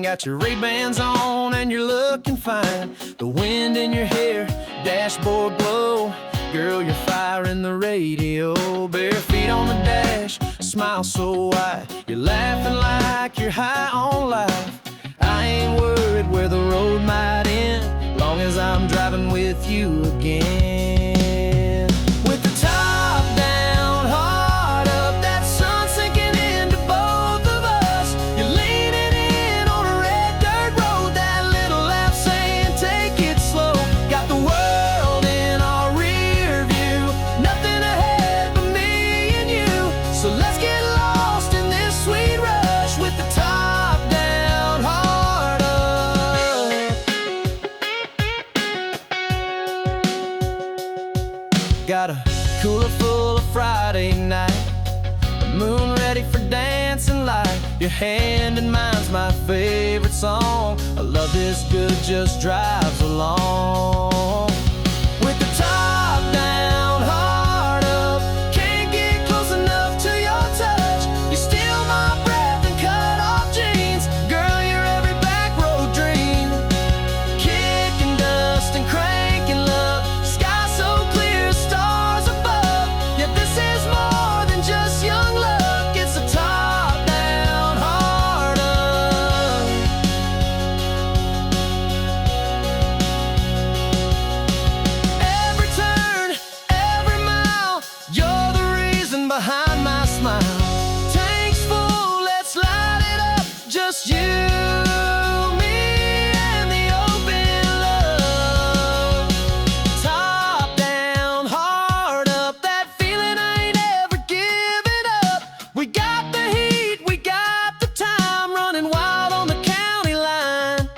got your Ray-Bans on and you're looking fine. The wind in your hair, dashboard glow. Girl, you're firing the radio. Bare feet on the dash, smile so wide. You're laughing like you're high on life. I ain't worried where the road might end, long as I'm driving with you again. With the top down, heart up, that sun sinking into both of us. You're leaning in on a red dirt road, that little laugh saying take it slow. Got the world in our rear view, nothing ahead but me and you. So let's get lost in this sweet rush with the top down, heart up. Got a cooler full of Friday night, the moon ready for dancing light. Your hand in mine's my favorite song. A love this good just drives along. With the top down, heart up, can't get close enough to your touch. You steal my breath and cut off jeans. Girl, you're every back road dream. Kicking dust and cranking love, sky so clear, stars above. Yet this is more than just young luck, it's a top down, heart up. Every turn, every mile, you're the reason behind my smile. Tank's full, let's light it up. Just you, me, and the open love. Top down, heart up, that feeling I ain't ever giving up. We got the heat, we got the time, running wild on the county line.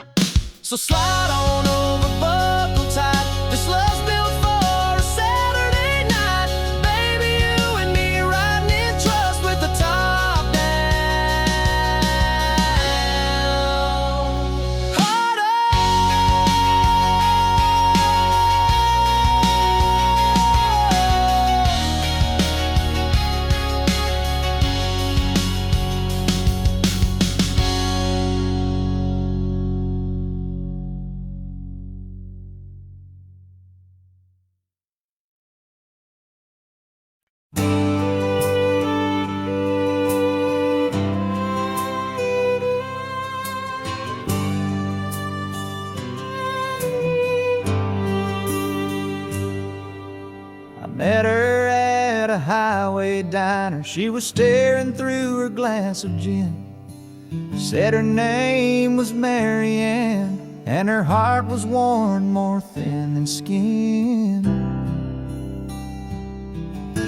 So slide on over, buckle tight. This love's built for a Saturday night. Baby, you and me riding in trust with the top down, heart up. I met her at a highway diner. She was staring through her glass of gin. Said her name was Marianne, and her heart was worn more thin than skin.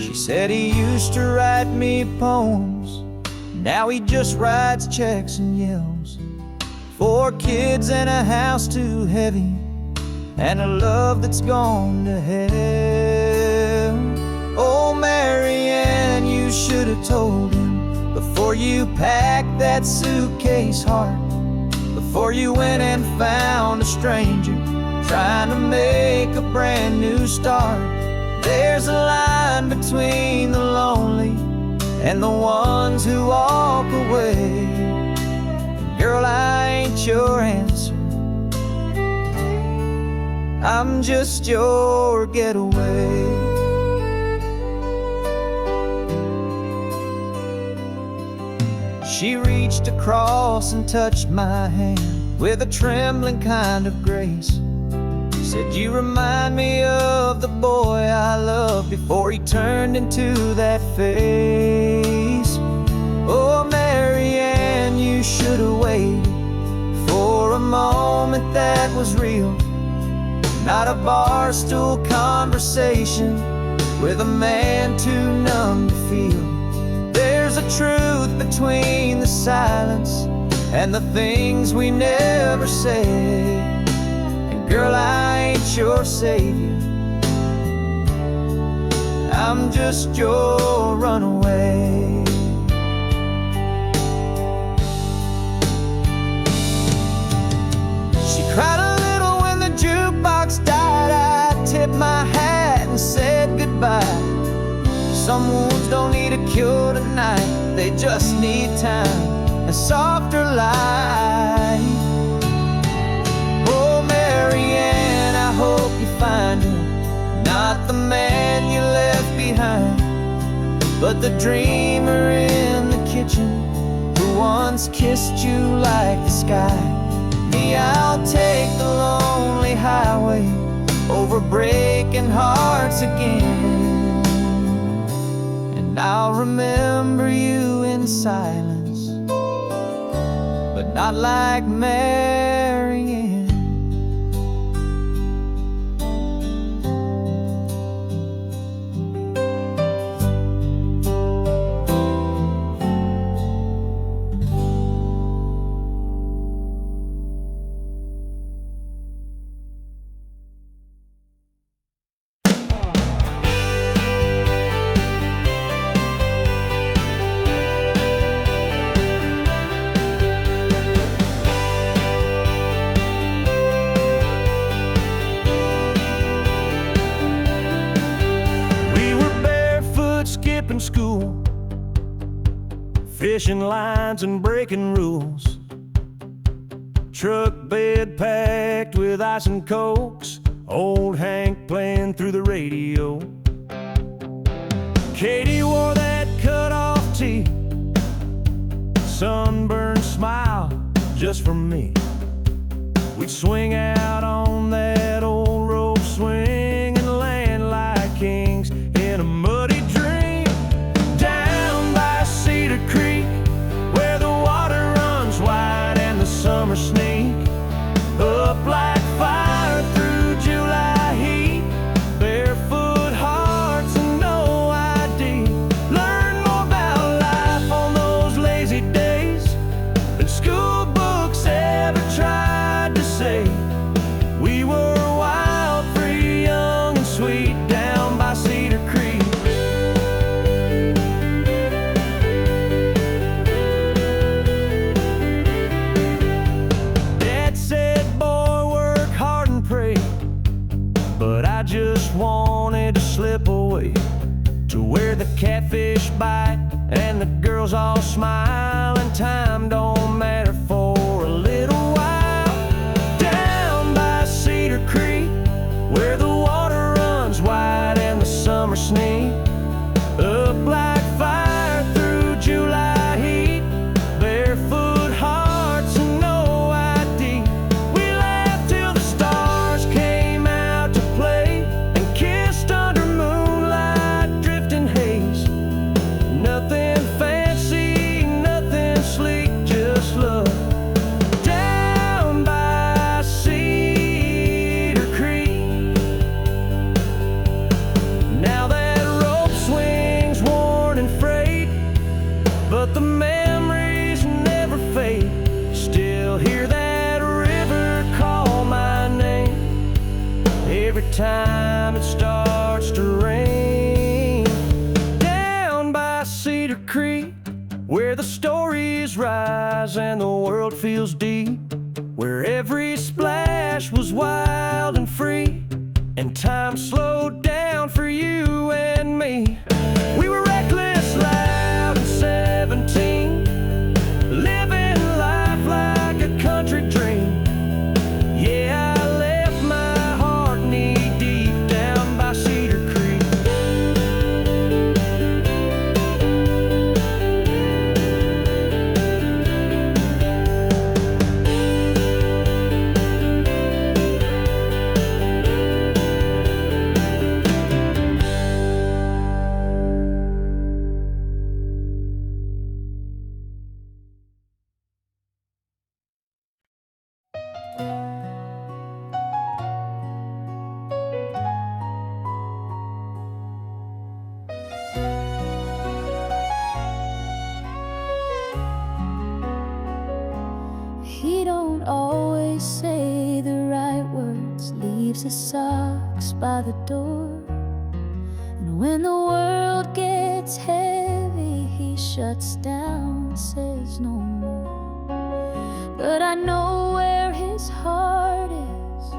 She said he used to write me poems, now he just writes checks and yells. 4 kids and a house too heavy, and a love that's gone to hell. Oh, Marianne, you should have told him before you packed that suitcase heart, before you went and found a stranger trying to make a brand new start. There's a line between the lonely and the ones who walk away. Girl, I ain't your answer, I'm just your getaway. She reached across and touched my hand with a trembling kind of grace. Said, you remind me of the boy I loved before he turned into that face. Oh, Marianne, you should have waited for a moment that was real, not a bar stool conversation with a man too numb to feel. There's a truth between the silence and the things we never say. And girl, I ain't your savior, I'm just your runaway. She cried a little when the jukebox died. I tipped my hat and said goodbye. Some wounds don't need a cure tonight, they just need time and softer light. but the dreamer in the kitchen who once kissed you like the sky. Me, I'll take the lonely highway over breaking hearts again, and I'll remember you in silence, but not like Marianne. School, fishing lines and breaking rules, truck bed packed with ice and cokes, old Hank playing through the radio. Katie wore that cut-off tee, sunburned smile just for me. We'd swing out on that old rope swing and land like kings in a muddy dream. Creek, where the water runs wide and the summer sneak up like fire through July heat. Barefoot hearts and no ID. Learn more about life on those lazy days than school books ever tried to say. We were wild, free, young and sweet down by Cedar Creek. I just wanted to slip away to where the catfish bite and the girls all smile, and time don't matter for a little while. Down by Cedar Creek, where the water runs wide and the summer sneak up like fire through July heat. Barefoot hearts and no ID. We laughed till the stars came out to play, kissed under moonlight, drifting haze. Nothing fancy, nothing sleek, just love. Down by Cedar Creek. Now that rope swing's worn and frayed, but the memories never fade. Still hear that river call my name every time it starts to rain. Down by Cedar Creek, where the stories rise and the world feels deep, where every splash was wild and free, and time slowed down for you and me. We were reckless, loud, and 17, living life like a country dream. Yeah, I left my heart knee-deep down by Cedar Creek. He don't always say the right words, leaves his socks by the door. And when the world gets heavy, he shuts down, says no more. But I know where his heart is,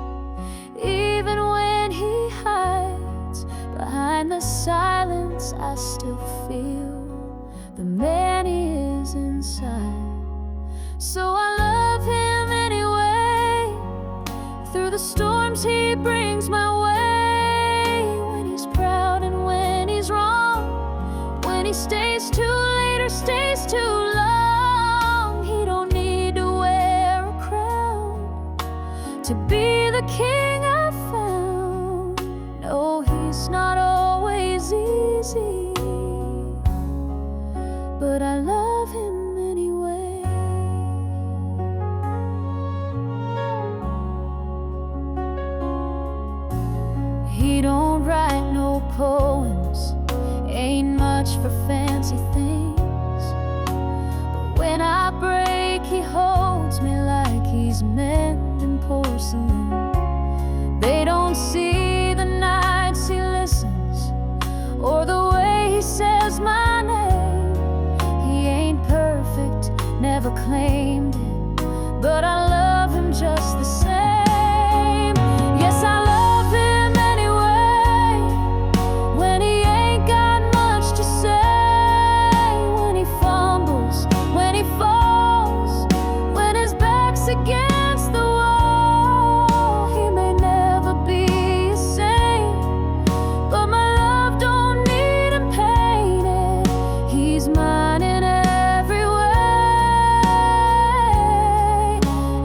even when he hides behind the silence. I still feel the man he is inside. So I love him anyway, through the storms he brings my way. When he's proud and when he's wrong, when he's to be the king I found. No, he's not always easy, but I love him anyway. He don't write no poems, ain't much for fancy things, but when I break, he holds me like he's mending porcelain. They don't see the nights he listens, or the way he says my name. He ain't perfect, never claimed it, but I love him just the same. Yes, I love him anyway, when he ain't got much to say, when he fumbles, when he falls, when his back's against the wall. He may never be a saint, but my love don't need him painted. He's mine in every way,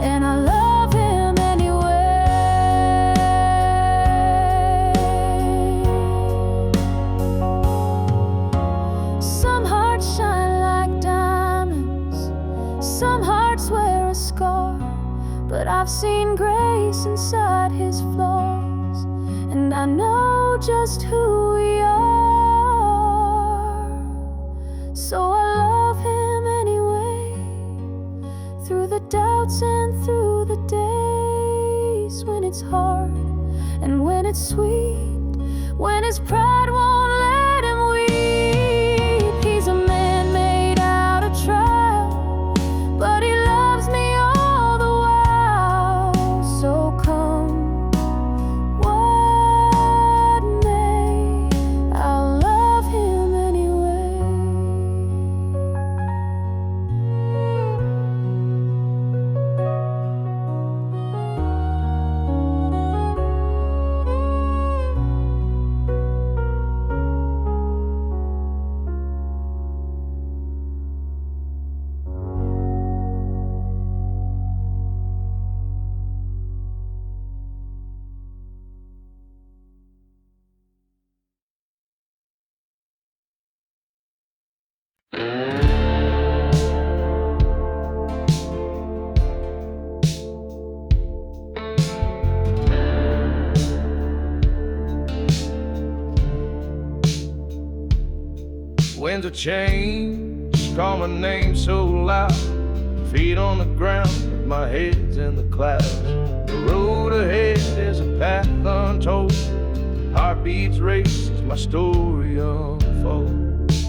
and I love him anyway. Some hearts shine like diamonds, some hearts wear a scar, but I've seen grace inside his flaws, and I know just who we are. So I love him anyway, through the doubts and through the days when it's hard and when it's sweet, when his pride won't let him weep. He's a man made out of trial, but he loves me all the while. So come what may, I'll love him anyway. Winds of change call my name so loud, feet on the ground, my head's in the clouds. The road ahead is a path untold, heartbeats race as my story unfolds.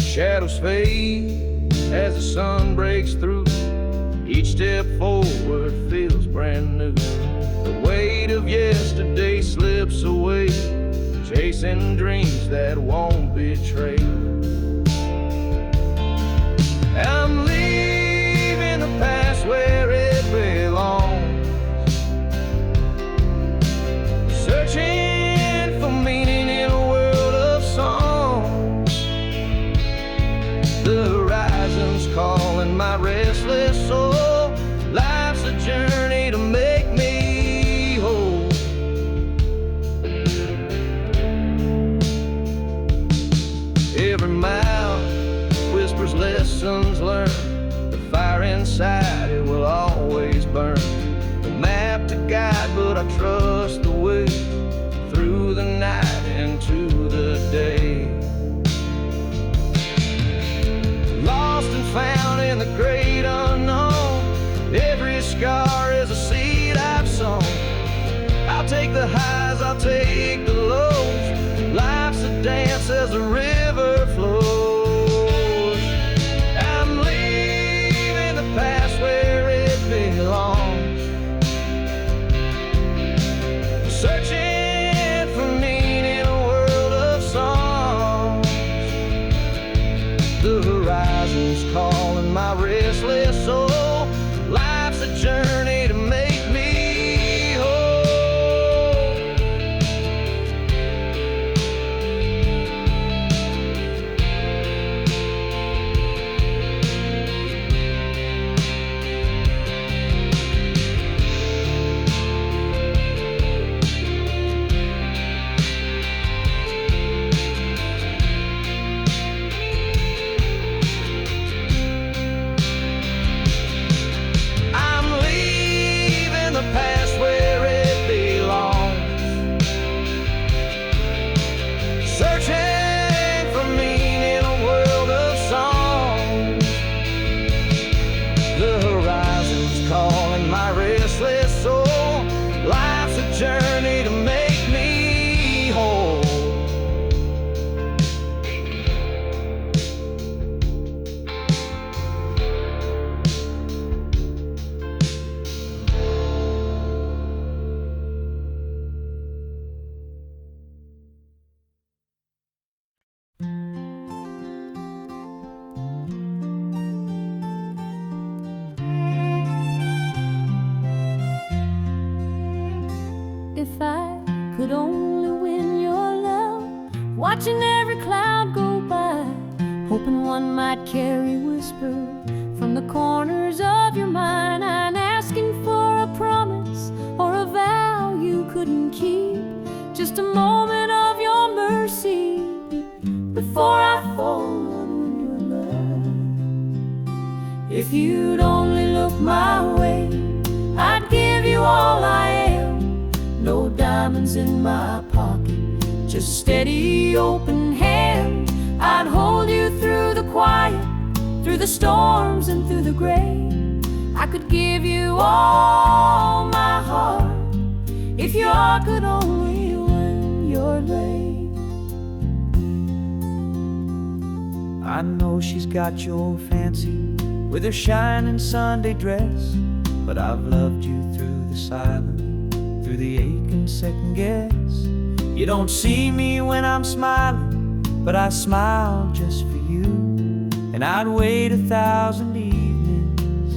Shadows fade as the sun breaks through, each step forward feels brand new. The weight of yesterday slips away, chasing dreams that won't betray. I'm leaving the past where it belongs, searching for meaning in a world of songs. The horizon's calling my restless soul. Life's a journey to make me whole. Every mile whispers lessons learned. The fire inside, it will always burn. The map to guide, but I trust the way through the night into the day. Lost and found in the great unknown, every scar is a seed I've sown. I'll take the highs, I'll take the lows. Life's a dance as the river flows. I'm leaving the past where it belongs, searching for meaning in a world of songs. The horizon's calling my restless soul. Life's a journey to make me whole. hoping one might carry whisper from the corners of your mind. I'm asking for a promise or a vow you couldn't keep, just a moment of your mercy before I fall on your love. If you'd only look my way, I'd give you all I am. No diamonds in my pocket, just steady open hand. I'd hold you through the quiet, through the storms and through the gray. I could give you all my heart if your heart could only win your lay. I know she's got your fancy with her shining Sunday dress, but I've loved you through the silence, through the ache and second guess. You don't see me when I'm smiling, but I smile just for you. And I'd wait 1,000 evenings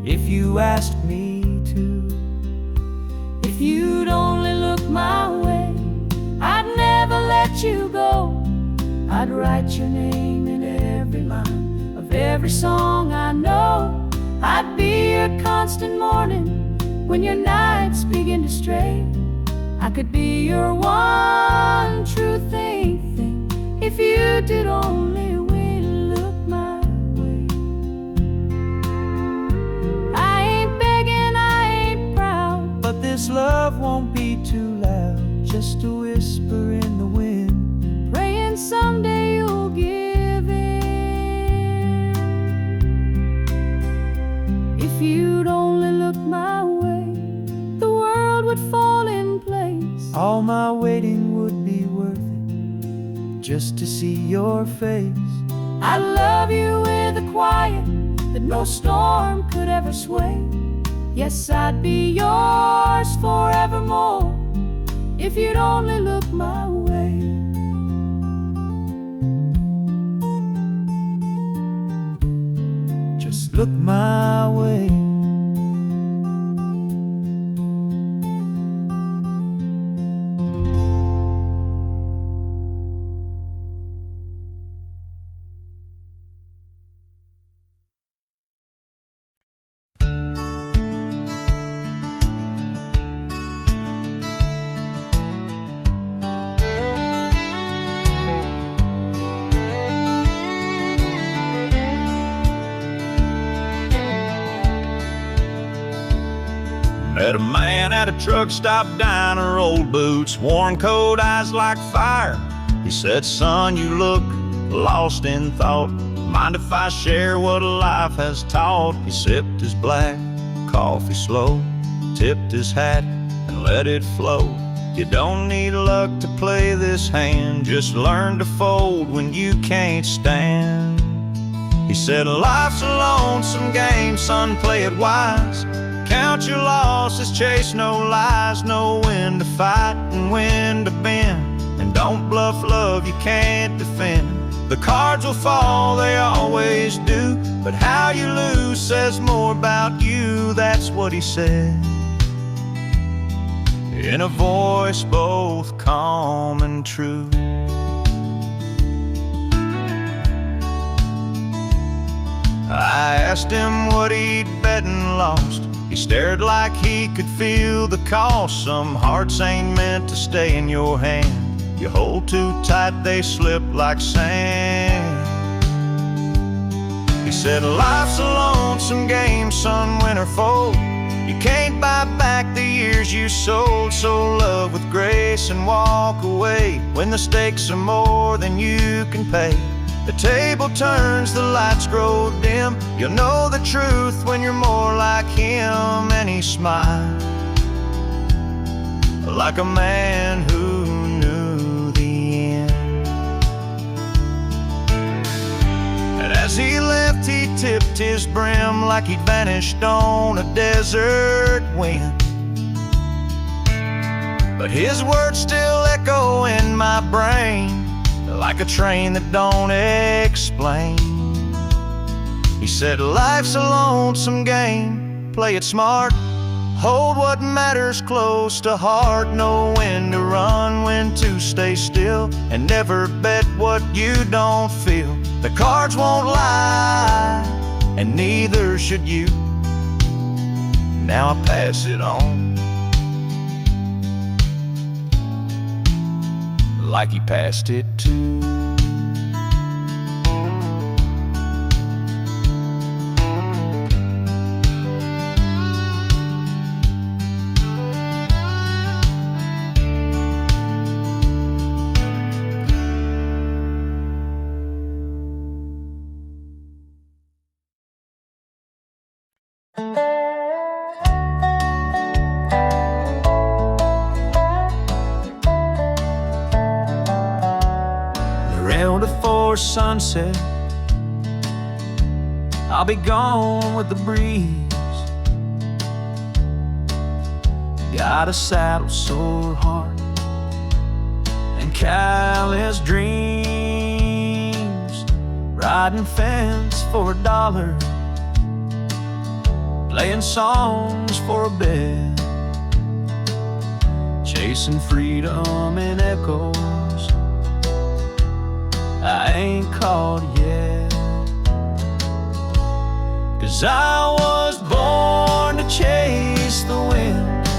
if you asked me to. If you'd only look my way, I'd never let you go. I'd write your name in every line of every song I know. I'd be your constant morning when your nights begin to stray. I could be your one true thing if you did only look my way. I ain't begging, I ain't proud, but this love won't be too loud, just a whisper in the wind, praying someday you'll give in. If you'd only look my way, the world would fall in place. All my waiting would be worth it, just to see your face. I love you with a quiet that no storm could ever sway. Yes, I'd be yours forevermore if you'd only look my way. Just look my way. Met a man at a truck stop diner, old boots, worn coat, eyes like fire. He said, son, you look lost in thought. Mind if I share what life has taught? He sipped his black coffee slow, tipped his hat and let it flow. You don't need luck to play this hand, just learn to fold when you can't stand. He said, life's a lonesome game, son, play it wise. Count your losses, chase no lies, know when to fight and when to bend, and don't bluff love you can't defend. The cards will fall, they always do, but how you lose says more about you. That's what he said, in a voice both calm and true. I asked him what he'd bet and lost. He stared like he could feel the cost. Some hearts ain't meant to stay in your hand. You hold too tight, they slip like sand. He said, life's a lonesome game, son, win or fold. You can't buy back the years you sold. So love with grace and walk away when the stakes are more than you can pay. The table turns, the lights grow dim. You'll know the truth when you're more like him. And he smiled like a man who knew the end. And as he left, he tipped his brim like he'd vanished on a desert wind. But his words still echo in my brain, like a train that don't explain. He said, life's a lonesome game, play it smart, Hold what matters close to heart. Know when to run, when to stay still, and never bet what you don't feel. The cards won't lie, and neither should you. Now I pass it on, like he passed it too. Around before sunset, I'll be gone with the breeze. Got a saddle sore heart and callous dreams. Riding fence for $1, playing songs for a bed, chasing freedom in echoes I ain't caught yet. 'Cause I was born to chase the wind,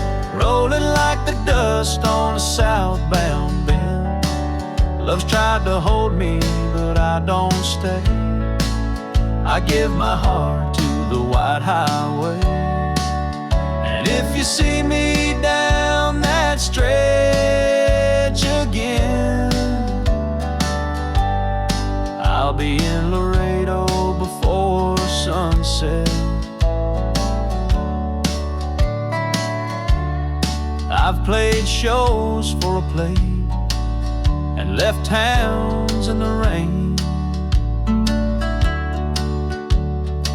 rolling like the dust on a southbound bend. Love's tried to hold me, but I don't stay. I give my heart to the white highway. And if you see me down that stretch again, I'll be in Laredo before sunset. I've played shows for a plate and left towns in the rain.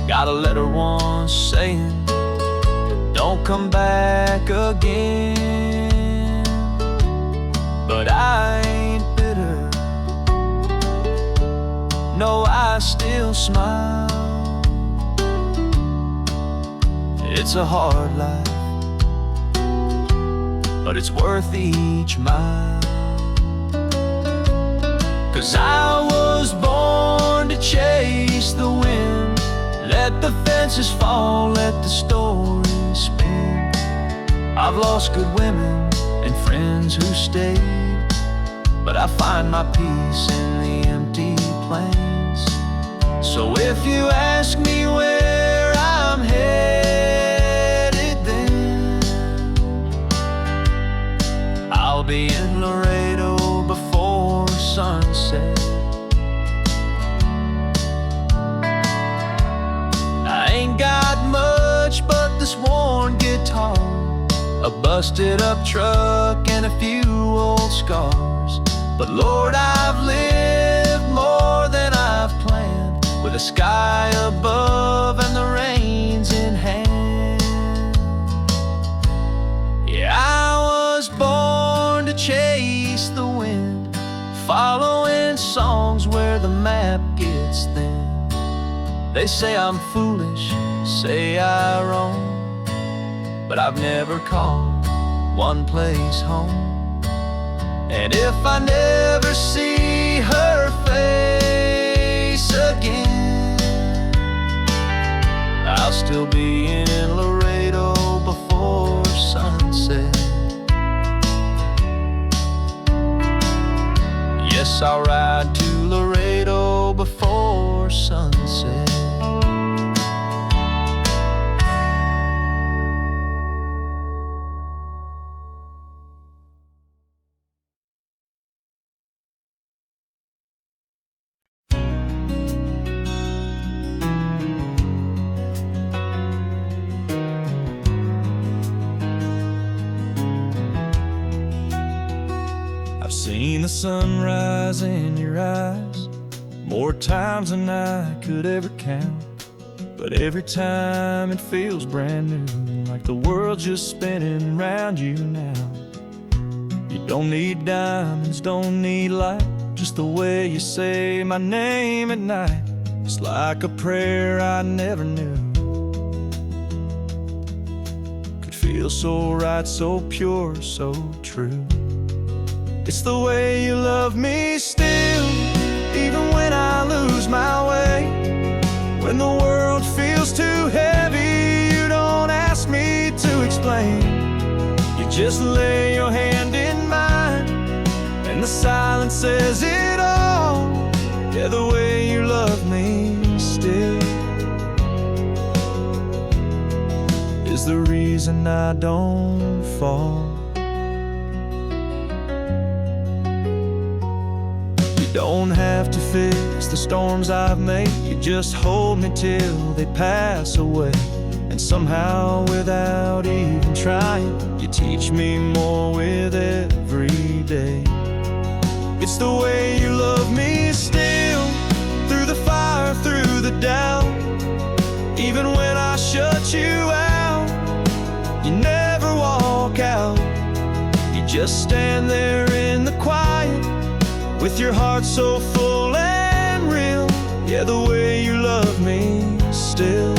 Got a letter once saying, don't come back again. But I ain't bitter, no, I still smile. It's a hard life, but it's worth each mile. 'Cause I was born to chase the wind, let the fences fall, let the story spin. I've lost good women and friends who stayed, but I find my peace in the empty plains. So if you ask me where I'm headed, then I'll be in Laredo before sunset. I ain't got much but this worn guitar, a busted up truck and a few old scars. But Lord, I've lived more than I've planned, with the sky above and the reins in hand. Yeah, I was born to chase the wind, following songs where the map gets thin. They say I'm foolish, say I roam, but I've never called one place home. And if I never see her face again, I'll still be in Laredo before sunset. Yes, I'll ride to Laredo before sunset. I've seen the sunrise in your eyes more times than I could ever count, but every time it feels brand new, like the world's just spinning around you now. You don't need diamonds, don't need light, just the way you say my name at night. It's like a prayer I never knew could feel feels so right, so pure, so true. It's the way you love me still, even when I lose my way. When the world feels too heavy, you don't ask me to explain. You just lay your hand in mine, and the silence says it all. Yeah, the way you love me still is the reason I don't fall. You don't have to fix the storms I've made. You just hold me till they pass away. And somehow, without even trying, you teach me more with every day. It's the way you love me still, through the fire, through the doubt. Even when I shut you out, you never walk out. You just stand there in the quiet, with your heart so full and real. Yeah, the way you love me still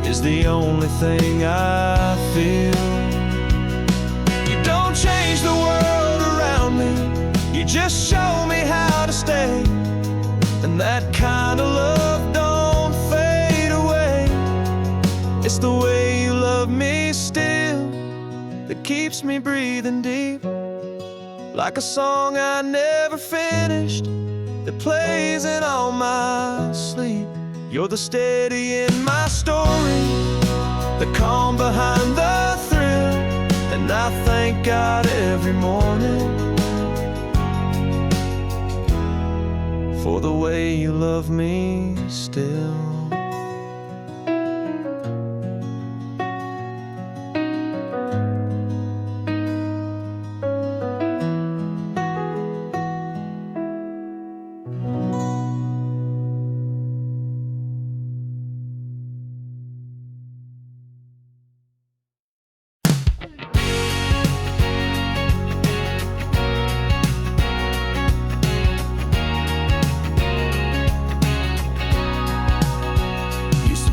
is the only thing I feel. You don't change the world around me, you just show me how to stay. And that kind of love don't fade away. It's the way you love me still that keeps me breathing deep, like a song I never finished that plays in all my sleep. You're the steady in my story, the calm behind the thrill. And I thank God every morning for the way you love me still.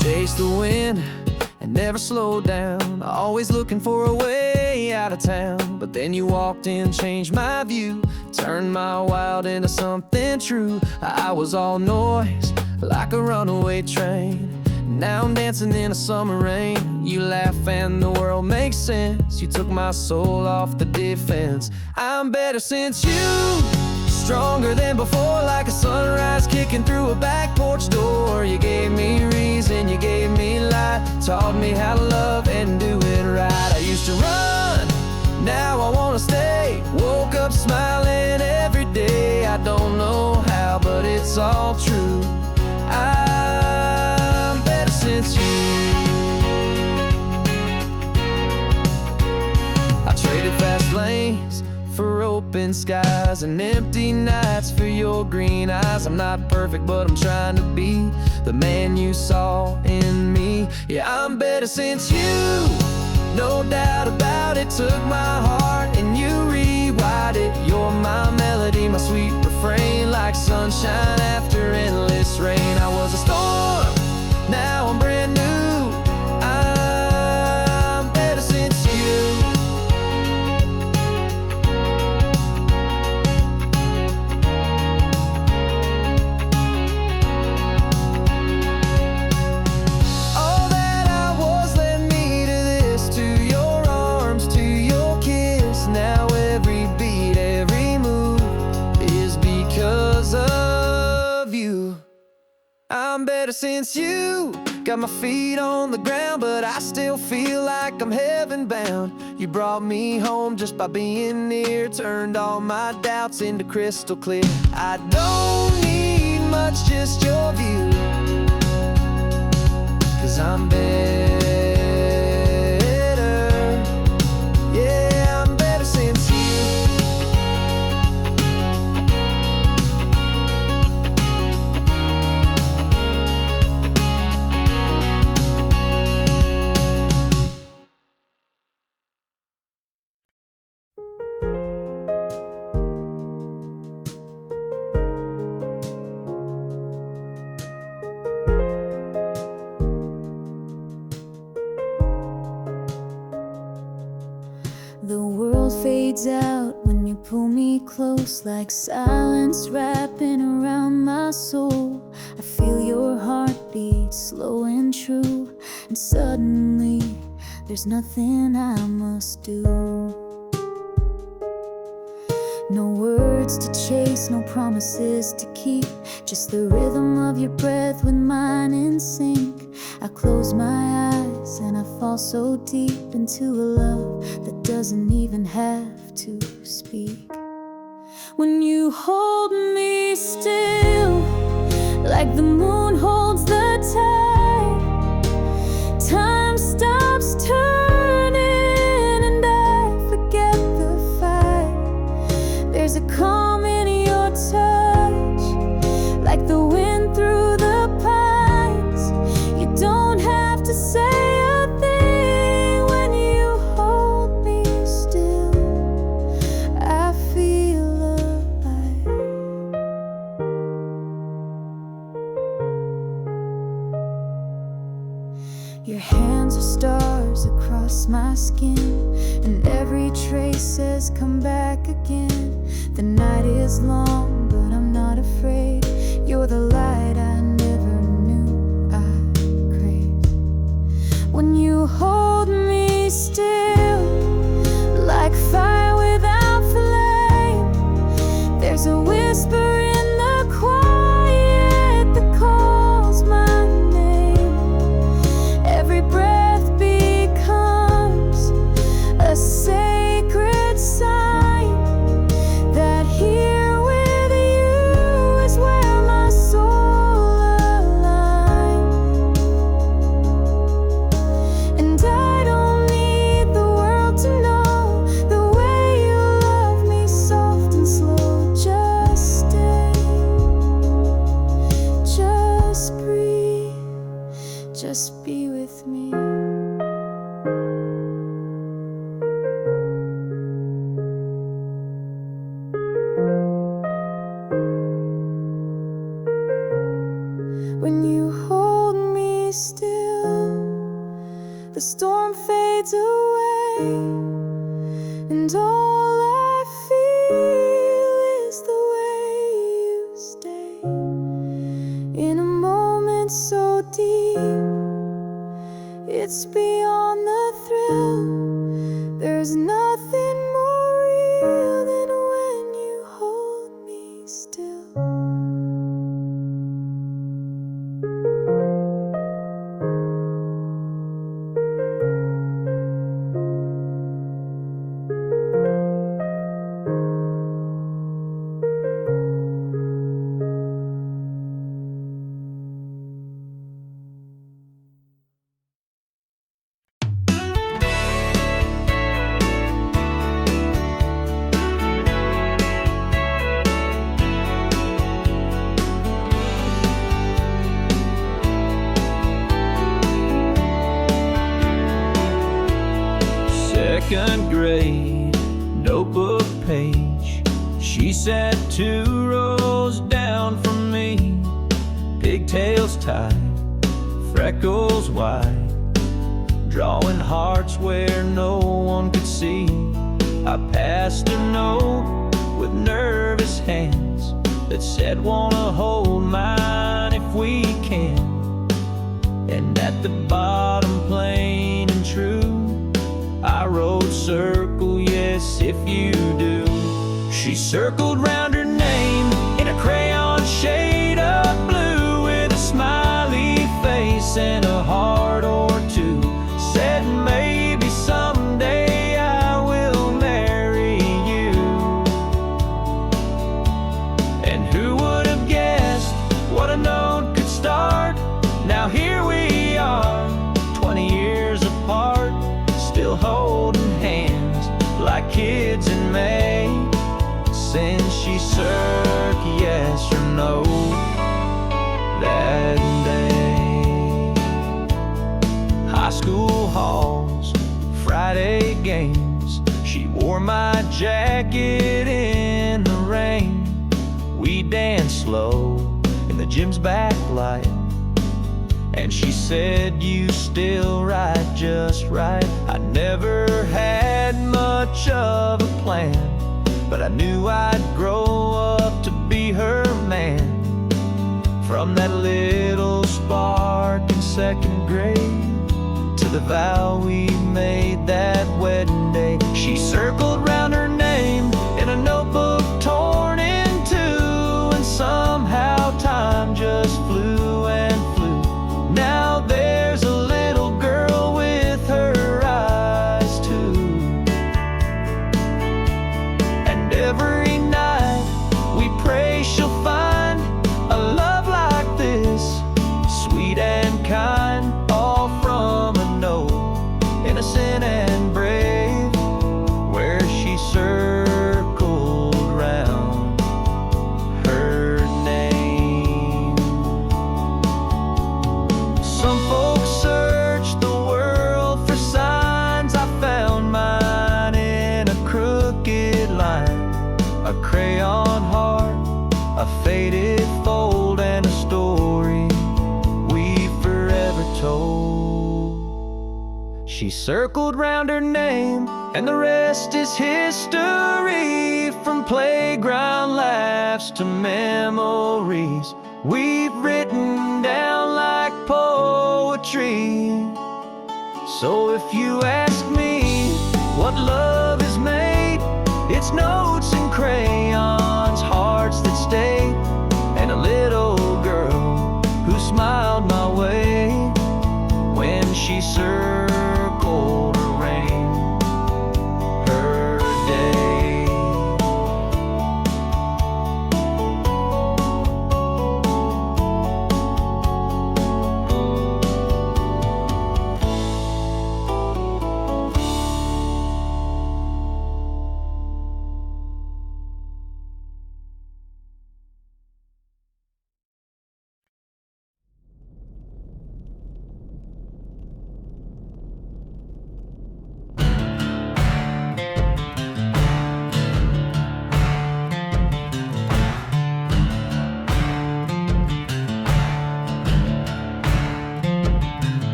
Chase the wind and never slow down, always looking for a way out of town. But then you walked in, changed my view, turned my wild into something true. I was all noise, like a runaway train. Now I'm dancing in a summer rain. You laugh and the world makes sense. You took my soul off the defense. I'm better since you, stronger than before, like a sunrise kicking through a back porch door. You gave me reason, you gave me light, taught me how to love and do it right. I used to run, now I wanna stay. Woke up smiling every day. I don't know how, but it's all true. I'm better since you. I traded fast lanes for open skies and empty nights for your green eyes. I'm not perfect, but I'm trying to be the man you saw in me. Yeah, I'm better since you, no doubt about it. Took my heart and you rewired it. You're my melody, my sweet refrain, like sunshine after endless rain. I was a storm, now I'm brand new. I'm better since you. I'm better since you. Got my feet on the ground, but I still feel like I'm heaven bound. You brought me home just by being near, turned all my doubts into crystal clear. I don't need much, just your view, 'cause I'm better. Yeah, I'm better since you. feels like silence wrapping around my soul. I feel your heartbeat slow and true, and suddenly there's nothing I must do. No words to chase, no promises to keep, just the rhythm of your breath with mine in sync. I close my eyes and I fall so deep into a love that doesn't even have to speak. When you hold me still, like the moon holds the tide, time stops turning and I forget the fight. There's a calm in your touch, like the wind through the pines. You don't have to say a thing when you hold me still. I feel alive. Your hands are stars across my skin, and every trace says come back again. The night is long, but I'm not afraid. You're the light I never knew I craved. When you hold me still, like fire without flame, there's a whisper in the quiet that calls my name. Every breath becomes a sacred sign that here with you is where my soul aligns. And I don't need the world to know the way you love me, soft and slow. Just stay, just breathe, just be with me. When you hold me still, the storm fades away, and all I feel is the way you stay. In a moment so deep, it's beyond the thrill. There's nothing more real than when you hold me still. Second grade, notebook page. She sat 2 rows down from me, pigtails tied, freckles wide, drawing hearts where no one could see. I passed a note with nervous hands that said, wanna hold mine if we can. And at the bottom, plain and true, I wrote circle yes if you do. She circled round her name in a crayon shade of blue, with a smiley face and a heart or two. Said maybe someday I will marry you. And who would have guessed what a note could start? Now here we are, 20 years apart, still holding hands like kids in May. Since she circled yes or no that day. High school halls, Friday games, she wore my jacket in the rain. We danced slow in the gym's backlight, and she said, you still write just right. I never had much of a plan, but I knew I'd grow up to be her man. From that little spark in second grade to the vow we made that wedding day, she circled round her name in a notebook torn in two, and somehow time just flew and flew. Now there's a little girl with her eyes too, and every night we pray she'll find a love like this, sweet and kind, all from a note, innocent and brave, where she circled round her name. Some folks search the world for signs. I found mine in a crooked line, a crayon heart, a faded fold, and a story we forever told. She circled round her name, and the rest is history. From playground laughs to memories we've written down like poetry. So if you ask me what love is made, it's notes and crayons, hearts that stay, and a little girl who smiled my way when she circled around her day.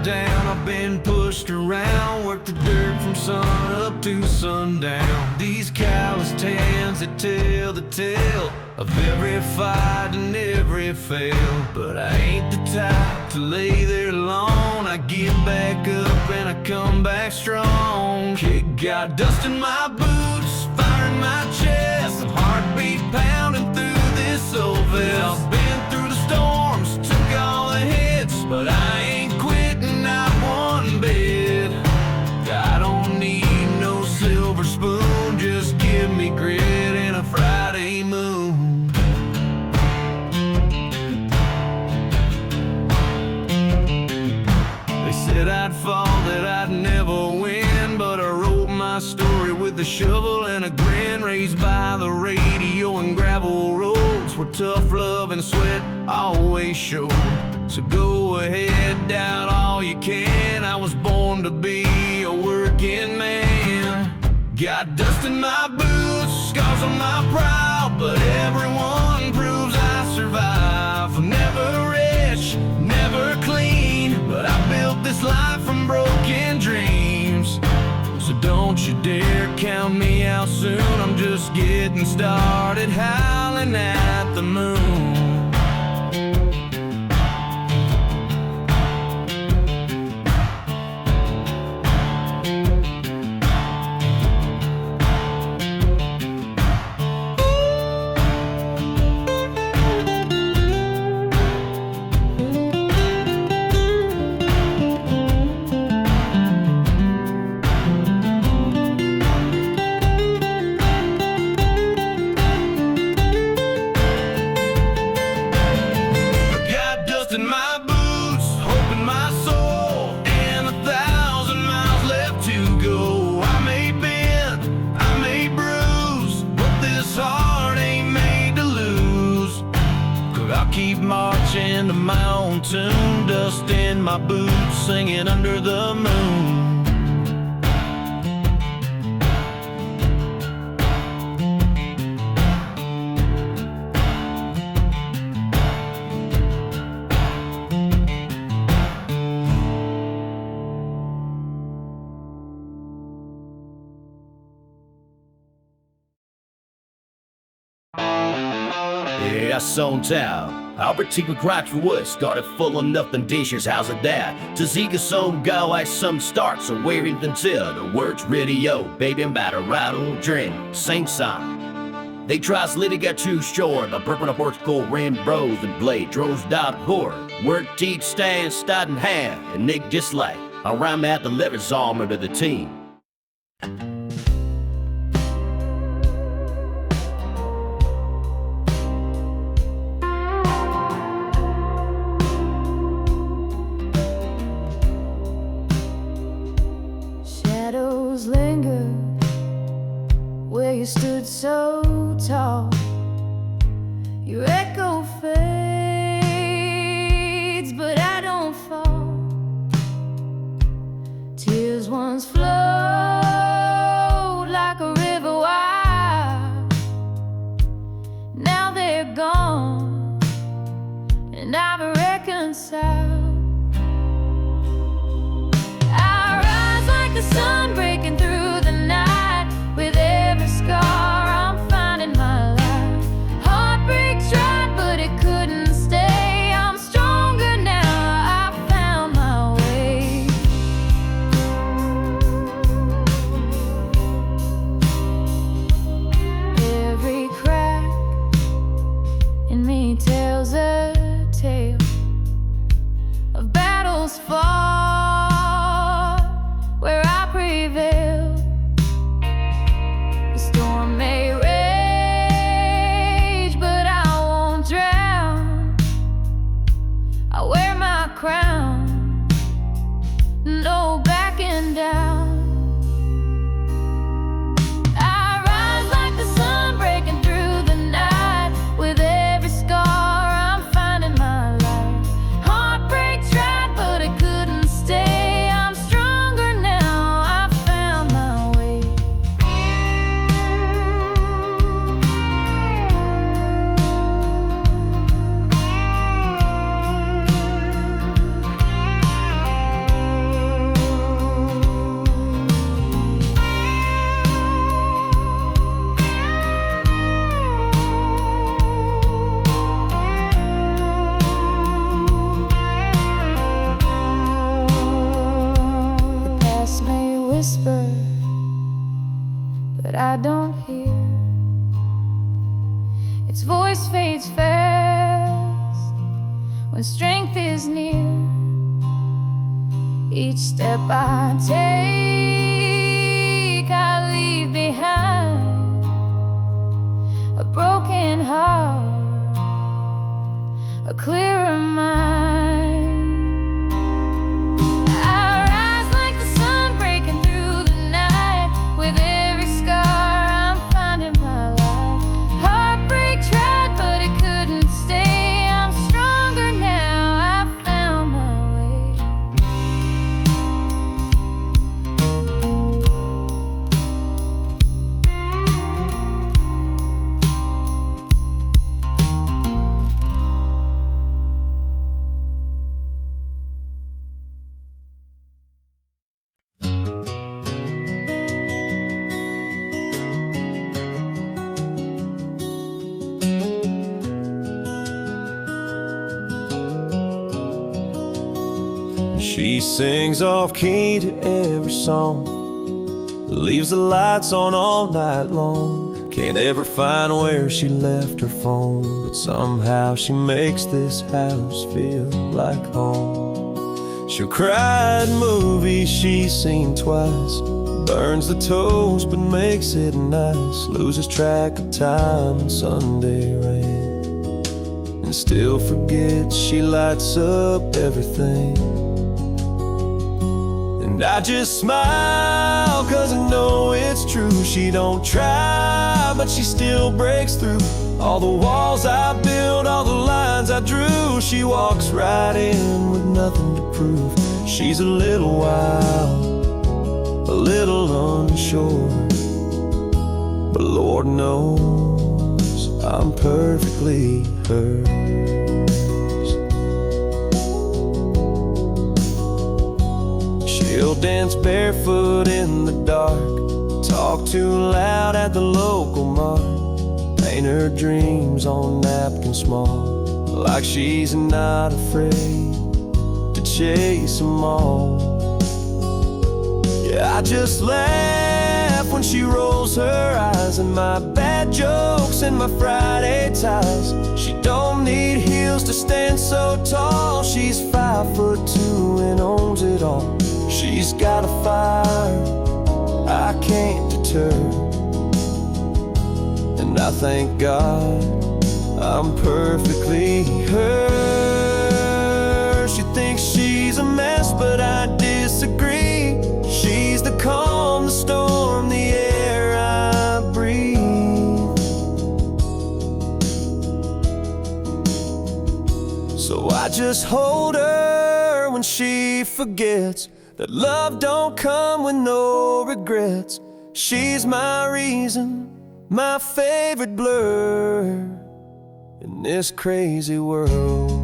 Down, I've been pushed around, worked the dirt from sun up to sundown. These calloused hands that tell the tale of every fight and every fail. But I ain't the type to lay there alone. I get back up and I come back strong. Kick got dust in my boots, fire in my chest, a heartbeat pounding through this old vest. I've been through the storms, took all the hits, but I ain't quitting, not one bit. I don't need no silver spoon, just give me grit and a Friday moon. They said I'd fall, that I'd never win, but I wrote my story with a shovel and a grin. Raised by the radio and gravel roads where tough love and sweat always showed. So go ahead, doubt all you can. I was born to be a working man. Got dust in my boots, scars on my brow, but everyone proves I survive. I'm never rich, never clean, but I built this life from broken dreams. So don't you dare count me out soon. I'm just getting started, howling at the moon. Marching to my own tune, dust in my boots, singing under the moon. Yeah, son town. Albert Tiger cracked for wood, started full of nothing dishes, how's it that? To Zika song go as some start, so we're in until the words radio, baby I'm about to rattle, drink, same song. They try to get too short, the purple of porch cold rain bros and blade, droves dot horror, word teeth stand, stud in hand, and Nick just like, I rhyme at the letters armor to the team. Shadows linger where you stood so tall. Your echo fades, but I don't fall. Tears once flowed like a river wide. Now they're gone, and I've reconciled. The sun breaking through the night. With every scar I'm finding my life. Heartbreak tried but it couldn't stay. I'm stronger now, I found my way. Every crack in me tells a tale of battles fought where I prevailed. The storm may rage, but I won't drown. I wear my crown, no backing down. I rise like the sun breaking through the night. With every scar I'm finding my life. Heartbreak tried, but it couldn't stay. Whisper, but I don't hear. Its voice fades fast when strength is near. Each step I take, I leave behind a broken heart, a clearer mind. She sings off key to every song, leaves the lights on all night long. Can't ever find where she left her phone, but somehow she makes this house feel like home. She'll cry at movies she's seen twice, burns the toast but makes it nice, loses track of time in Sunday rain, and still forgets she lights up everything. And I just smile, cause I know it's true. She don't try, but she still breaks through all the walls I built, all the lines I drew. She walks right in with nothing to prove. She's a little wild, a little unsure, but Lord knows I'm perfectly hers. She'll dance barefoot in the dark, talk too loud at the local mart, paint her dreams on napkins small, like she's not afraid to chase them all. Yeah, I just laugh when she rolls her eyes at my bad jokes and my Friday ties. She don't need heels to stand so tall. She's 5'2" and owns it all. She's got a fire I can't deter, and I thank God I'm perfectly her. She thinks she's a mess, but I disagree. She's the calm, the storm, the air I breathe. So I just hold her when she forgets that love don't come with no regrets. She's my reason, my favorite blur in this crazy world.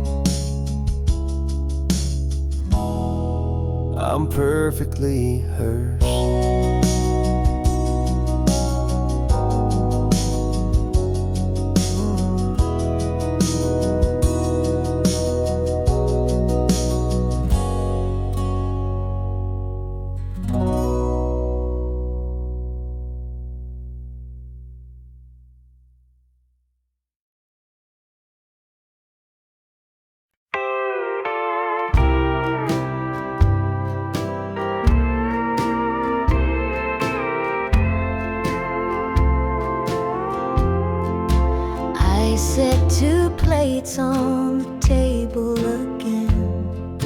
I'm perfectly hers. I set 2 plates on the table again.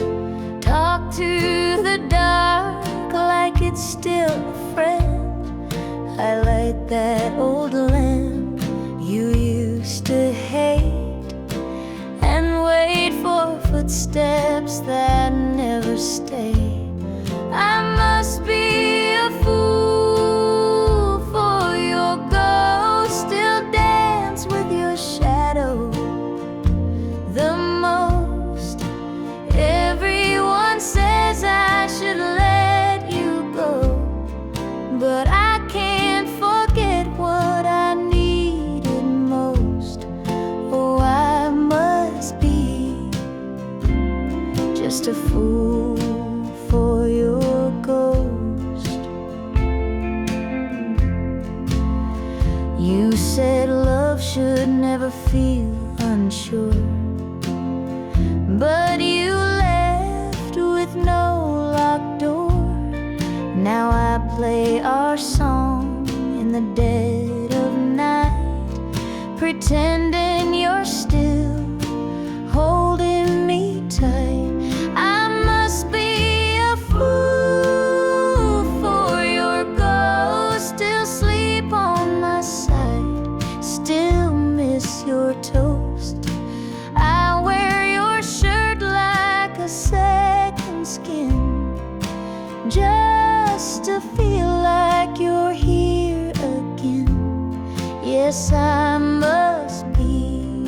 Talk to the dark like it's still a friend. I light that old lamp you used to hate, and wait for footsteps that never stay. I must be a fool for your ghost still dance with your shadow the most. Everyone says I should let you go, but I can't forget what I needed most. Oh, I must be just a fool for your ghost. You said love should never feel unsure, but you left with no locked door. Now I play our song in the dead of night, pretending you're still holding me tight. I must be a fool for your ghost, still sleep on my side, still miss your toast. I wear your shirt like a second skin, just to feel like you're here again. Yes, I must be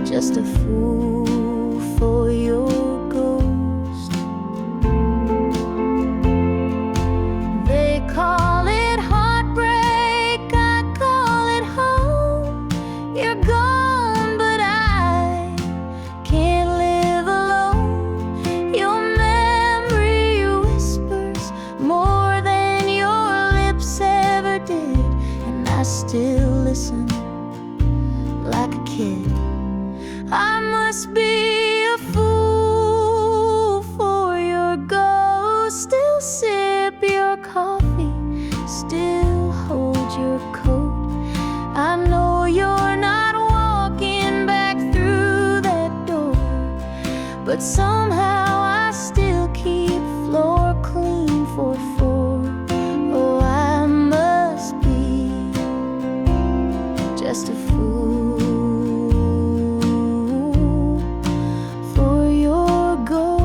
just a fool for your ghost. They call it heartbreak, I call it home. You're gone, but I can't live alone. Your memory whispers more than your lips ever did, and I still listen like a kid. I must be a fool for your ghost, still sip your coffee, still hold your coat. I know you're not walking back through that door, but somehow I still keep floor clean for 4. Oh, I must be just a fool for your ghost.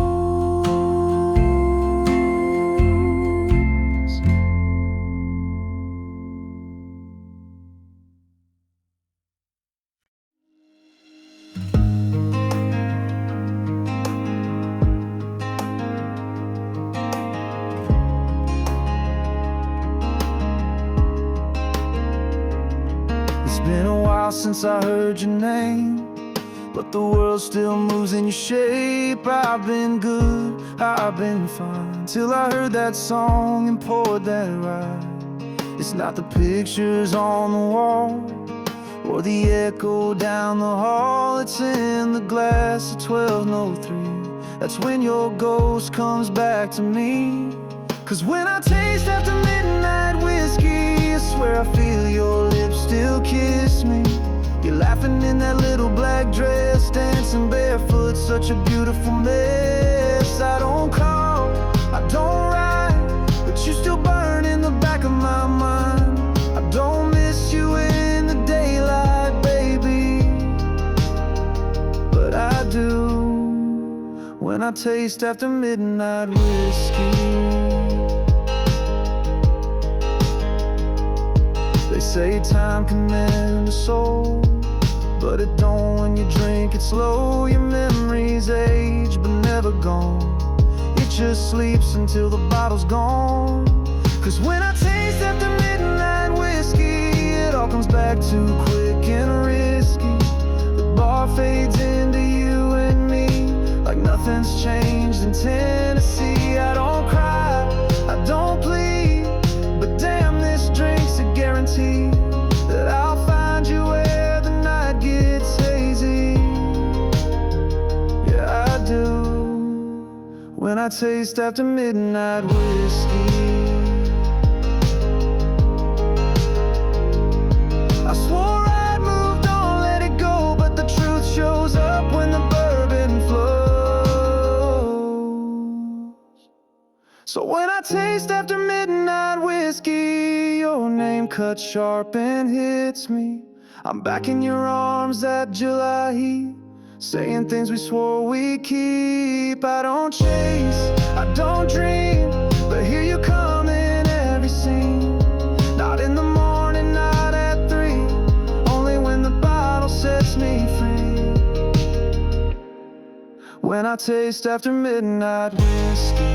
since I heard your name, but the world still moves in your shape. I've been good, I've been fine, till I heard that song and poured that ride. It's not the pictures on the wall or the echo down the hall, it's in the glass of 1203. That's when your ghost comes back to me. 'Cause when I taste after midnight whiskey, I swear I feel your lips still kiss me. You're laughing in that little black dress, dancing barefoot, such a beautiful mess. I don't call, I don't write, but you still burn in the back of my mind. I don't miss you in the daylight, baby, but I do when I taste after midnight whiskey. They say time can mend a soul, but it don't when you drink it slow. Your memories age but never gone, it just sleeps until the bottle's gone. 'Cause when I taste after midnight whiskey, it all comes back too quick and risky. The bar fades into you and me like nothing's changed in Tennessee. I don't cry, I don't plead, but damn, this drink's a guarantee that I'll find you where the night gets hazy. Yeah, I do when I taste after midnight whiskey. I swore I'd moved on, let it go, but the truth shows up when the bourbon flows. So when I taste after midnight whiskey, your name cuts sharp and hits me. I'm back in your arms, that July heat, saying things we swore we'd keep. I don't chase, I don't dream, but here you come in every scene. Not in the morning, not at 3, only when the bottle sets me free. When I taste after midnight whiskey.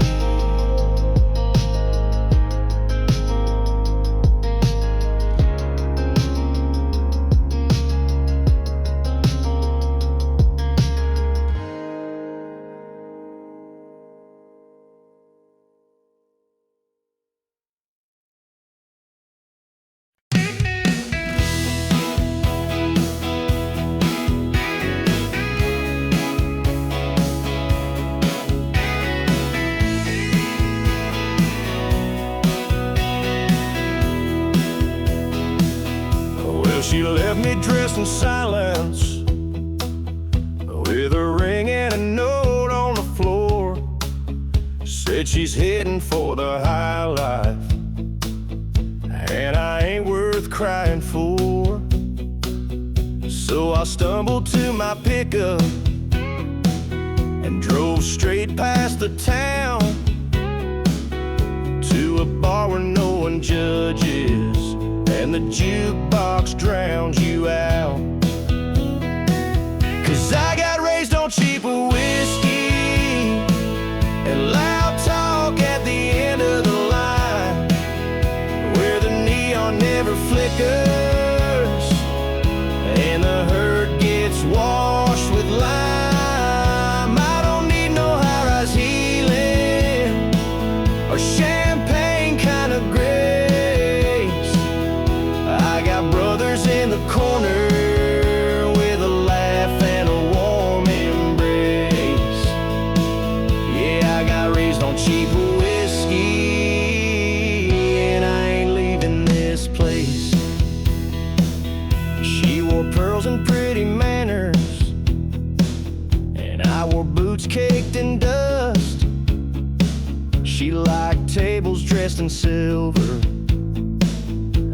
She left me dressed in silence, with a ring and a note on the floor. Said she's heading for the high life, and I ain't worth crying for. So I stumbled to my pickup and drove straight past the town to a bar where no one judges, and the jukebox drowns you out. 'Cause I got raised on cheaper whiskey and loud talk at the end of the line, where the neon never flickers and the hurt gets washed with lime. I don't need no high-rise healing or champagne kind of grace. I got brothers in the corner with a laugh and a warm embrace. Yeah, I got raised on cheap whiskey, and I ain't leaving this place. She wore pearls and pretty manners, and I wore boots caked in dust. She liked tables dressed in silver,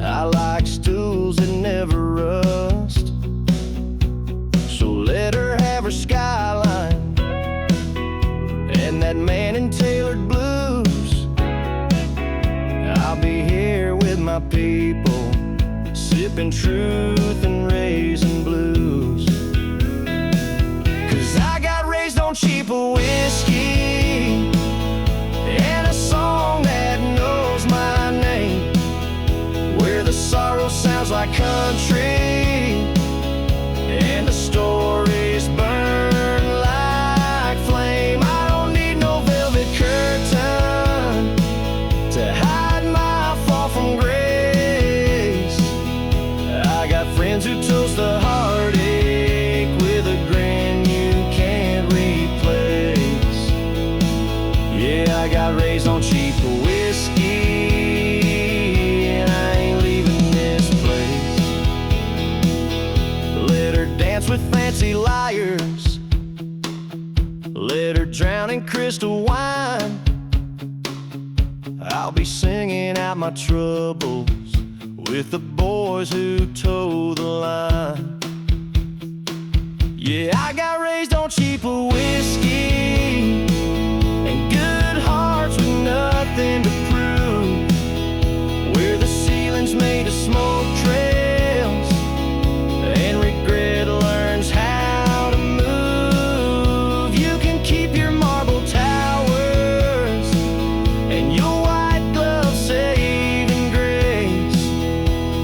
I like stools that never rust. So let her have her skyline and that man in tailored blues. I'll be here with my people, sipping truth and raising blues. 'Cause I got raised on cheaper whiskey and a song that knows my name, where the sorrow sounds like country dance with fancy liars, let her drown in crystal wine. I'll be singing out my troubles with the boys who toe the line. Yeah, I got raised on cheaper whiskey and good hearts with nothing to prove, where the ceiling's made of smoke trails and regret learns how to move. You can keep your marble towers and your white glove saving grace.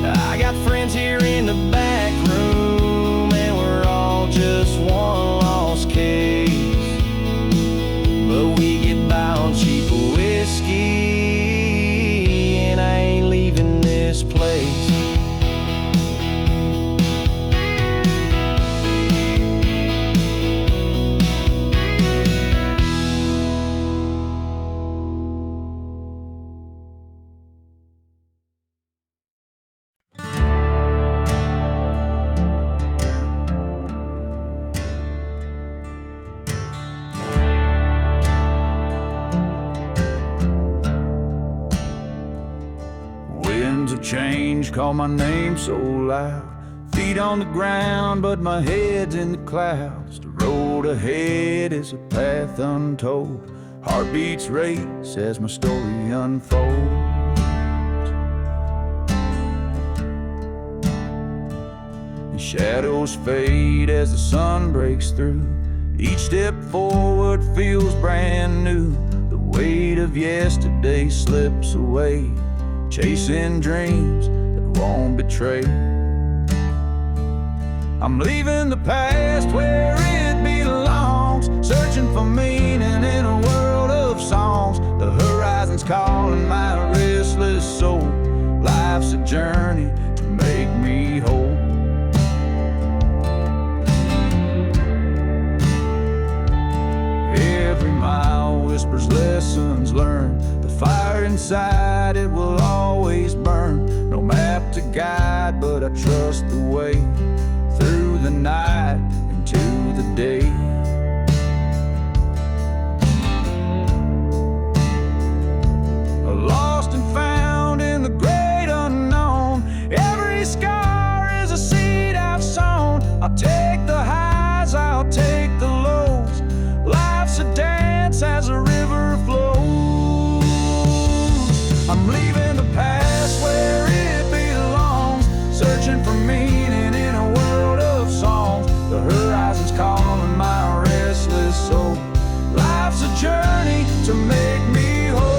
I got friends here in the back room, and we're all just one lost case, but we get by on cheap whiskey, and I ain't leaving this place. Winds of change call my name so loud, feet on the ground but my head's in the clouds. The road ahead is a path untold, heartbeats race as my story unfolds. The shadows fade as the sun breaks through, each step forward feels brand new. The weight of yesterday slips away, chasing dreams that won't betray. I'm leaving the past where it belongs, searching for meaning in a world of songs. The horizon's calling my restless soul, life's a journey to make me whole. Every mile whispers lessons learned, the fire inside it will always burn. No map to guide, but I trust the way through the night into the day. Lost and found in the great unknown, every scar is a seed I've sown. I'll take the highs, I'll take the lows, life's a dance as a river flows. I'm leaving the past where it belongs, searching for meaning in a world of songs. The horizon's calling my restless soul, life's a journey to make me whole.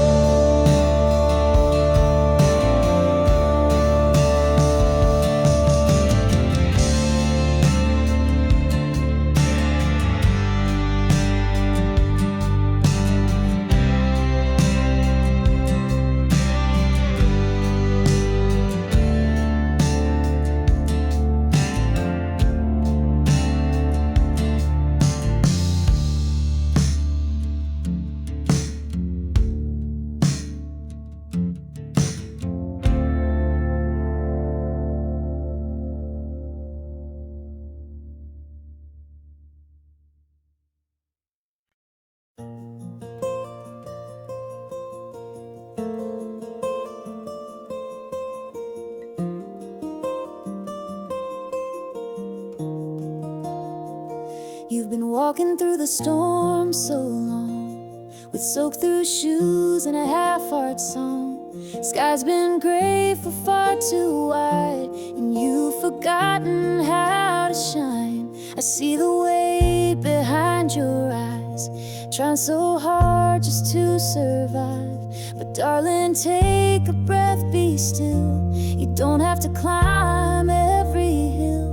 You've been walking through the storm so long, with soaked through shoes and a half-heart song. Sky's been gray for far too wide, and you've forgotten how to shine. I see the weight behind your eyes, trying so hard just to survive. But darling, take a breath, be still. You don't have to climb every hill.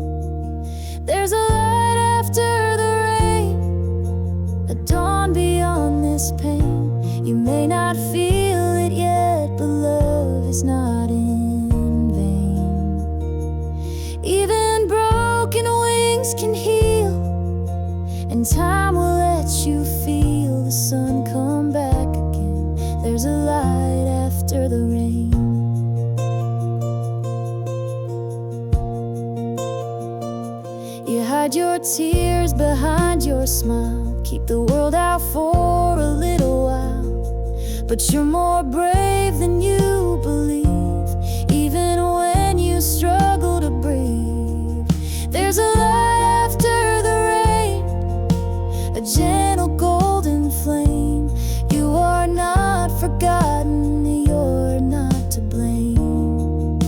There's a light after the rain, a dawn beyond this pain. You may not feel it yet, but love is not in vain. Even broken wings can heal, and time will let you feel the sun come back again. There's a light after the rain. You hide your tears behind your smile, keep the world out for a little while. But you're more brave than you believe, even when you struggle to breathe. There's a light after the rain, a gentle golden flame. You are not forgotten, you're not to blame.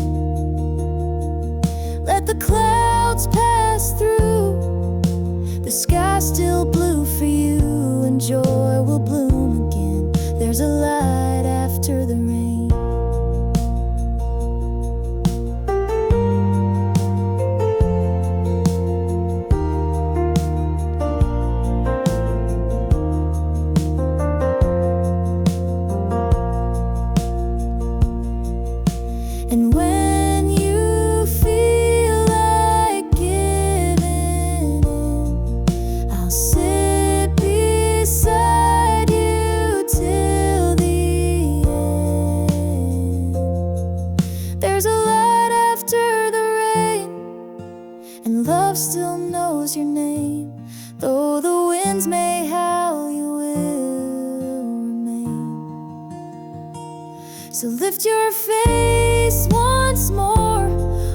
Let the clouds pass through, the sky's still blue for you, and joy will bloom again. There's a light after the rain. And when you feel like giving in, I'll sit beside you till the end. There's a light after the rain, and love still knows your name. Though the winds may howl, you will remain. So lift your face once more,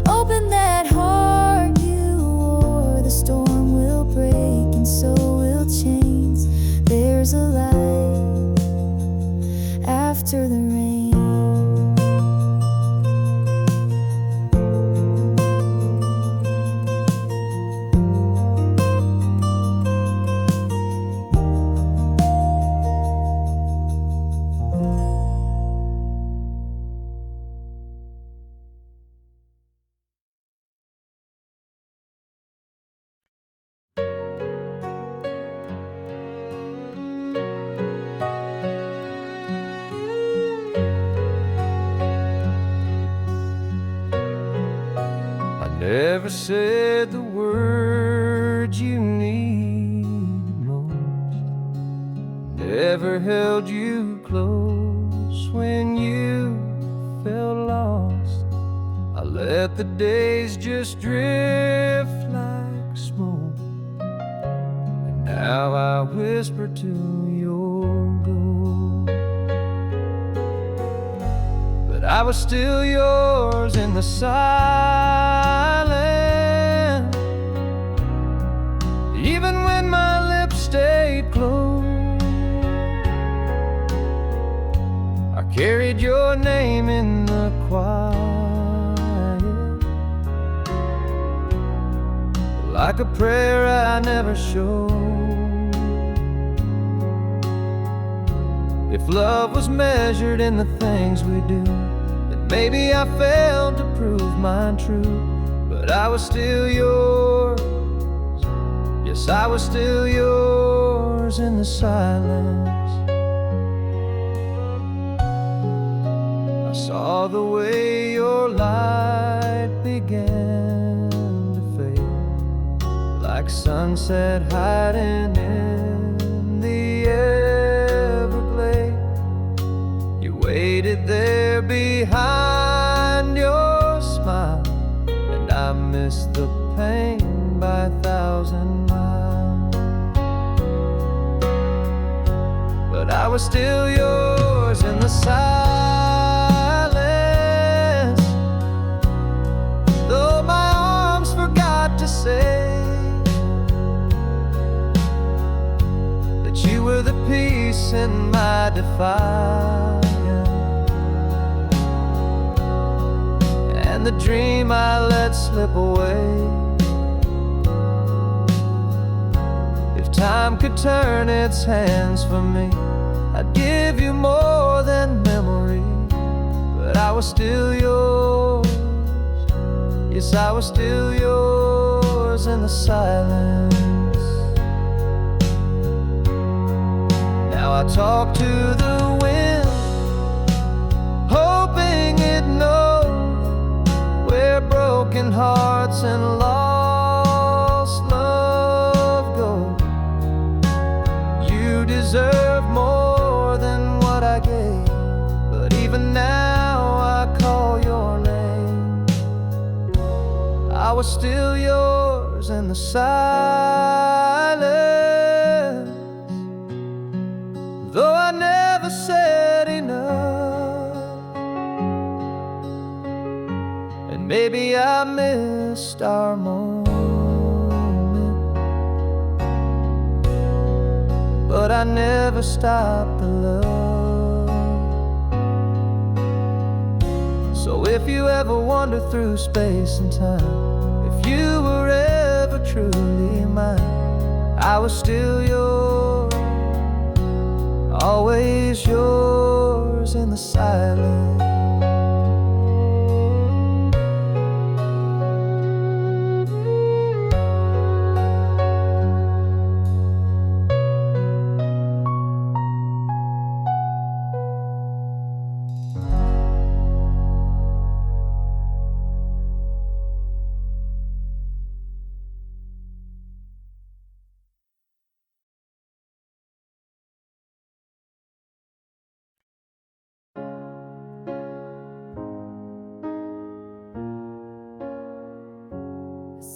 open that heart you wore. The storm will break and so will chains. There's a light after the rain. Never said the words you need most, never held you close when you felt lost. I let the days just drift like smoke, and now I whisper to your goal. But I was still yours in the silence, even when my lips stayed closed. I carried your name in the quiet, like a prayer I never showed. If love was measured in the things we do, then maybe I failed to prove mine true. But I was still yours, yes, I was still yours in the silence. I saw the way your light began to fade, like sunset hiding in the Everglades. You waited there behind your smile, and I missed the pain by 1,000 miles. But I was still yours in the silence, though my arms forgot to say that you were the peace in my defiance, and the dream I let slip away. If time could turn its hands for me, I'd give you more than memory. But I was still yours, yes, I was still yours in the silence. Now I talk to the wind, hoping it knows where broken hearts and lost love go. You deserve more than what I gave, but even now I call your name. I was still yours yours in the silence. Though I never said enough, and maybe I missed our moment, but I never stopped the love. So if you ever wander through space and time, if you were ever truly mine, I was still yours, always yours in the silence.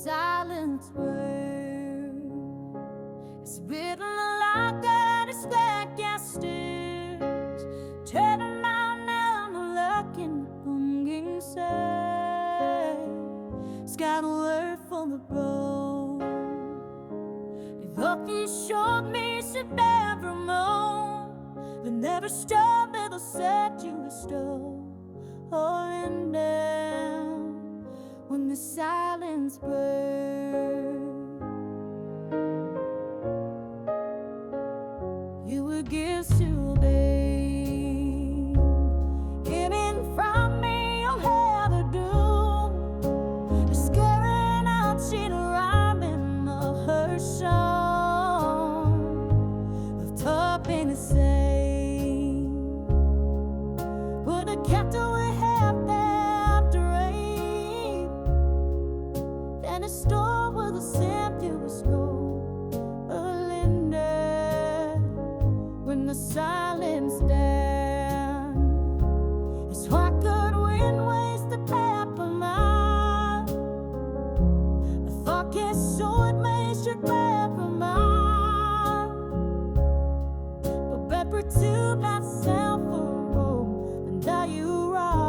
Silence word is written like that. It's like gas stairs, turning around and looking longing side. It's got a word for the road. If looking showed me should never moan, they never stop, it'll set you astray. Falling down when the silence burns. You were gifts to obey. Hidden from me, you'll have a doom. Scaring out, she'd rhyme in her song. Left up in the same. Would have kept away half that dream. And a storm with a sand through a snow. A Linda, when the silence down, it's why good wind waste the path of mine. The thought is so it may should grab for mine. But better to myself for home than die you wrong.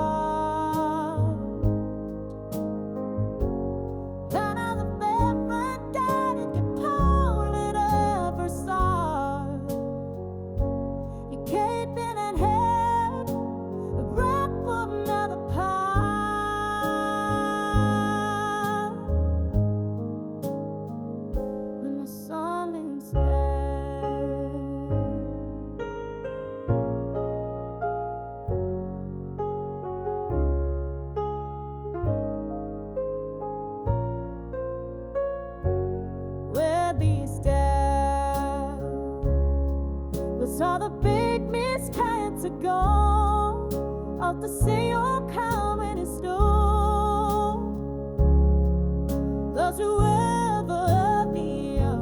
Saw the big mist had to go out to see your coming in snow. Those who ever feel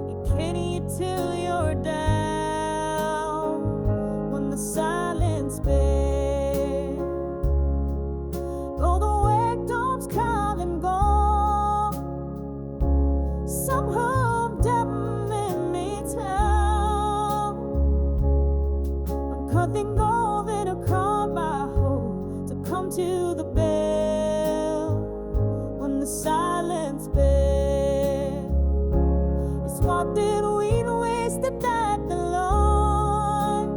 you can't eat till you're down. When the silence bends, oh, the victims come and go. Somehow I'm dumb in me town. Nothing golden to come my home, to come to the bell. When the silence bell is what did we waste the night alone?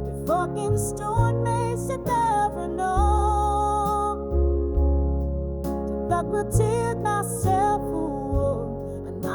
The fucking storm makes it never know. The back will tear myself away, and I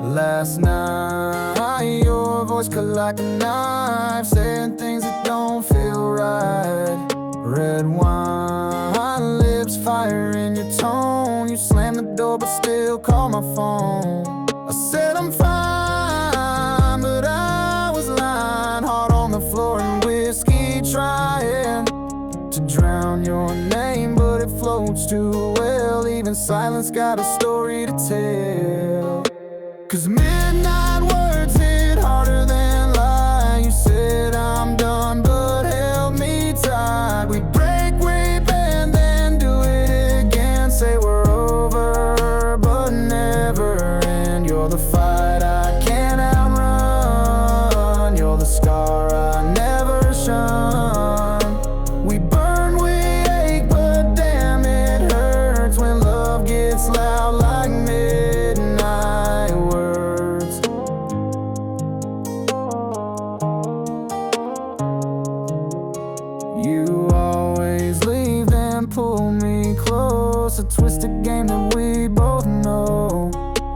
Last night, your voice cut like a knife, saying things that don't feel right. Red wine, lips, fire in your tone. You slammed the door but still call my phone. I said I'm fine, but I was lying. Heart on the floor and whiskey trying to drown your name, but it floats too well. Even silence got a story to tell. 'Cause midnight words hit harder than lies. You said I'm done but held me tight. We break, we bend, then do it again. Say we're over but never end. You're the fight I can't outrun. You're the scar I never shun. We burn, we ache, but damn it hurts when love gets loud like midnight words. You always leave, then pull me close. A twisted game that we both know.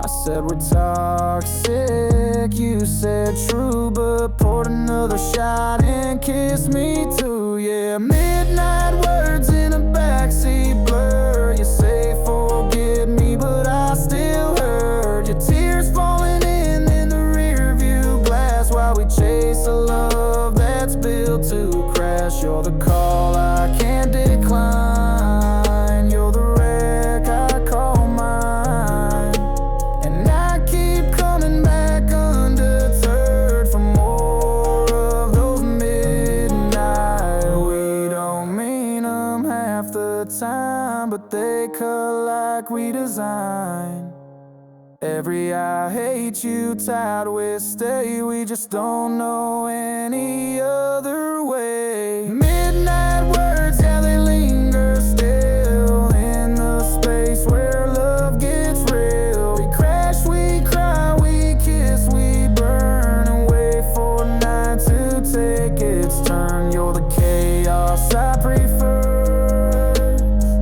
I said we're toxic, you said true, but poured another shot and kissed me too. Yeah, midnight words in a backseat blur. You say forget me, but I still heard your tears falling in the rear view glass while we chase a love that's built to crash. You're the call I can't decline. You're the wreck I call mine. And I keep coming back undeterred for more of those midnight. We don't mean them half the time, but they cut like we design. Every I hate you tied with stay. We just don't know any other way. Midnight words, yeah, they linger still in the space where love gets real. We crash, we cry, we kiss, we burn, and wait for night to take its turn. You're the chaos I prefer,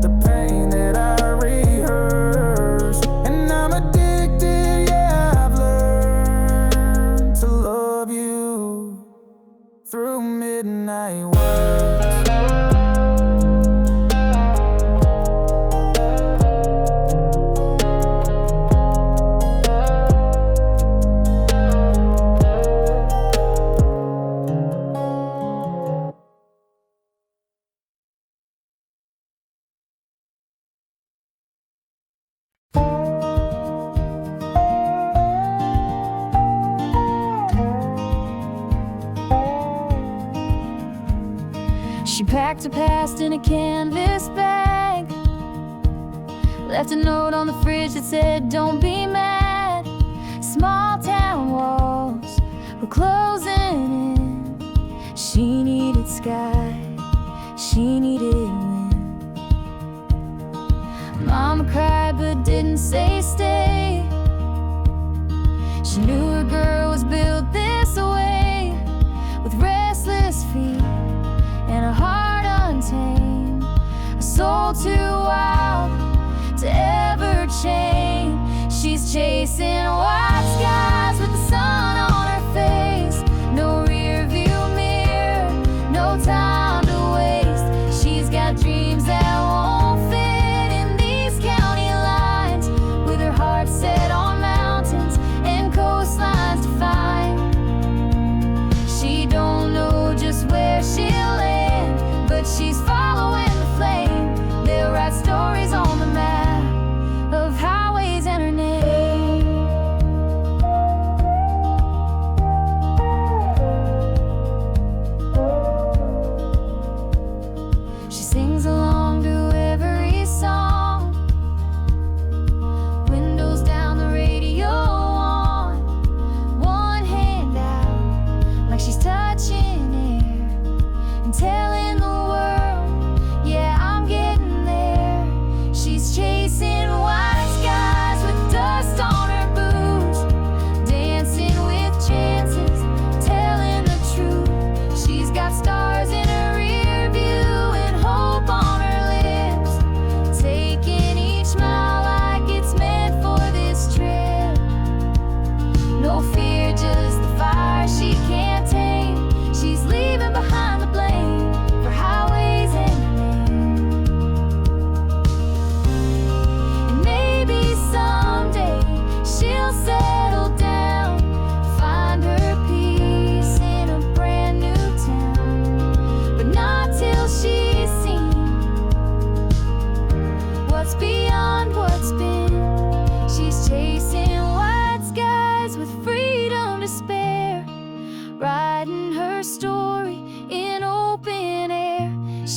the pain that I rehearse. And I'm addicted, yeah, I've learned to love you through midnight words. She packed her past in a canvas bag, left a note on the fridge that said, don't be mad. Small town walls were closing in. She needed sky, she needed wind. Mama cried but didn't say stay. She knew her girl was built this way, with restless feet and a heart untamed, a soul too wild to ever change. She's chasing white skies with the sun on her face. No rear view mirror, no time to waste. She's got dreams that won't fit in these county lines, with her heart set on mountains and coastlines to find. She don't know just where she'll land, but she's following the flame. They'll write stories on the map of highways and her name.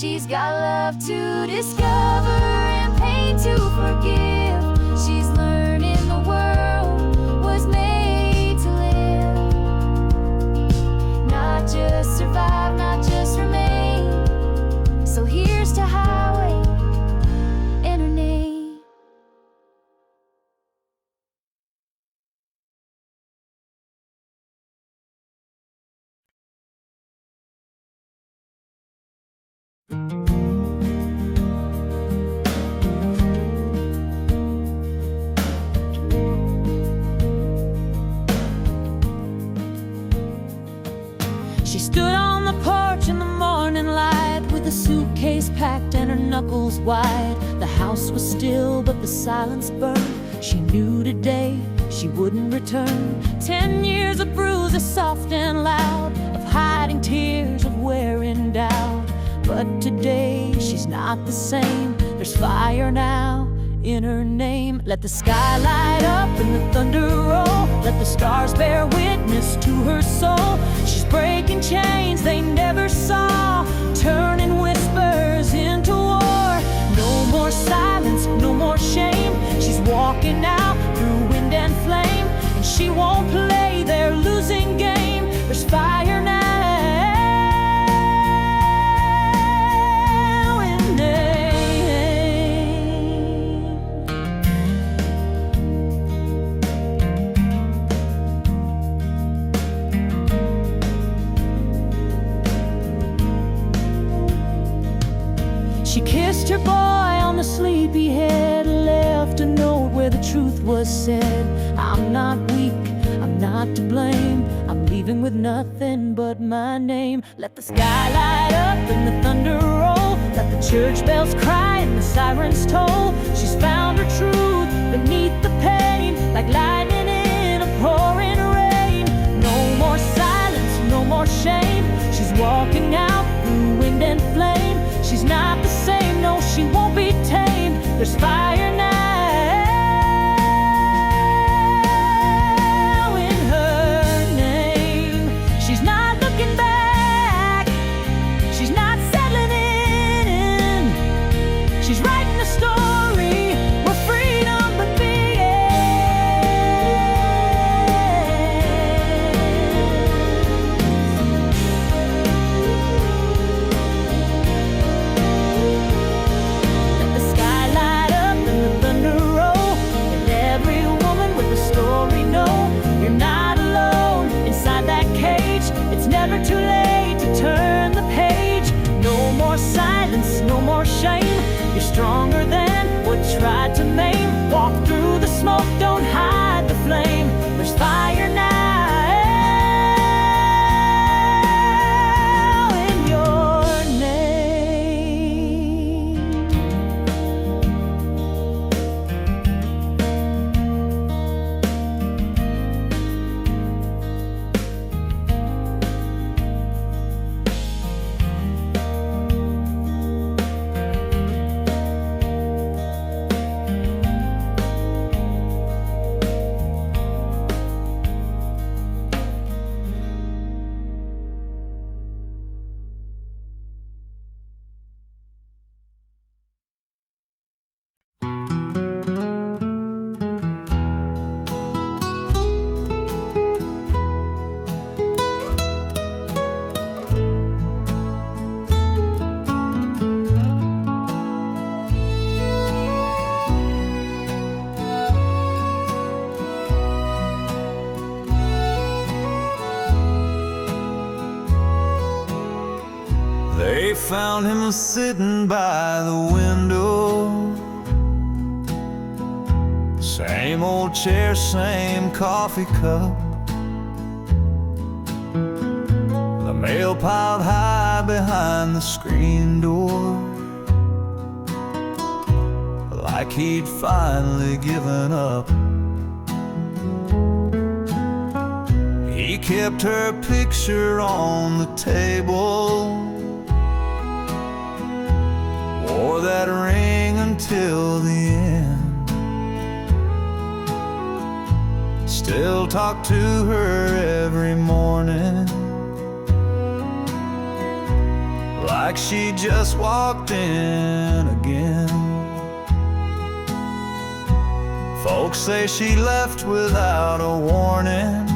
She's got love to discover and pain to forgive. She's learning the world was made to live, not just survive, not just remain. So here's to highway and her name. She stood on the porch in the morning light with a suitcase packed and her knuckles wide. The house was still, but the silence burned. She knew today she wouldn't return. 10 years of bruises, soft and loud, of hiding tears, of wearing doubt. But today she's not the same. There's fire now in her name. Let the sky light up and the thunder roll. Let the stars bear witness to her soul. She's breaking chains they never saw, turning whispers into war. No more silence, no more shame. She's walking out through wind and flame, and she won't play their losing game. There's fire now in name. She kissed her boy on the sleepy head, left a note where the truth was said. I'm not weak, I'm not to blame. I'm leaving with nothing but my name. Let the sky light up and the thunder roll. Let the church bells cry and the sirens toll. She's found her truth beneath the pain, like lightning in a pouring rain. No more silence, no more shame. She's walking out through wind and flame. She's not the same, no, she won't be tamed. There's fire now in her name. She's not looking back, she's not settling in. She's writing a story where freedom too late to turn the page. No more silence, no more shame. You're stronger than what tried to maim. Walk through the smoke, don't hide the flame. There's fire now in your name. They found him sitting by the window. Same old chair, same coffee cup. The mail piled high behind the screen door, like he'd finally given up. He kept her picture on the table, wore that ring until the end. Still talk to her every morning, like she just walked in again. Folks say she left without a warning,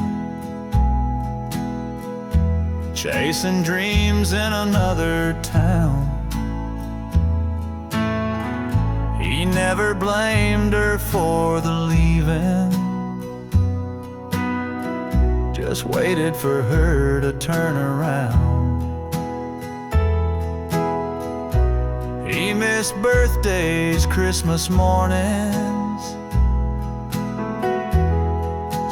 chasing dreams in another town. He never blamed her for the leaving, just waited for her to turn around. He missed birthdays, Christmas mornings,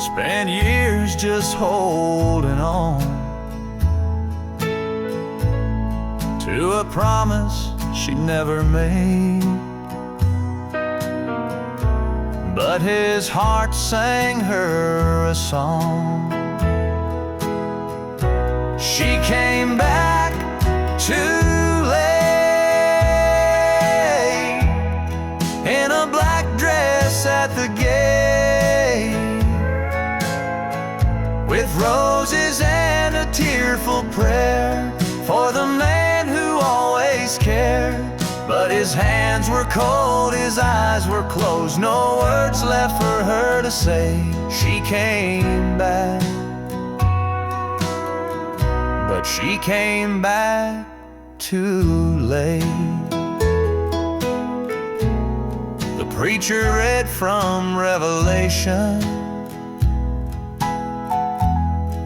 spent years just holding on to a promise she never made. But his heart sang her a song. She came back too late in a black dress at the gate, with roses and a tearful prayer for the man who always cared. But his hands were cold, his eyes were closed, no words left for her to say. She came back, but she came back too late. The preacher read from Revelation.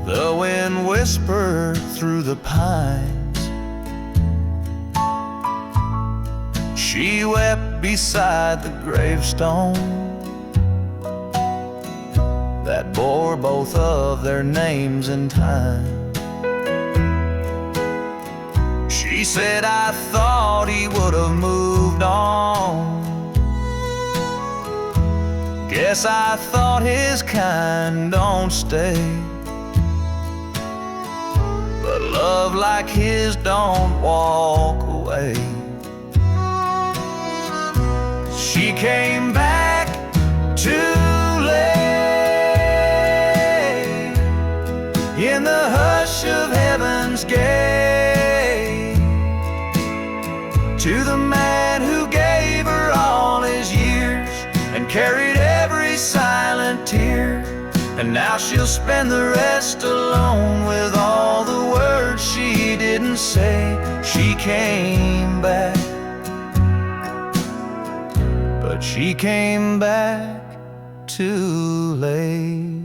The wind whispered through the pines. She wept beside the gravestone that bore both of their names in time. She said, I thought he would have moved on. Guess I thought his kind don't stay. But love like his don't walk away. She came back too late in the hush of heaven's gate, to the man who gave her all his years and carried every silent tear. And now she'll spend the rest alone with all the words she didn't say. She came back, but she came back too late.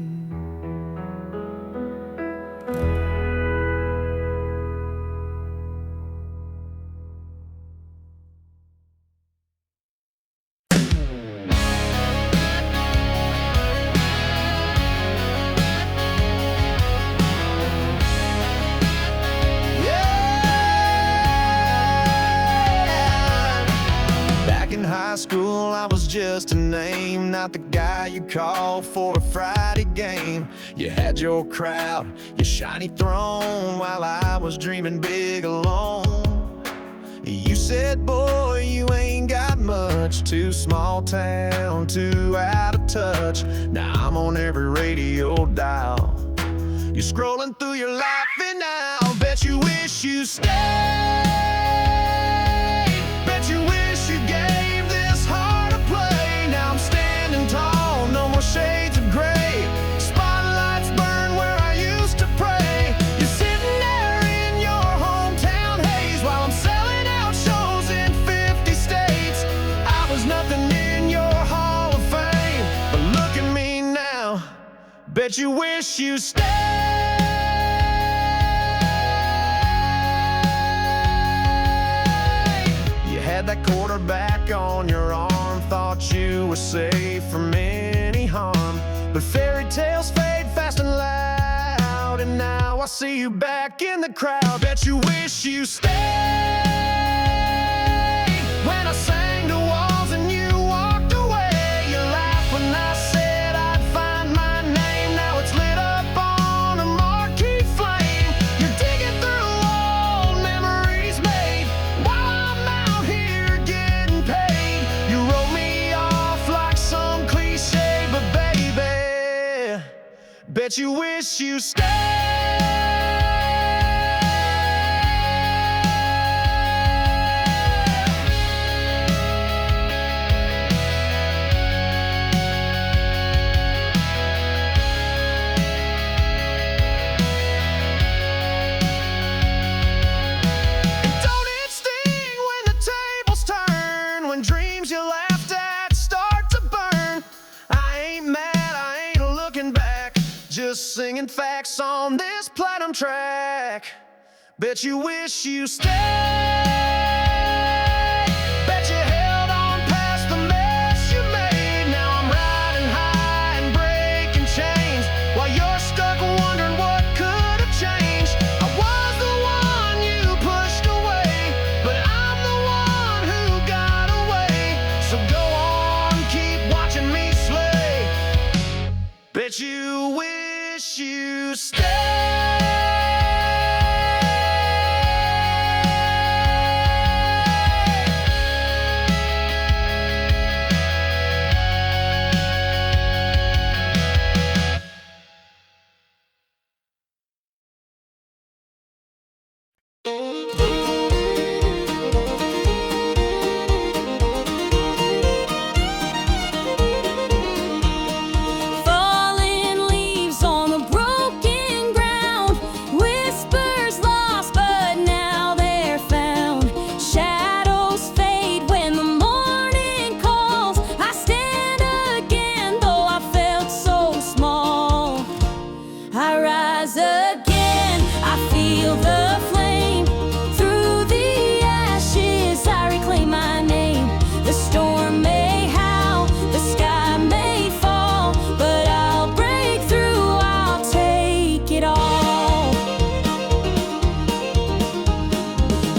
High school, I was just a name, not the guy you call for a Friday game. You had your crowd, your shiny throne, while I was dreaming big alone. You said, boy, you ain't got much, too small town, too out of touch. Now I'm on every radio dial. You're scrolling through your life and now bet you wish you stayed. Bet you wish you gave this heart a play. Now I'm standing tall, no more shades of gray. Spotlights burn where I used to pray. You're sitting there in your hometown haze while I'm selling out shows in 50 states. I was nothing in your Hall of Fame, but look at me now. Bet you wish you stayed. That quarterback on your arm, thought you were safe from any harm. But fairy tales fade fast and loud, and now I see you back in the crowd. Bet you wish you stayed when I sang to walls and you walked away. You laughed when I said I'd find my name. Now it's lit up on a marquee flame. You're digging through old memories made while I'm out here getting paid. You wrote me off like some cliche, but baby, bet you wish you stayed. Just singing facts on this platinum track. Bet you wish you stayed. Bet you held on past the mess you made. Now I'm riding high and breaking chains while you're stuck wondering what could have changed. I was the one you pushed away, but I'm the one who got away. So go on, keep watching me slay. Bet you wish you stayed. Falling leaves on the broken ground, whispers lost but now they're found. Shadows fade when the morning calls. I stand again though I felt so small. I rise again, I feel the flame. Through the ashes I reclaim my name. The storm may howl, the sky may fall, but I'll break through, I'll take it all.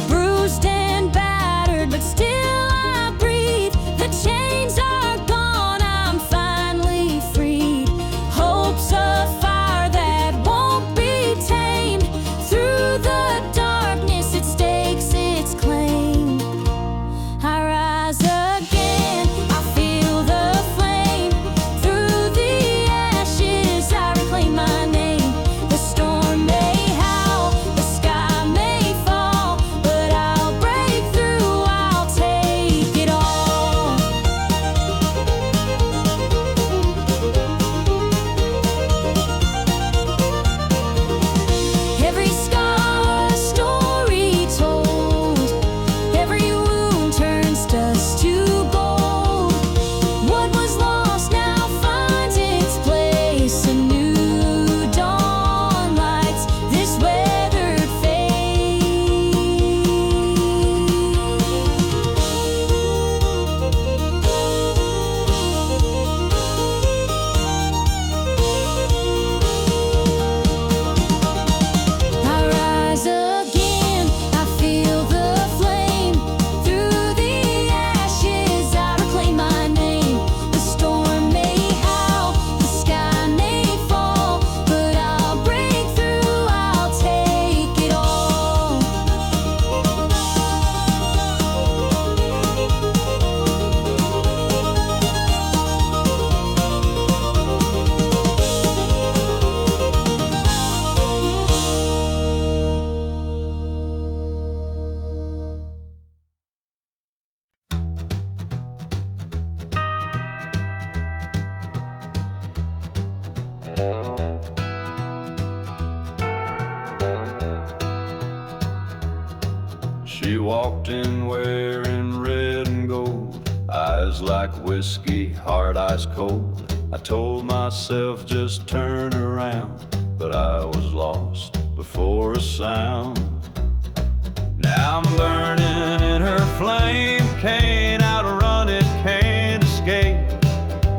Bruised and battered, but still I breathe. The chains are gone, I'm finally freed. Hope's a fire that won't be tamed. Through the darkness it stakes its claim. I rise again, I feel the flame. Through the ashes I reclaim my name. The storm may howl, the sky may fall, but I'll break through, I'll take it all. Every scar a story told, every wound turns dust to gold. What was lost now finds its place. A new dawn lights this weathered I rise again, I feel the flame. Through the ashes I reclaim my name. The storm may howl, the sky may fall, but I'll break through, I'll take it all. She walked in wearing red and gold, eyes like whiskey, heart ice cold. I told myself just turn around, but I was lost before a sound. Now I'm burning in her flame, can't outrun it, can't escape.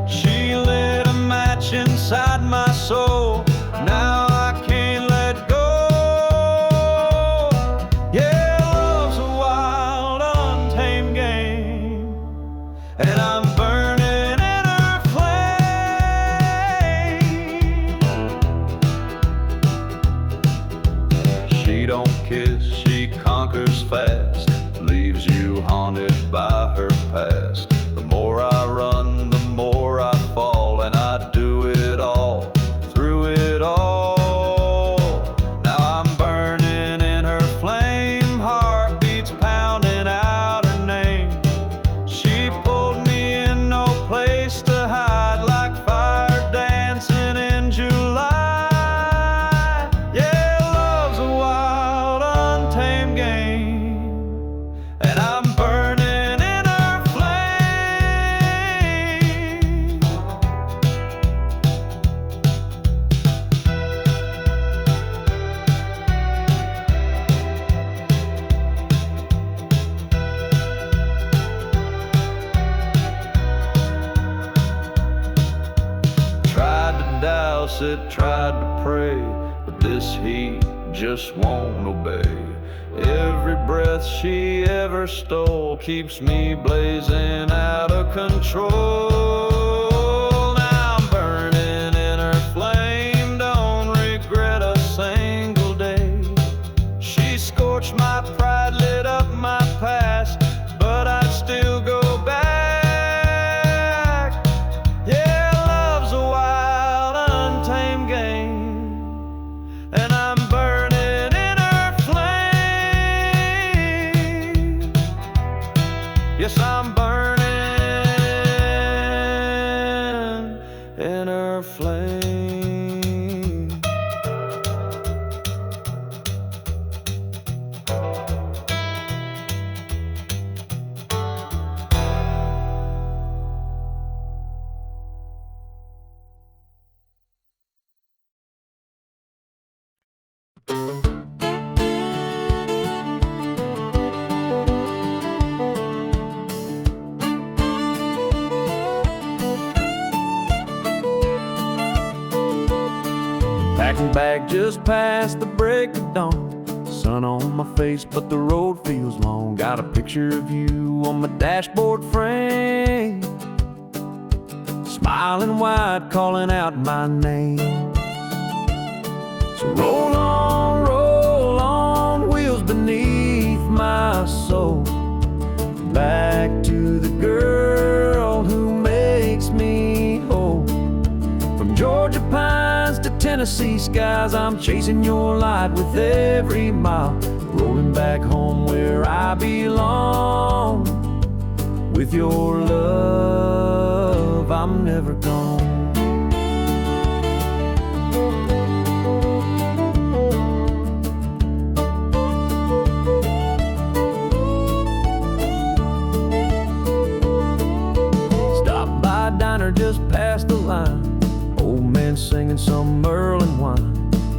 She lit a match inside my soul, now I can't let go. Yeah, love's a wild, untamed game, and I'm burning in her flame. She don't kiss, she conquers fast, leaves you haunted by her past. The more I run, the more I fall, and I do it all, through it all. Now I'm burning in her flame, heartbeats pounding out her name. She pulled me in, no place to hide, like fire dancing in July. Yeah, love's a wild, untamed game, and I'm burning in her flame. that tried to pray, but this heat just won't obey. Every breath she ever stole keeps me blazing out of control. Now I'm burning in her flame, don't regret a single day. She scorched my pride, lit up my past, but I'd still go back. Yeah, love's a wild, untamed game, and I'm burning in her flame. Yes, I'm burning in her flame. Packing back just past the break of dawn. Sun on my face, but the road feels long. Got a picture of you on my dashboard frame, smiling wide, calling out my name. So roll on, wheels beneath my soul, back to the girl who makes me whole. From Georgia pines to Tennessee skies, I'm chasing your light with every mile, rolling back home where I belong. With your love, I'm never gone. Stop by a diner just past the line, old man singing some Merlin wine.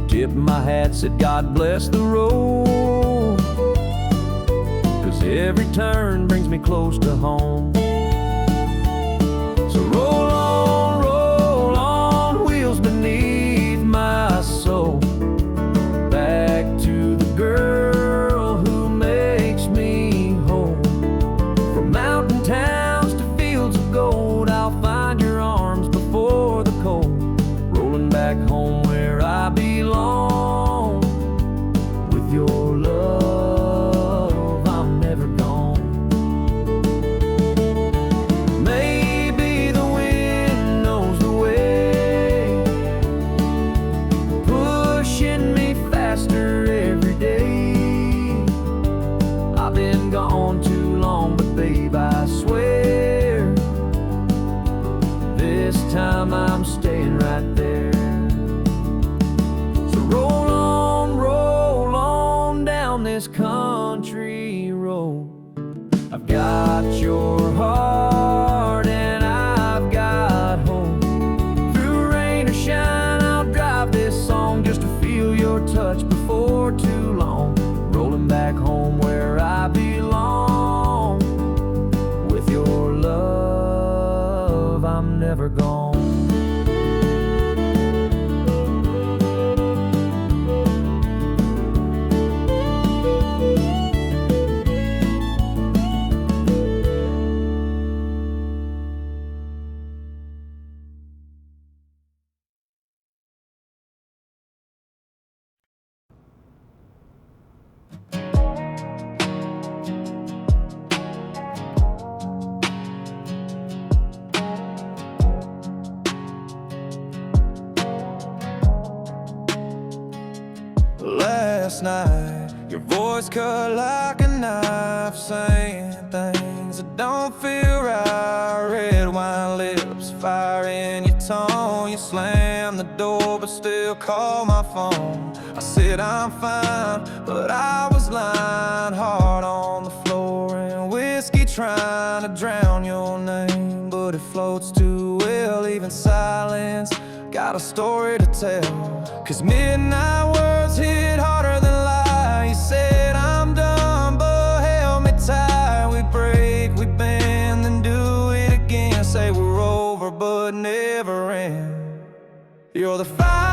Tipped my hat, said God bless the road, 'cause every turn brings me close to home. So roll on, wheels beneath my soul, back to the girl who makes me whole. From mountain towns to fields of gold, I'll find your arms before the cold, rolling back home where I belong. With your love, I'm never gone. Maybe the wind knows the way, pushing me faster every day. I've been gone too long, but babe, I swear, this time I'm staying right there. So roll on down this country road. I've got your heart and I've got hope. Through rain or shine, I'll drive this song just to feel your touch before too long. Rolling back home where I belong. With your love, I'm never gone. Last night, your voice cut like a knife, saying things that don't feel right. Red wine lips, fire in your tone. You slammed the door but still call my phone. I said I'm fine, but I was lying. Hard on the floor and whiskey trying to drown your name, but it floats too well. Even silence got a story to tell. 'Cause midnight words hit harder than lies. You said I'm done, but held me tight. We break, we bend, then do it again. Say we're over, but never end. You're the fire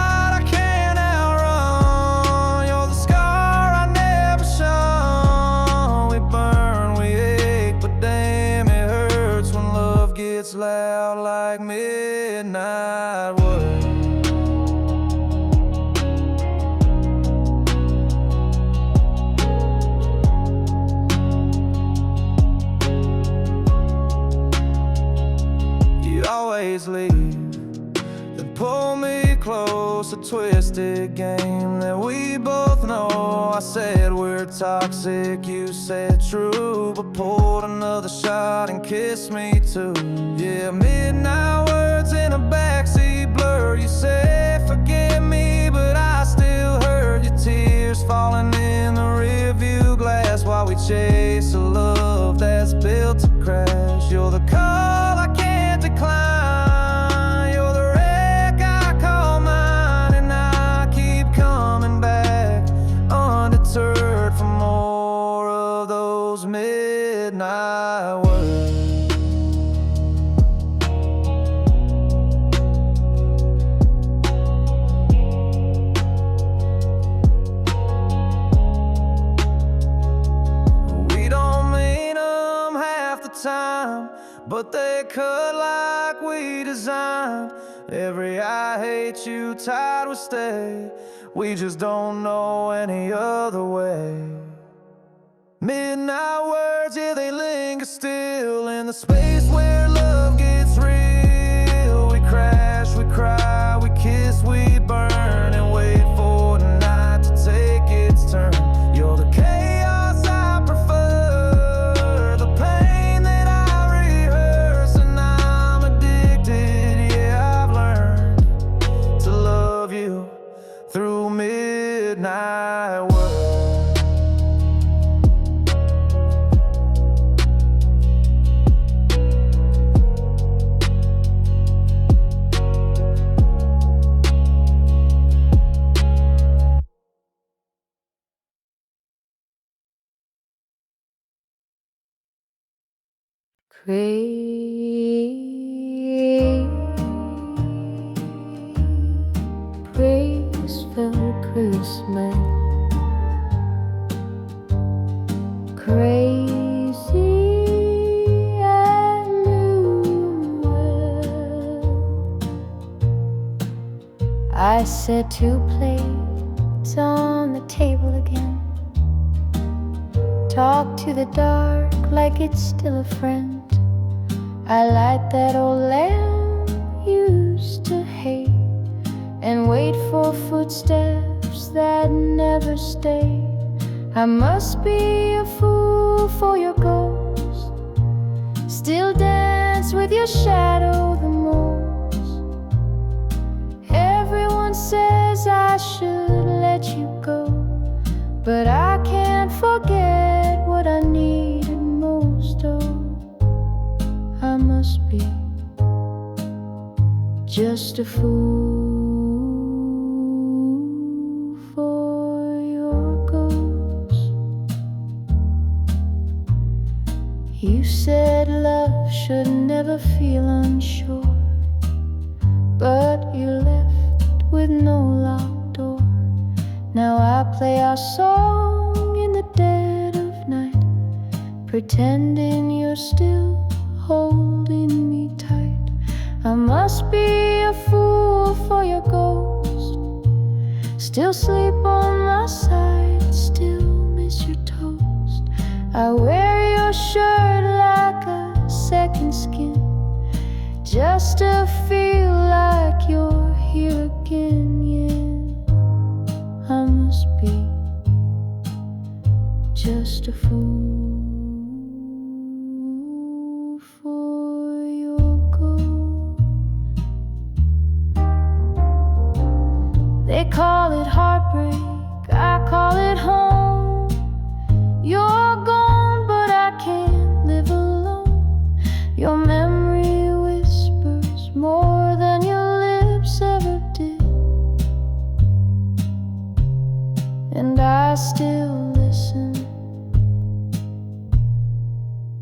a twisted game that we both know. I said we're toxic, you said true, but poured another shot and kissed me too. Yeah, midnight words in a backseat blur. You said forgive me, but I still heard your tears falling in the rearview glass while we chase a love that's built to crash. You're the call I can't decline, you're the wreck I call mine, and I keep coming back undeterred for more of those midnight words. Time, but they cut like we designed. Every I hate you tied will stay. We just don't know any other way. Midnight words, yeah, they linger still in the space where love gets real. We crash, we cry, we kiss, we burn, and wait for the night to take its turn. You're the chaos I prefer, the pain that I rehearse, and I'm addicted. Yeah, I've learned to love you through midnight words. Graceful Christmas, crazy and new. I set 2 plates on the table again. Talk to the dark like it's still a friend. I light that old lamp you used to hate, and wait for footsteps that never stay. I must be a fool for your ghost, still dance with your shadow the most. Everyone says I should let you go, but I can't forget what I needed most. Oh, I must be just a fool for your ghost. You said love should never feel unsure, but you left with no locked door. Now I play our song in the dead of night, pretending you're still holding me tight. I must be a fool for your ghost, still sleep on my side, still miss your toast. I wear your shirt like a second skin, just to feel like you're here again. Yeah, I must be just a fool for your ghost. They call it heartbreak, I call it home. You're gone, but I can't live alone. Your memory whispers more than your lips ever did, and I still listen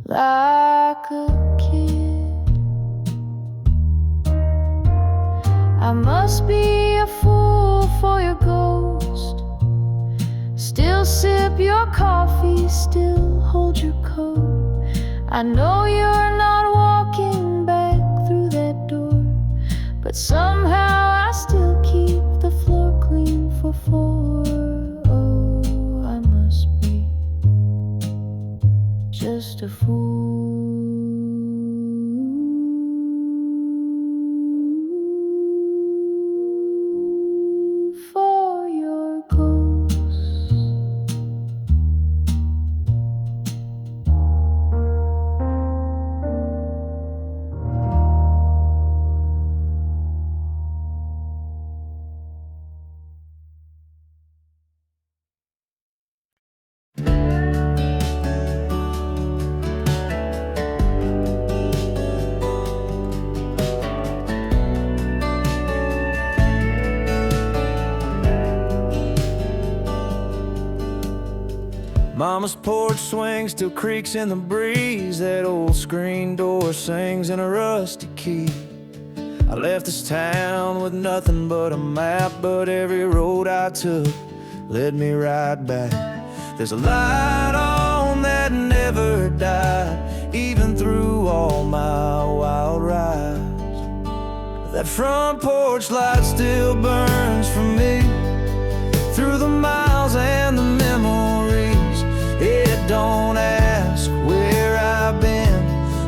like a kid. I must be a fool for your ghost, still sip your coffee, still hold your coat. I know you're not walking back through that door, but somehow I still keep the floor clean for 4. Oh, I must be just a fool Mama's porch swing still creaks in the breeze. That old screen door sings in a rusty key. I left this town with nothing but a map, but every road I took led me right back. There's a light on that never died, even through all my wild rides. That front porch light still burns for me, through the miles and the memories. It don't ask where I've been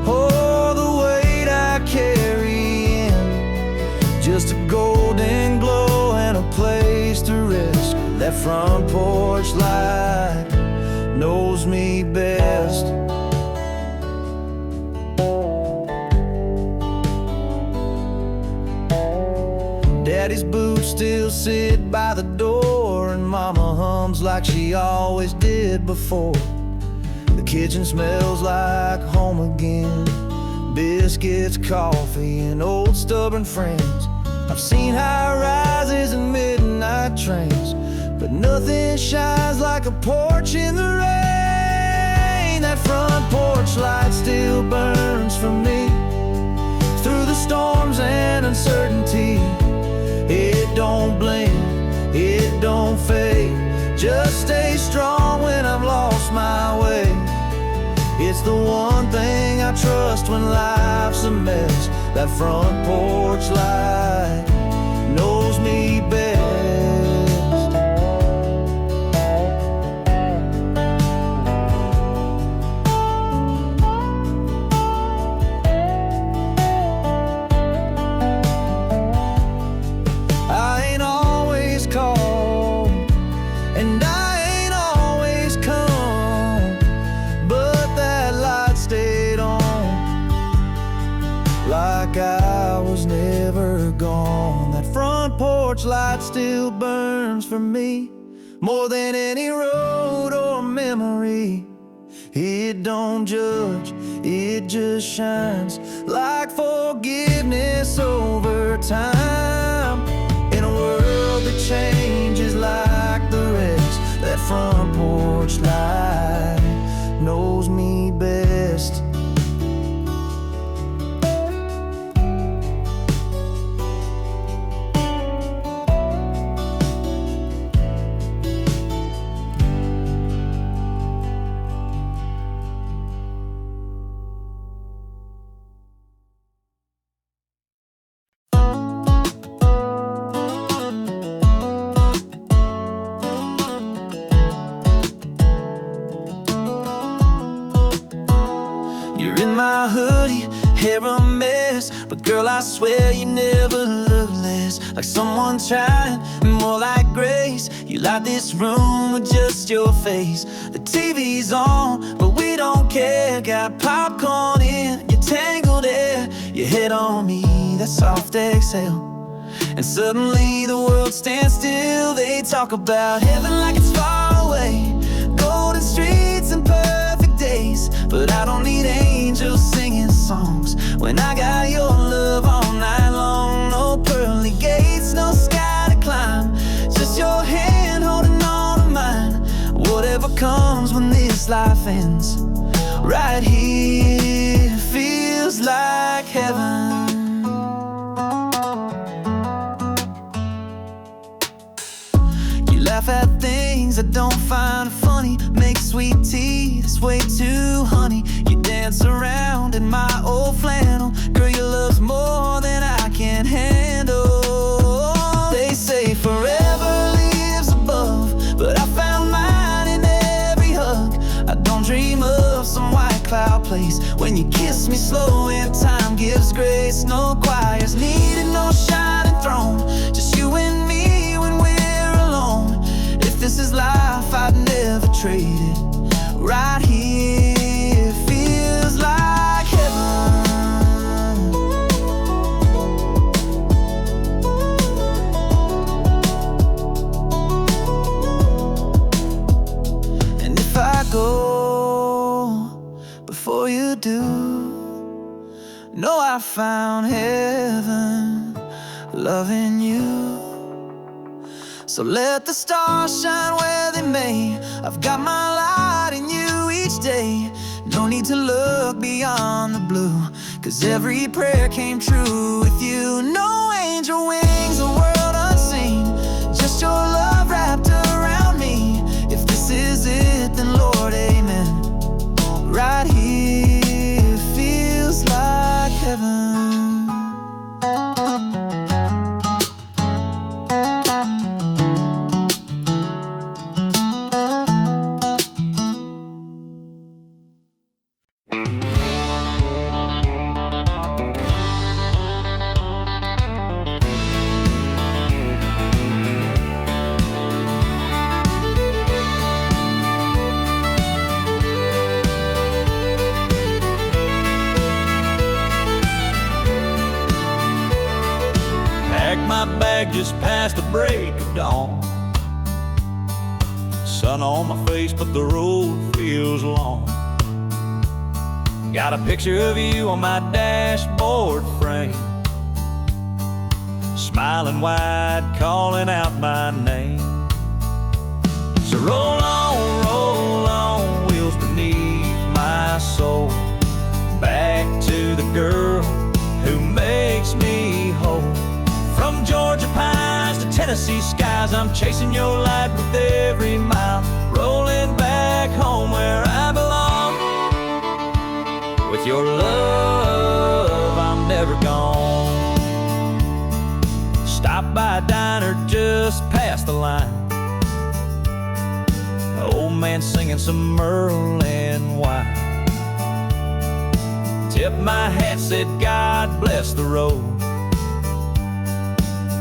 or the weight I carry in, just a golden glow and a place to rest. That front porch light knows me best. Daddy's boots still sit by the door, and Mama hums like she always did before. The kitchen smells like home again, biscuits, coffee, and old stubborn friends. I've seen high rises and midnight trains, but nothing shines like a porch in the rain. That front porch light still burns for me, through the storms and uncertainty. It don't blink, it don't fade, just stay strong when I've lost my way. It's the one thing I trust when life's a mess. That front porch light knows me best. Like I was never gone. That front porch light still burns for me, more than any road or memory. It don't judge, it just shines like forgiveness over time. In a world that changes like the rest, that front porch light knows me best. You're in my hoodie, hair a mess, but girl, I swear you never look less like someone trying, more like grace. You light this room with just your face. The TV's on, but we don't care. Got popcorn in your tangled hair, your head on me, that soft exhale, and suddenly the world stands still. They talk about heaven like it's far away, golden streets and perfect days, but I don't need angels singing songs when I got your love all night long. No pearly gates, no sky to climb, just your hand holding on to mine. Whatever comes when this life ends, right here feels like heaven. Laugh at things I don't find funny, make sweet tea that's way too honey. You dance around in my old flannel, girl, your love's more than I can handle. They say forever lives above, but I found mine in every hug. I don't dream of some white cloud place when you kiss me slow and time gives grace. No choirs needed, no shining throne, just you and me when we're alone. If this is life, I'd never trade it. Right here feels like heaven. And if I go before you do, know I found heaven loving you. So let the stars shine where they may, I've got my light each day. No need to look beyond the blue, 'cause every prayer came true with you. No angel wings, a world unseen, just your love wrapped around me. If this is it, then Lord, amen. Right here feels like heaven. My bag just past the break of dawn. Sun on my face, but the road feels long. Got a picture of you on my dashboard frame, smiling wide, calling out my name. So roll on, wheels beneath my soul, back to the girl who makes me whole. From Georgia pines to Tennessee skies, I'm chasing your light with every mile, rolling back home where I belong. With your love, I'm never gone. Stop by a diner just past the line, an old man singing some Merlin wine. Tipped my hat, said God bless the road,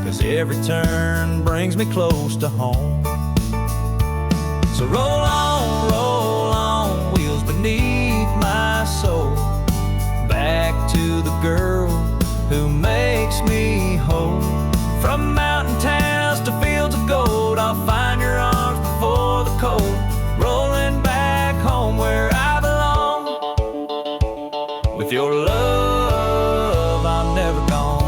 'cause every turn brings me close to home. So roll on, wheels beneath my soul, back to the girl who makes me whole. From mountain towns to fields of gold, I'll find your arms before the cold, rolling back home where I belong. With your love, I'm never gone.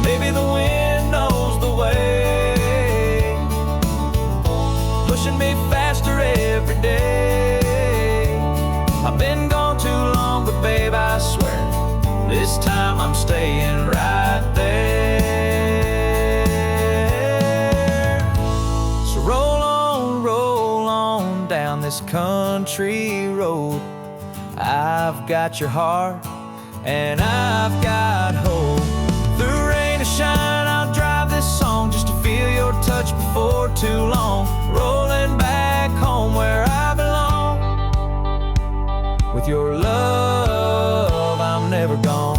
Maybe the wind knows the way, pushing me faster every day. I've been gone too long, but babe, I swear, this time I'm staying right there. So roll on down this country road. I've got your heart and I've got hope. Through rain or shine, I'll drive this song just to feel your touch before too long. Rolling back home where I belong. With your love, I'm never gone.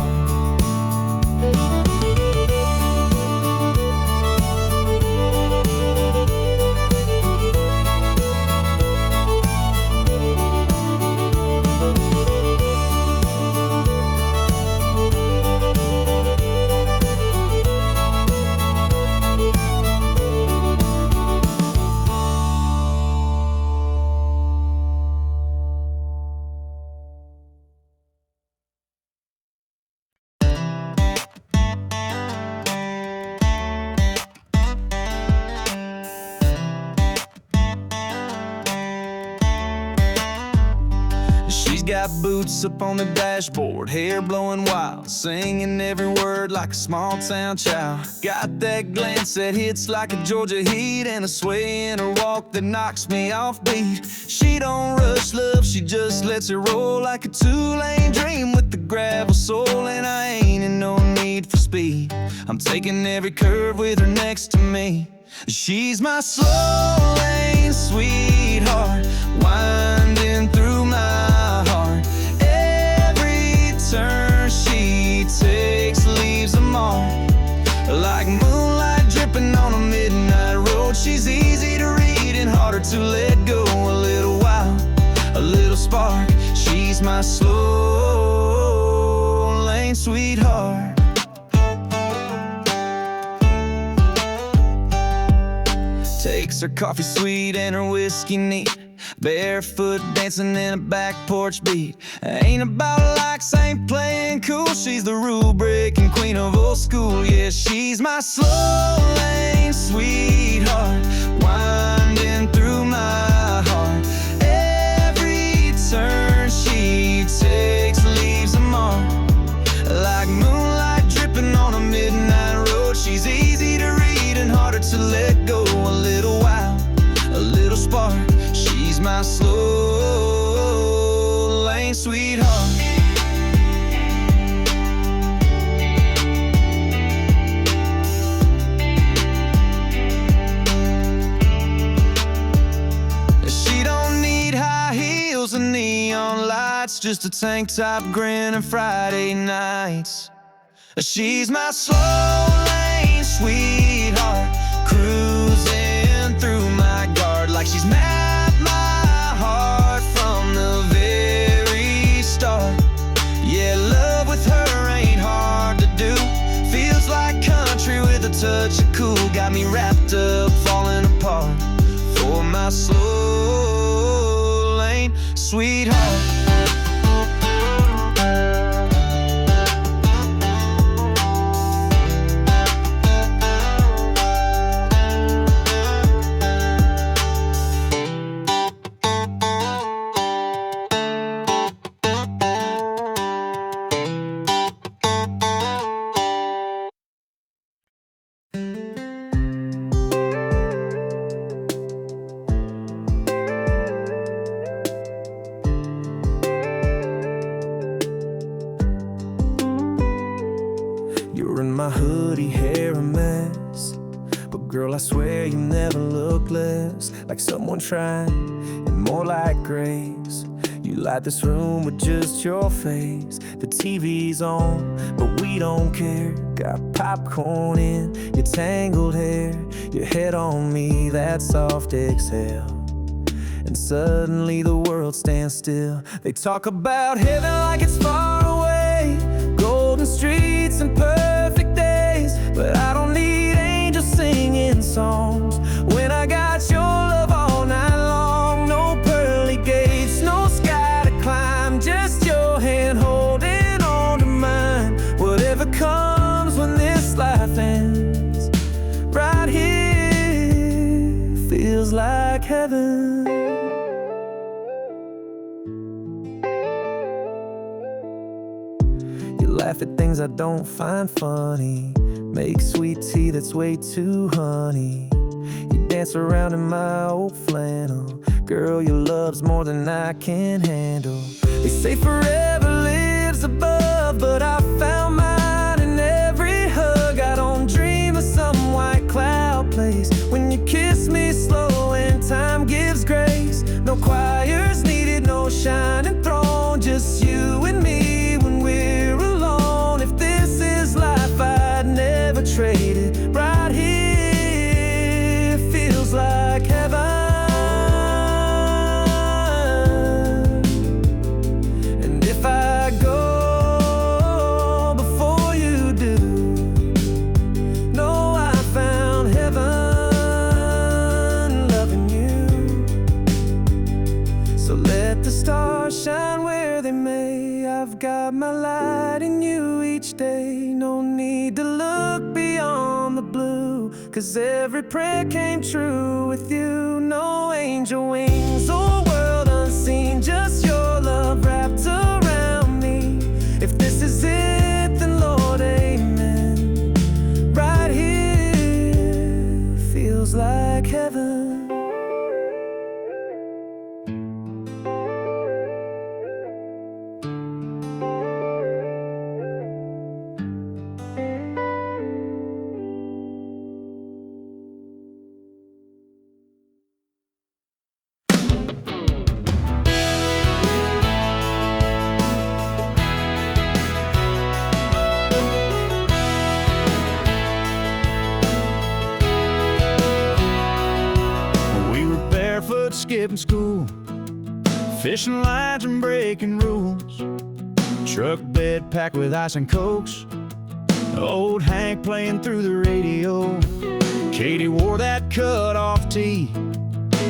She's got boots up on the dashboard, hair blowing wild, singing every word like a small town child. Got that glance that hits like a Georgia heat, and a sway in her walk that knocks me off beat. She don't rush love, she just lets it roll like a two-lane dream with the gravel soul. And I ain't in no need for speed, I'm taking every curve with her next to me. She's my slow lane sweetheart, winding through my heart. Every turn she takes leaves a mark, like moonlight dripping on a midnight road. She's easy to read and harder to let go. A little while, a little spark. She's my slow lane sweetheart. Takes her coffee sweet and her whiskey neat, barefoot dancing in a back porch beat. Ain't about likes, ain't playing cool. She's the rule-breaking queen of old school. Yeah, she's my slow lane sweetheart, winding through my just a tank top grinning Friday nights. She's my slow lane sweetheart, cruising through my guard like she's mapped my heart from the very start. Yeah, love with her ain't hard to do. Feels like country with a touch of cool. Got me wrapped up, falling apart for my slow lane sweetheart. You're in my hoodie, hair a mess, but girl, I swear you never look less like someone trying, and more like grace. You light this room with just your face. The TV's on, but we don't care. Got popcorn in your tangled hair, your head on me, that soft exhale. And suddenly the world stands still. They talk about heaven like it's far away, golden streets and perfect days, but I don't need angels singing songs when I got your love all night long. No pearly gates, no sky to climb, just your hand holding on to mine. Whatever comes when this life ends, right here feels like heaven. Laugh at things I don't find funny, make sweet tea that's way too honey. You dance around in my old flannel, girl, your love's more than I can handle. They say forever lives above, but I found mine in every hug. I don't dream of some white cloud place when you kiss me slow and time gives grace. No choirs needed, no shining throne, just you and me when we're alone. If this is life, I'd never trade it. Right here feels like heaven. And if I go before you do, know I found heaven loving you. So let the stars shine where they may. I've got my light in you each day. No need to look beyond the blue, 'cause every prayer came true with you. No angel wings or world unseen, just your love wrapped around me. If this is it, then Lord, amen. Right here feels like heaven. Skipping school, fishing lines and breaking rules, truck bed packed with ice and cokes, old Hank playing through the radio, Katie wore that cut-off tee,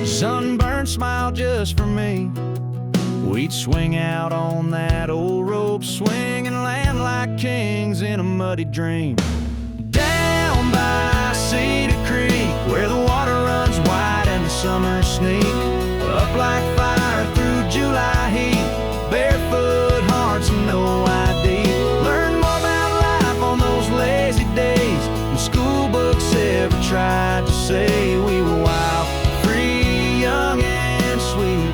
sunburned smile just for me. We'd swing out on that old rope swing and land like kings in a muddy dream. Down by Cedar Creek, where the water runs wide and the summer sneak up like fire through July heat. Barefoot hearts and no ID. Learn more about life on those lazy days when school books ever tried to say we were wild, free, young and sweet.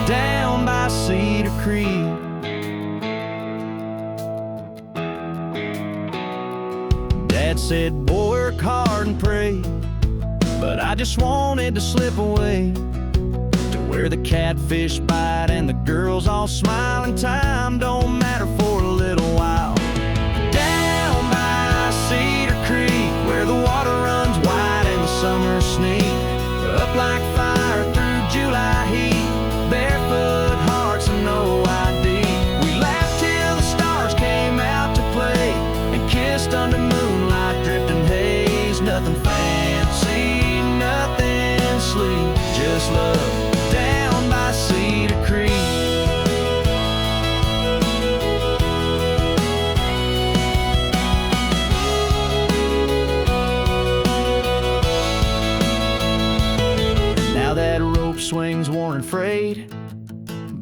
Down by Cedar Creek. Dad said, boy, work hard and pray, but I just wanted to slip away to where the catfish bite and the girls all smile, and time don't matter for a little while. Down by Cedar Creek, where the water runs wide and the summer sneak up like fire through July heat. Barefoot hearts and no ID. We laughed till the stars came out to play and kissed under moonlight drifting haze. Nothing fancy, nothing sleek, just love down by Cedar Creek. Now that rope swing's worn and frayed,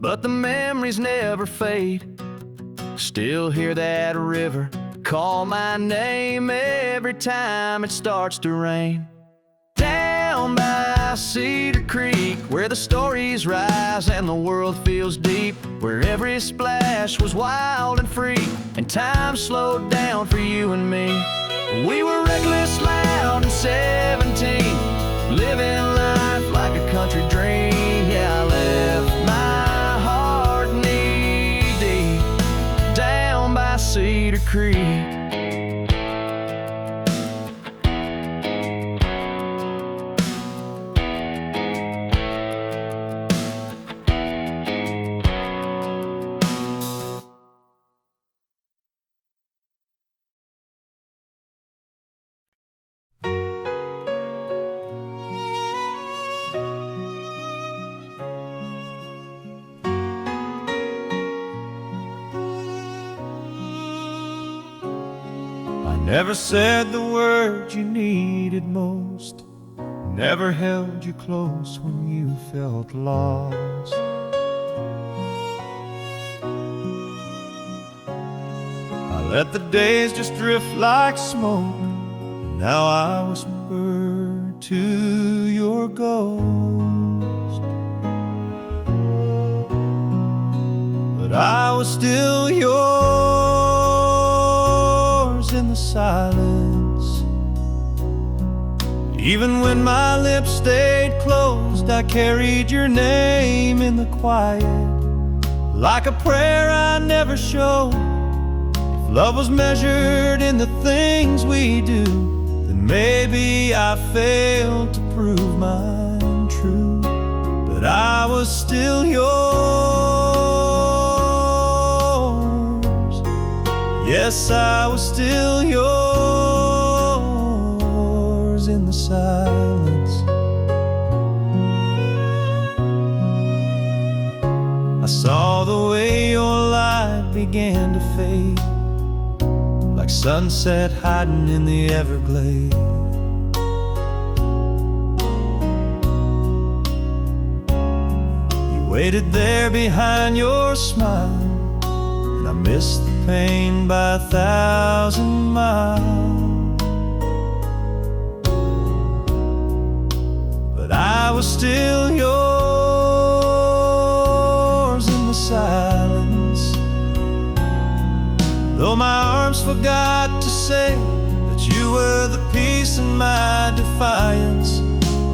but the memories never fade. Still hear that river call my name every time it starts to rain. Down by Cedar Creek, where the stories rise and the world feels deep, where every splash was wild and free, and time slowed down for you and me. We were reckless, loud, and 17, living life like a country dream. Yeah, I left my heart knee deep down by Cedar Creek. Never said the words you needed most, never held you close when you felt lost. I let the days just drift like smoke, and now I whisper to your ghost. But I was still yours in the silence. Even when my lips stayed closed, I carried your name in the quiet, like a prayer I never showed. If love was measured in the things we do, then maybe I failed to prove mine true. But I was still yours. Yes, I was still yours in the silence. I saw the way your light began to fade, like sunset hiding in the Everglades. You waited there behind your smile, and I missed the pain by 1,000 miles. But I was still yours in the silence, though my arms forgot to say that you were the peace in my defiance,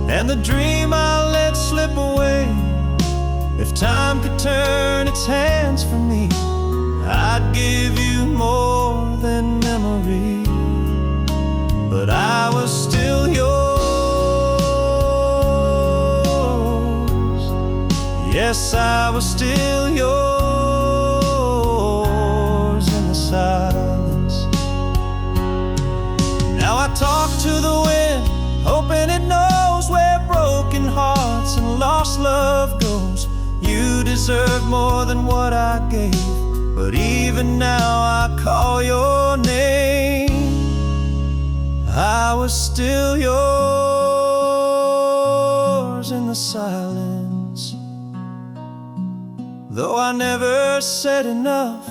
and the dream I let slip away. If time could turn its hands from me, I'd give you more than memory. But I was still yours. Yes, I was still yours in the silence. Now I talk to the wind, hoping it knows where broken hearts and lost love goes. You deserve more than what I gave, but even now I call your name. I was still yours in the silence, though I never said enough,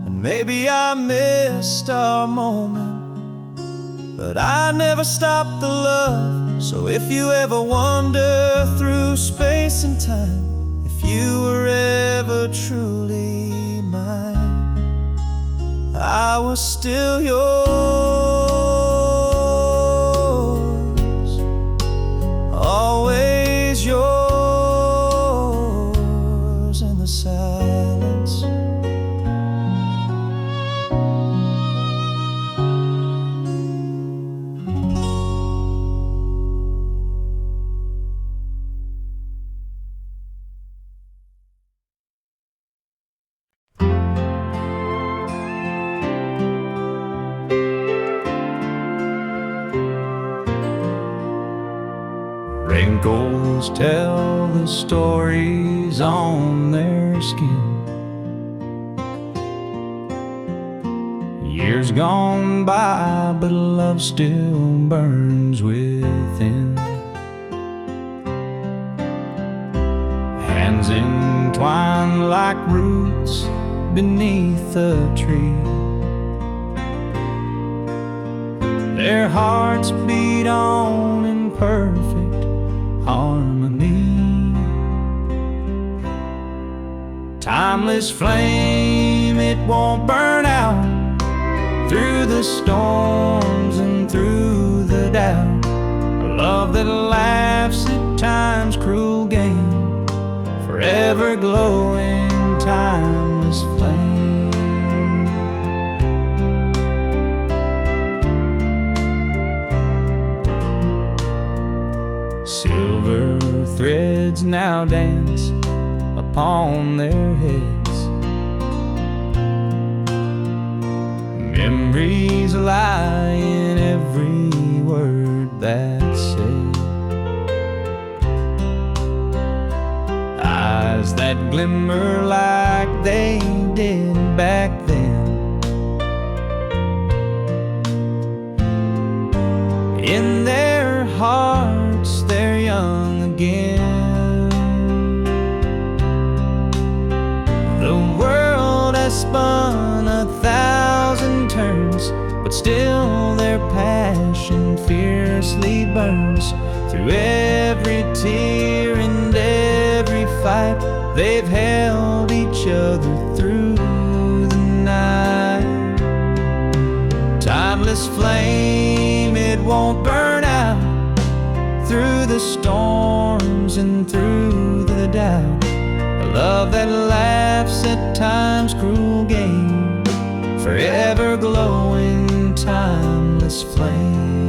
and maybe I missed our moment, but I never stopped the love. So if you ever wander through space and time, if you were ever truly mine, I was still yours, always yours. wrinkles tell the stories on their skin. Years gone by, but love still burns within. Hands entwined like roots beneath a tree. Their hearts beat on in perfect harmony. Timeless flame, it won't burn out through the storms and through the doubt. A love that laughs at time's cruel game, forever glowing, timeless flame. Silver threads now dance upon their heads. Memories lie in every word that's said. Eyes that glimmer like they did back then. In their hearts they're young again. The world has spun 1,000 turns, but still their passion fiercely burns. Through every tear and every fight, they've held each other through the night. Timeless flame, it won't burn out through the storms and through the doubt. A love that laughs at time's cruel game, forever glowing, timeless flame.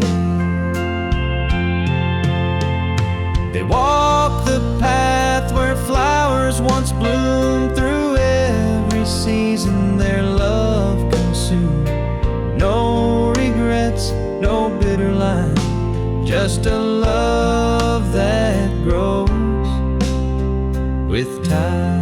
They walk the path where flowers once bloomed. Through every season their love consumed. No regrets, no bitter line, just a love that grows with time.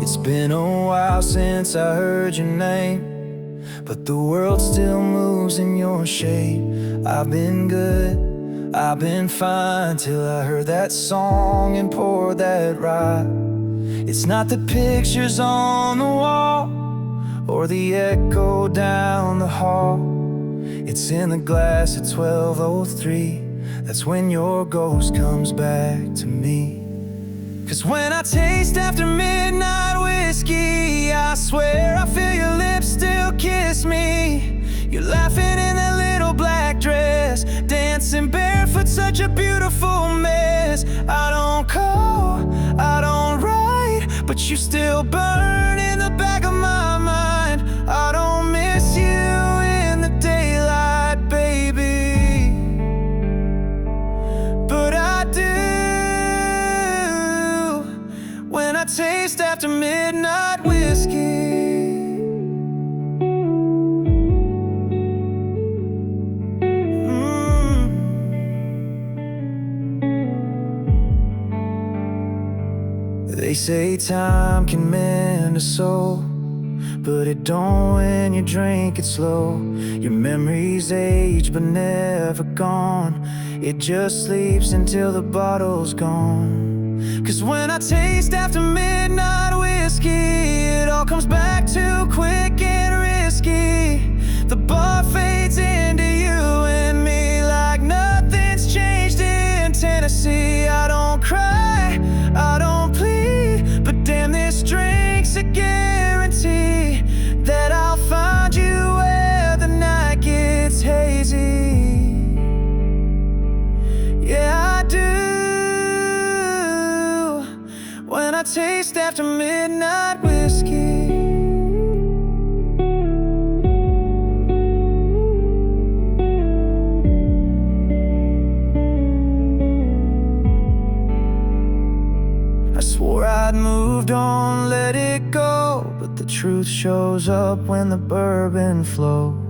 It's been a while since I heard your name, but the world still moves in your shape. I've been good, I've been fine, till I heard that song and poured that ride. It's not the pictures on the wall or the echo down the hall. It's in the glass at 12:03. That's when your ghost comes back to me. 'Cause when I taste after midnight whiskey, I swear I feel your lips still kiss me. You're laughing in that little black dress, dancing barefoot, such a beautiful mess. I don't call, I don't write, but you still burn in the back of my mind. I don't miss you in the daylight, baby, but I do when I taste after midnight whiskey. They say time can mend a soul, but it don't when you drink it slow. Your memories age but never gone. It just sleeps until the bottle's gone. 'Cause when I taste after midnight whiskey, it all comes back too quick and risky. The bar fades into you and me like nothing's changed in Tennessee. I don't cry, I don't plead, but damn, this drink's a guarantee. taste after midnight whiskey. I swore I'd moved on, let it go, but the truth shows up when the bourbon flows.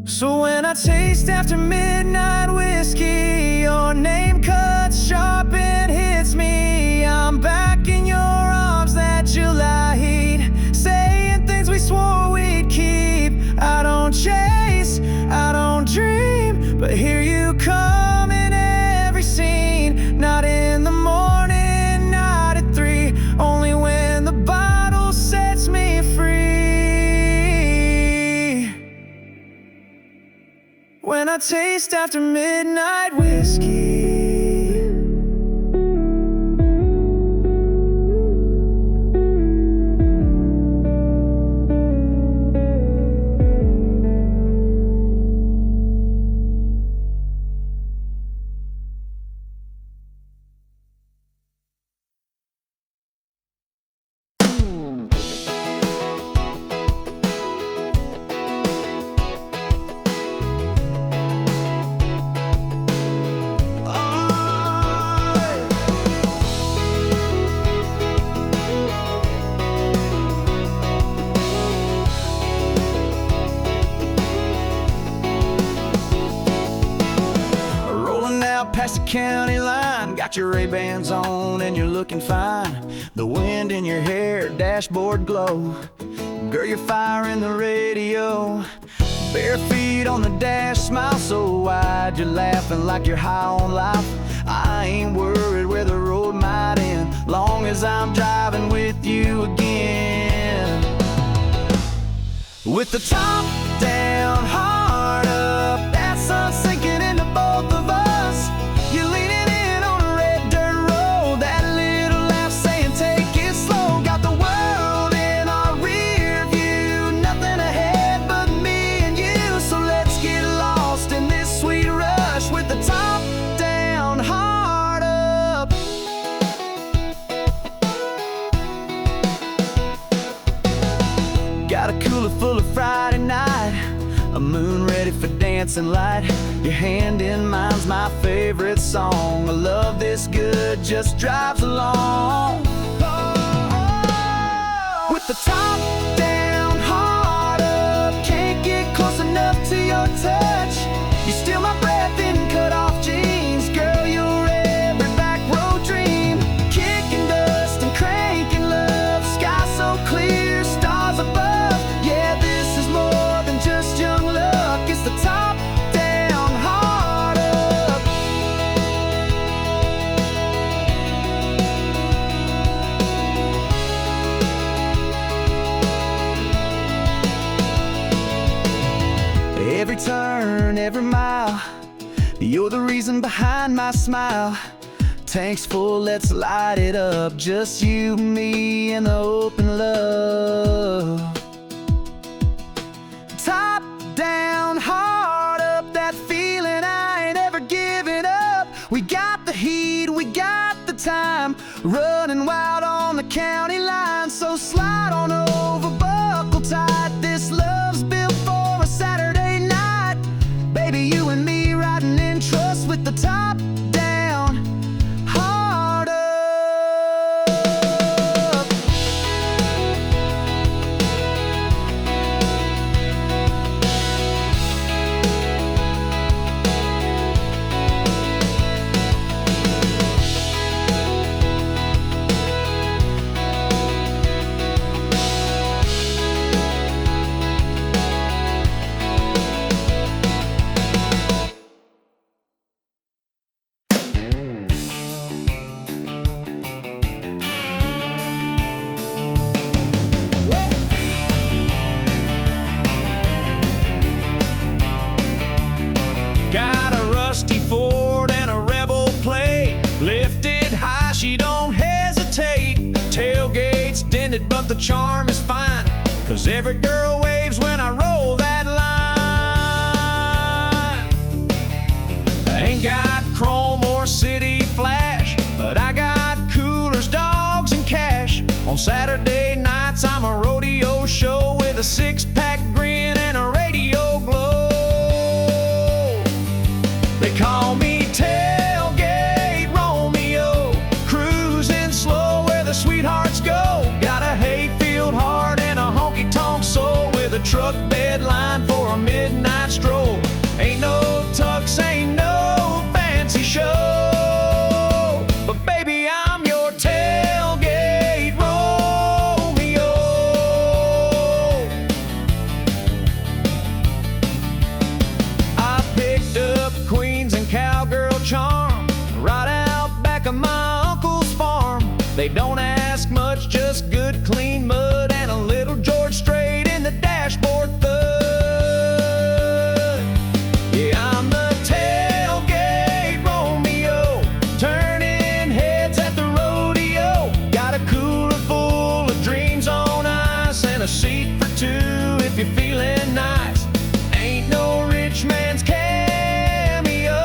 So when I taste after midnight whiskey, your name cuts sharp and hits me. I'm back in your arms that July heat, saying things we swore we'd keep. I don't chase, I don't dream, but here you come in every scene. Not in the morning, not at 3, only when the bottle sets me free. When I taste after midnight whiskey. Past the county line, got your Ray-Bans on and you're looking fine. The wind in your hair, dashboard glow. Girl, you're firing the radio. Bare feet on the dash, smile so wide. You're laughing like you're high on life. I ain't worried where the road might end, long as I'm driving with you again. With the top down, heart up, that sun sinking into both of us. You're leaning in on a red dirt road, that little laugh saying take it slow. Got the world in our rear view, nothing ahead but me and you. So let's get lost in this sweet rush with the top down, heart up. Got a cooler full of Friday night, a moon ready for dancing light. Your hand in mine's my favorite song. A love this good just drives along. With the top down, heart up, can't get close enough to your touch. You steal my breath in cut off jeans. Girl, you're every back road dream. Kicking dust and cranking love, sky so clear, stars above. Yeah, this is more than just young luck. It's the top down, heart up. Every turn, every mile, you're the reason behind my smile. Tanks full, let's light it up. Just you, me, and the open love. Top down, heart up, that feeling I ain't ever giving up. We got the heat, we got the time, running wild on the county line. So slide on over, buckle tight. This love's built for a Saturday night. Baby, you and me riding in trust with the top down, heart up. Got a rusty Ford and a Rebel plate, lifted high, she don't hesitate. Tailgate's dented, but the charm is fine, 'cause every girl waves when I roll that line. I ain't got chrome or city flash, but I got cooler On Saturday nights I'm a rodeo show with a six-pack grin and a radio glow. They call me Tailgate Romeo, cruising slow where the sweethearts go. Got a hayfield heart and a honky-tonk soul, with a truck bed line for a midnight stroll. Ain't no tux, ain't no fancy show, but baby, I'm your tailgate Romeo. I picked up Queens and Cowgirl charm right out back of my uncle's farm. They don't ask much, just good clean mud and a little George Strait in the dashboard thud. Yeah, I'm the tailgate Romeo, turning heads at the rodeo. Got a cooler full of dreams on ice and a seat for two if you're feeling nice. Ain't no rich man's cameo,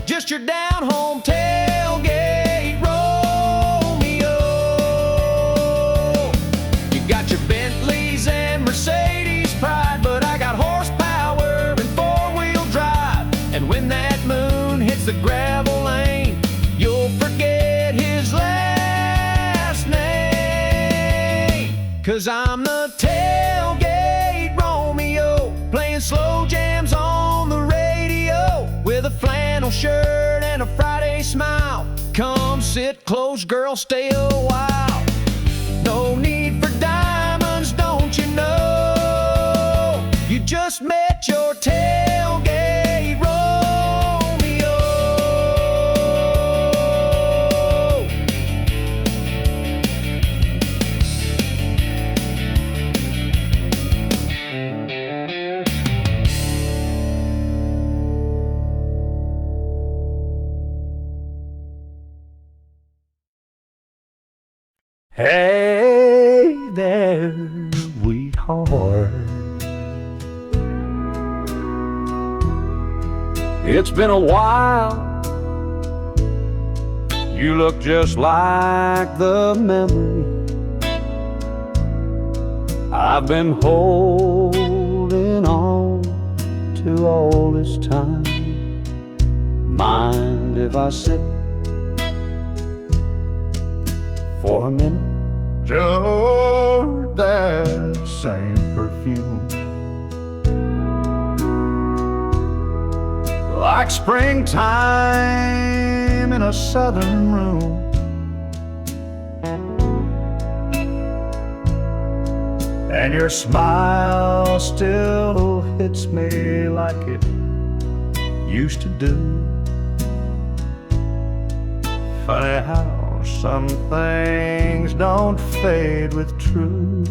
just your down-home tailgate Romeo. You got your Bentleys and Mercedes pride, but I got horsepower and four-wheel drive. And when that moon hits the gravel lane, you'll forget his last name. 'Cause I'm the tailgate Romeo, playing slow jams on the radio, with a flannel shirt and a Friday smile. Come sit close, girl, stay a while. No need for diamonds, don't you know? You just met your tailgate Romeo. Hey there, sweetheart. It's been a while. You look just like the memory I've been holding on to all this time. Mind if I sit for a minute? Just that same perfume, like springtime in a southern room. And your smile still hits me like it used to do. Funny how some things don't fade with truth.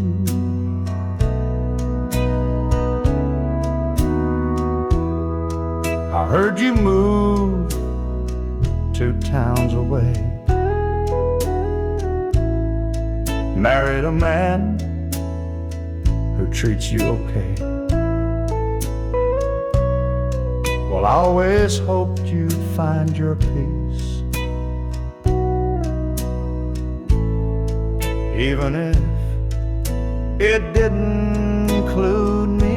I heard you moved 2 towns away, married a man who treats you okay. Well, I always hoped you'd find your peace, even if it didn't include me.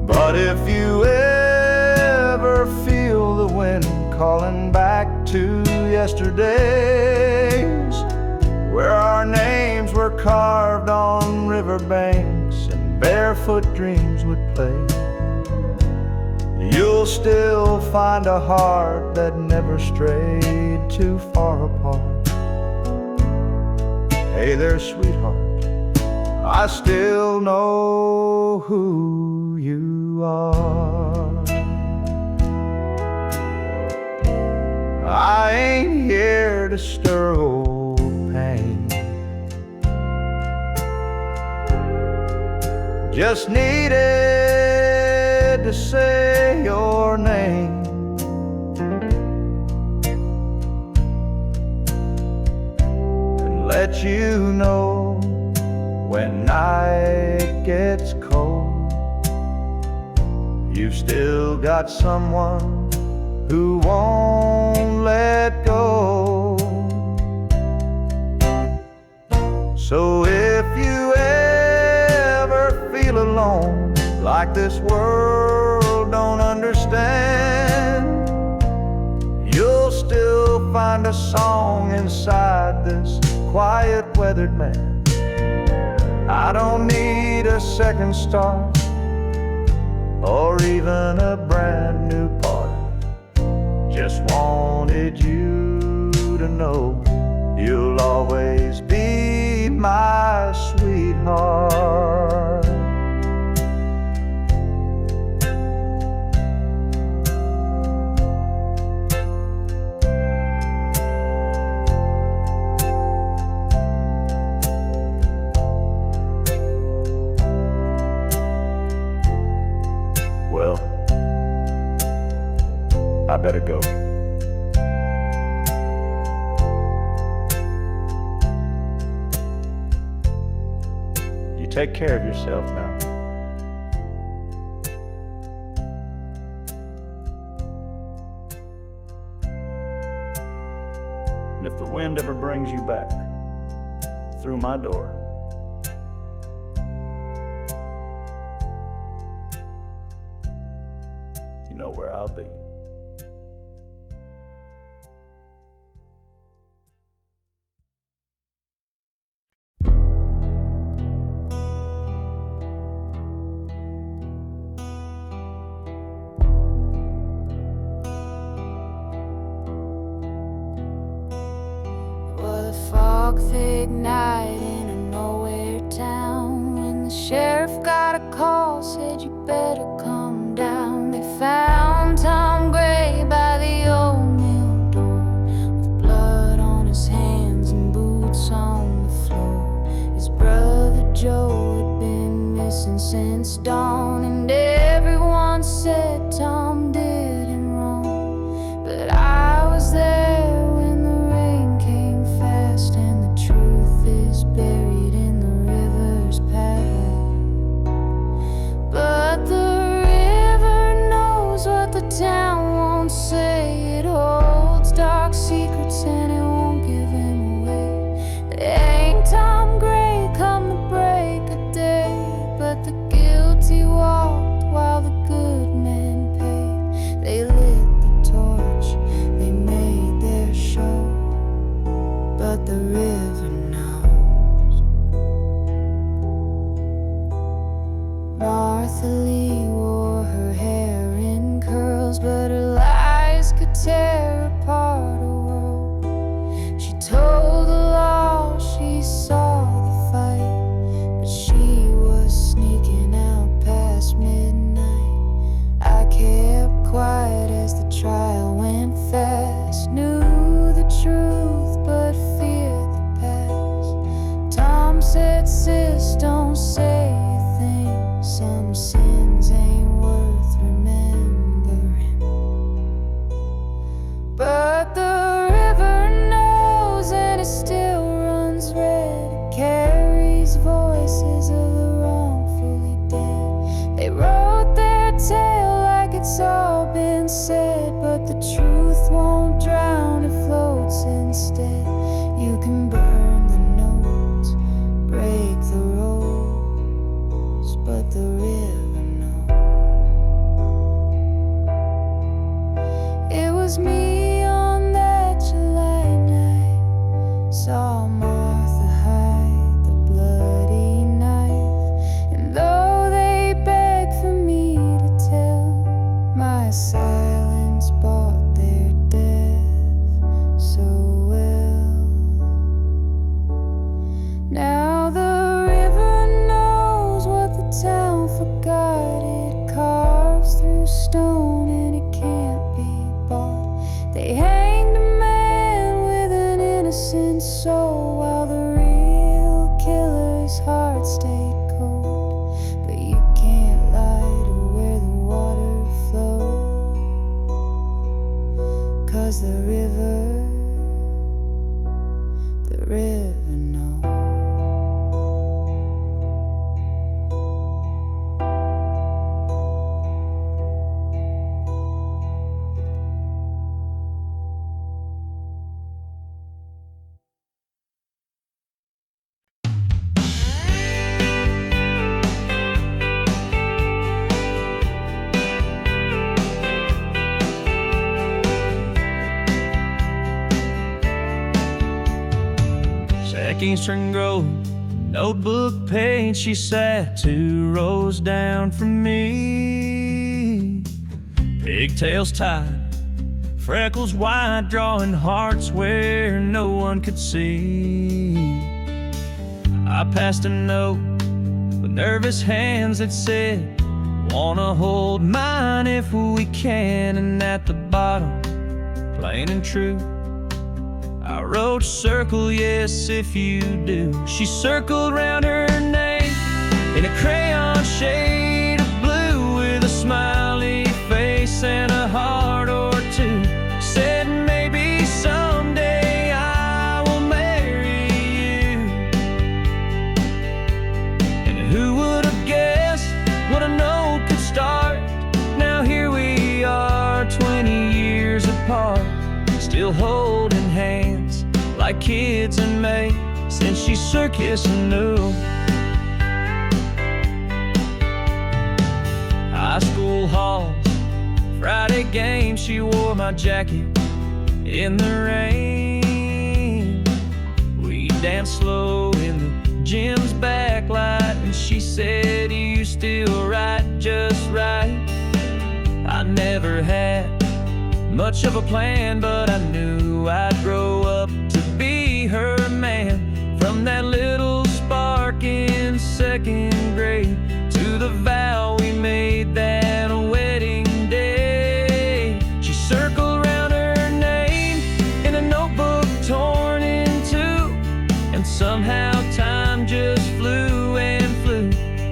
But if you ever feel the wind calling back to yesterdays, where our names were carved on riverbanks and barefoot dreams would play, you'll still find a heart that never strayed too far apart. Hey there, sweetheart, I still know who you are. I ain't here to stir old pain, just needed to say your name. And let you know when night gets cold, you've still got someone who won't let like this world don't understand. You'll still find a song inside this quiet weathered man. I don't need a second start or even a brand new part. Just wanted you to know you'll always be my sweetheart. Well, I better go. You take care of yourself now. And if the wind ever brings you back through my door, you know where I'll be. Well, a fog-thick night in a nowhere town, when the sheriff got a call, said you better come down. They found Tom Gray by the old mill door, with blood on his hands and boots on the floor. His brother Joe had been missing since dawn, and everyone said Tom did him wrong. But I was there when the rain came fast, and the truth is buried in the river's path. But the river knows what the town won't say. It holds dark secrets and it won't give them away. They hanged Tom Gray come the break of day, but the guilty walked while the good men paid. They lit the torch, they made their show, but the river knows. Martha Lee wore her hair in curls, but her lies could tear apart a world. She told the law she saw the fight, but she was sneaking out past midnight. I kept quiet as the trial went fast, knew the truth but feared the past. Tom said, sis, don't say a thing. Some sins ain't worth remembering. But the river knows, and it still runs red. It carries voices of the wrongfully dead. They wrote their tale like it's all been said, but the truth won't drown, it floats instead. You can burn the notes, break the rules, but the river knows. It was me on that July night, saw Martha hide the bloody knife, and though they begged for me to tell, my silence bought their death so well. Now the river knows what the town forgot. It carves through stone and it can't be bought. They hanged a man with an innocent soul, while the real killer's heart stayed cold. But you can't lie to where the water flows, 'cause the river knows. Eastern Grove. Notebook page, she sat 2 rows down from me. Pigtails tied, freckles wide, drawing hearts where no one could see. I passed a note with nervous hands that said, "Wanna hold mine if we can," and at the bottom, plain and true, I wrote, "Circle yes if you do." She circled round her name in a crayon shade of blue with a smiley face and a heart or two. Said, "Maybe someday I will marry you." And who would have guessed what a note could start? Now here we are, 20 years apart, still holding hands like kids in May, since she circus knew. High school halls, Friday games, she wore my jacket in the rain. We danced slow in the gym's backlight, and she said, "You still write just right." I never had much of a plan, but I knew I'd grow up to be her man. From that little spark in 2nd grade to the vow we made that wedding day. She circled round her name in a notebook torn in two, and somehow time just flew and flew.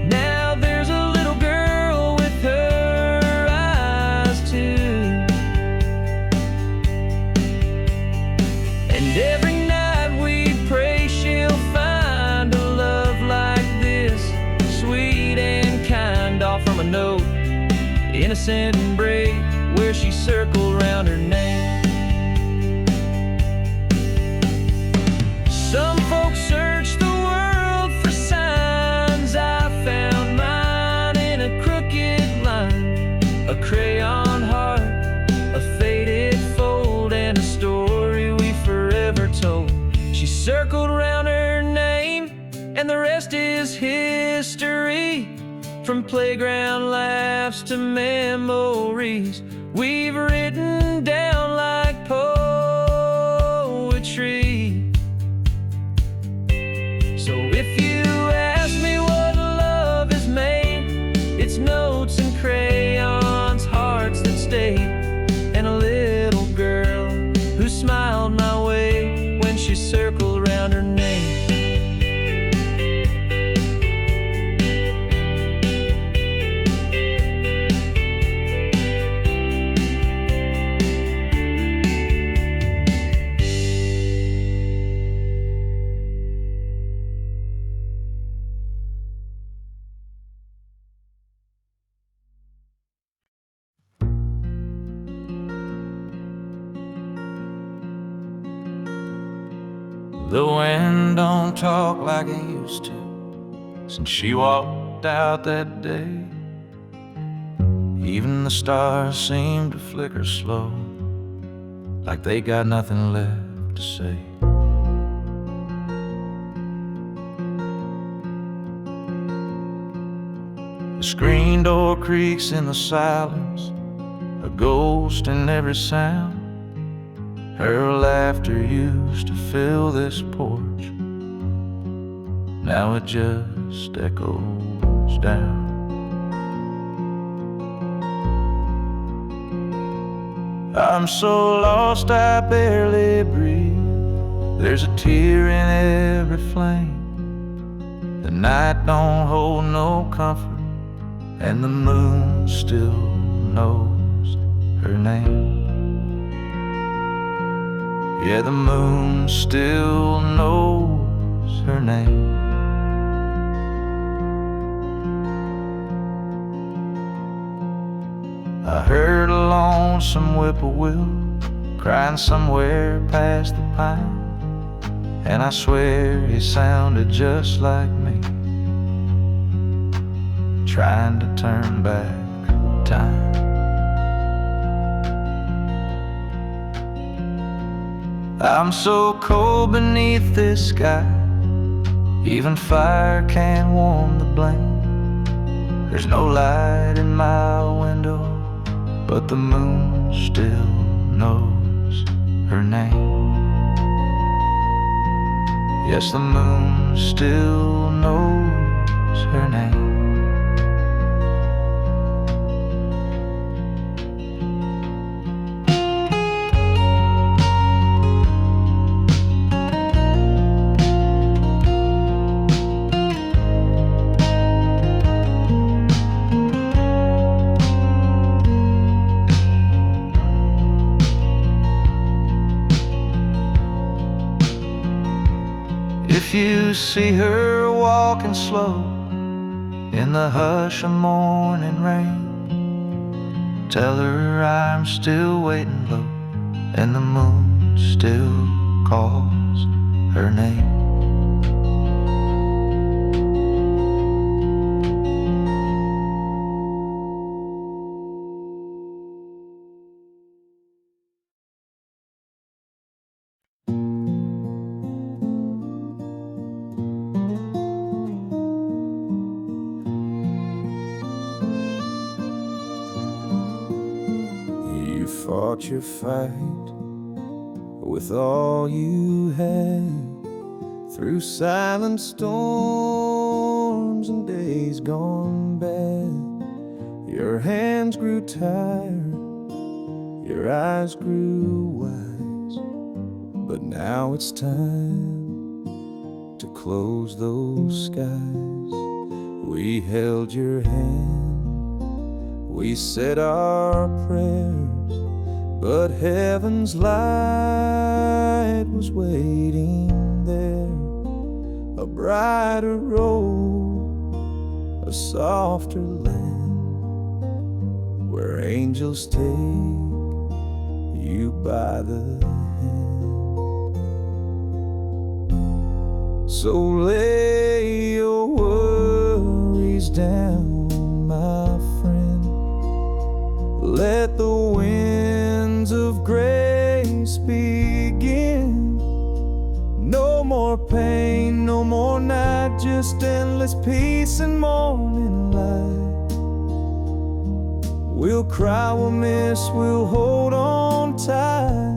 Now there's a little girl with her eyes too. And every night we pray she'll find a love like this, sweet and kind, all from a note, innocent and brave, where she circled round her name. Some folks search the world for signs. I found mine in a crooked line, a crayon heart, a faded fold, and a story we forever told. She circled round her name, and the rest is history. From playground laughs to memories we've written down like poetry. So if you ask me what love is made, it's notes and crayons, hearts that stayed, and a little girl who smiled my way when she circled round her name. The wind don't talk like it used to since she walked out that day. Even the stars seem to flicker slow, like they got nothing left to say. The screen door creaks in the silence, a ghost in every sound. Her laughter used to fill this porch, now it just echoes down. I'm so lost I barely breathe. There's a tear in every flame. The night don't hold no comfort, and the moon still knows her name. Yeah, the moon still knows her name. I heard a lonesome whippoorwill crying somewhere past the pine, and I swear he sounded just like me, trying to turn back time. I'm so cold beneath this sky, Even fire can't warm the blame. There's no light in my window, but the moon still knows her name. Yes, the moon still knows her name. If you see her walking slow in the hush of morning rain, tell her I'm still waiting low, and the moon still calls her name. You fought your fight with all you had, through silent storms and days gone bad. Your hands grew tired, your eyes grew wise, but now it's time to close those skies. We held your hand, we said our prayers, but heaven's light was waiting there. A brighter road, a softer land, where angels take you by the hand. So lay your worries down, my friend. Let the winds of grace begin. No more pain, no more night, just endless peace and morning light. We'll cry, we'll miss, we'll hold on tight,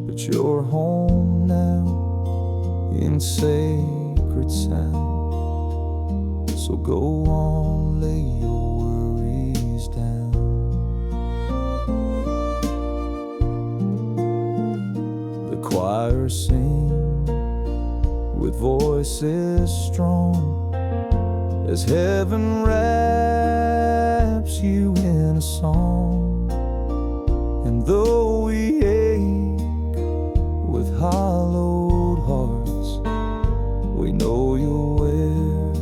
but you're home now in sacred sound. So go on, lay your worries down. The choir sing with voices strong, as heaven wraps you in a song. And though we ache with hollowed hearts, we know you'll wear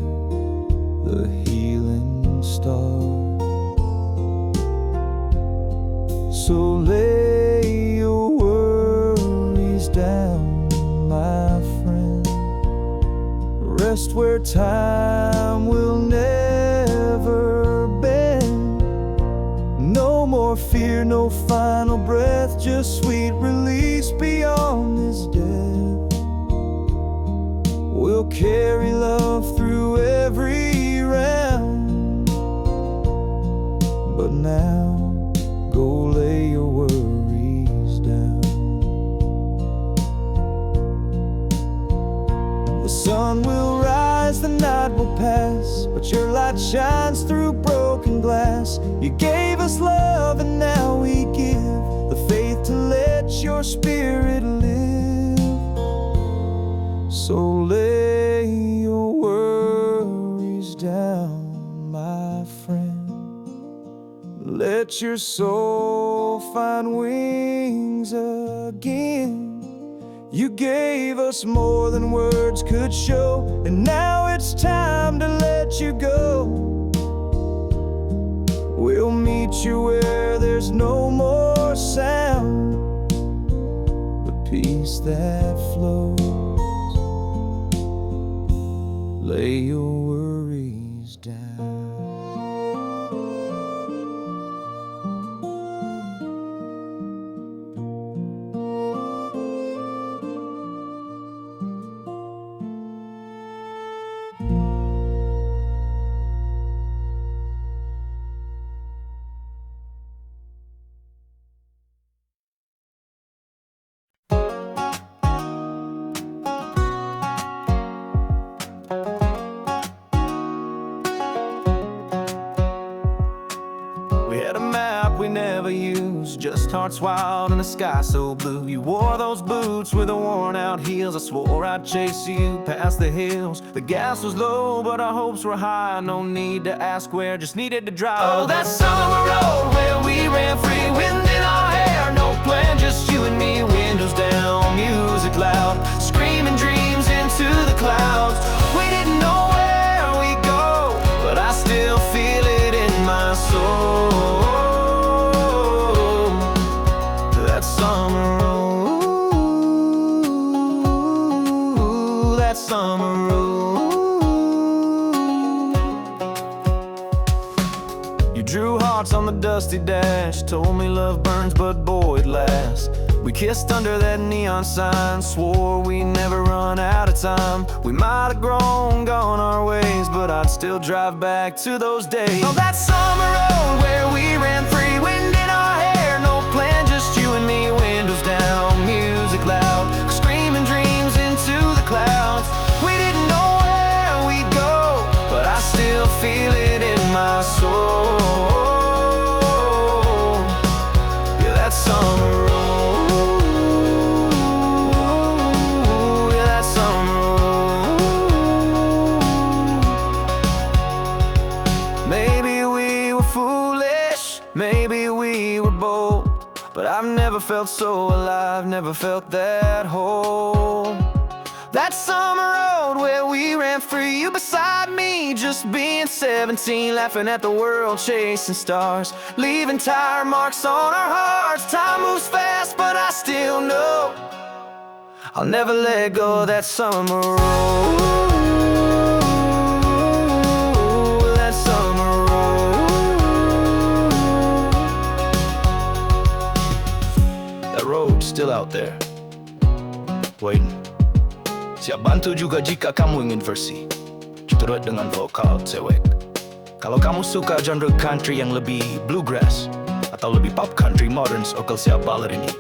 the healing star. So lay your worries down, my friend. Rest where time will never bend. No more fear, no final breath, just sweet release beyond this death. We'll carry love through every round, but now go lay your worries down. The sun will rise, the night will pass, but your light shines through broken glass. You gave us love and now we give the faith to let your spirit live. So lay your worries down, my friend. Let your soul find wings again. You gave us more than words could show, and now it's time to let you go. We'll meet you where there's no more sound, but peace that flows. Lay your worries down. just hearts wild and the sky so blue. You wore those boots with the worn out heels. I swore I'd chase you past the hills. The gas was low, but our hopes were high. No need to ask where, just needed to drive. Oh, that summer road where we ran free, wind in our hair, no plan, just you and me. Windows down, music loud, screaming dreams into the clouds. We didn't know where we go, but I still feel it in my soul. That summer road, that summer road. You drew hearts on the dusty dash, told me love burns, but boy, it lasts. We kissed under that neon sign, swore we never run out of time. We might have grown, gone our ways, but I'd still drive back to those days. Oh, that summer road where we ran free, wind in our hair, no plan, just you and me. Windows down, music loud, screaming dreams into the clouds. We didn't know where we'd go, but I still feel it in my soul. Yeah, that summer road. Maybe we were bold, but I've never felt so alive, never felt that whole. That summer road where we ran free, you beside me, just being 17, laughing at the world, chasing stars, leaving tire marks on our hearts. Time moves fast, but I still know I'll never let go of that summer road. That summer road. That road's still out there, waiting. Siap bantu juga jika kamu ingin versi turut dengan vokal cewek. Kalau kamu suka genre country yang lebih bluegrass atau lebih pop country modern, Okal siap baler ini,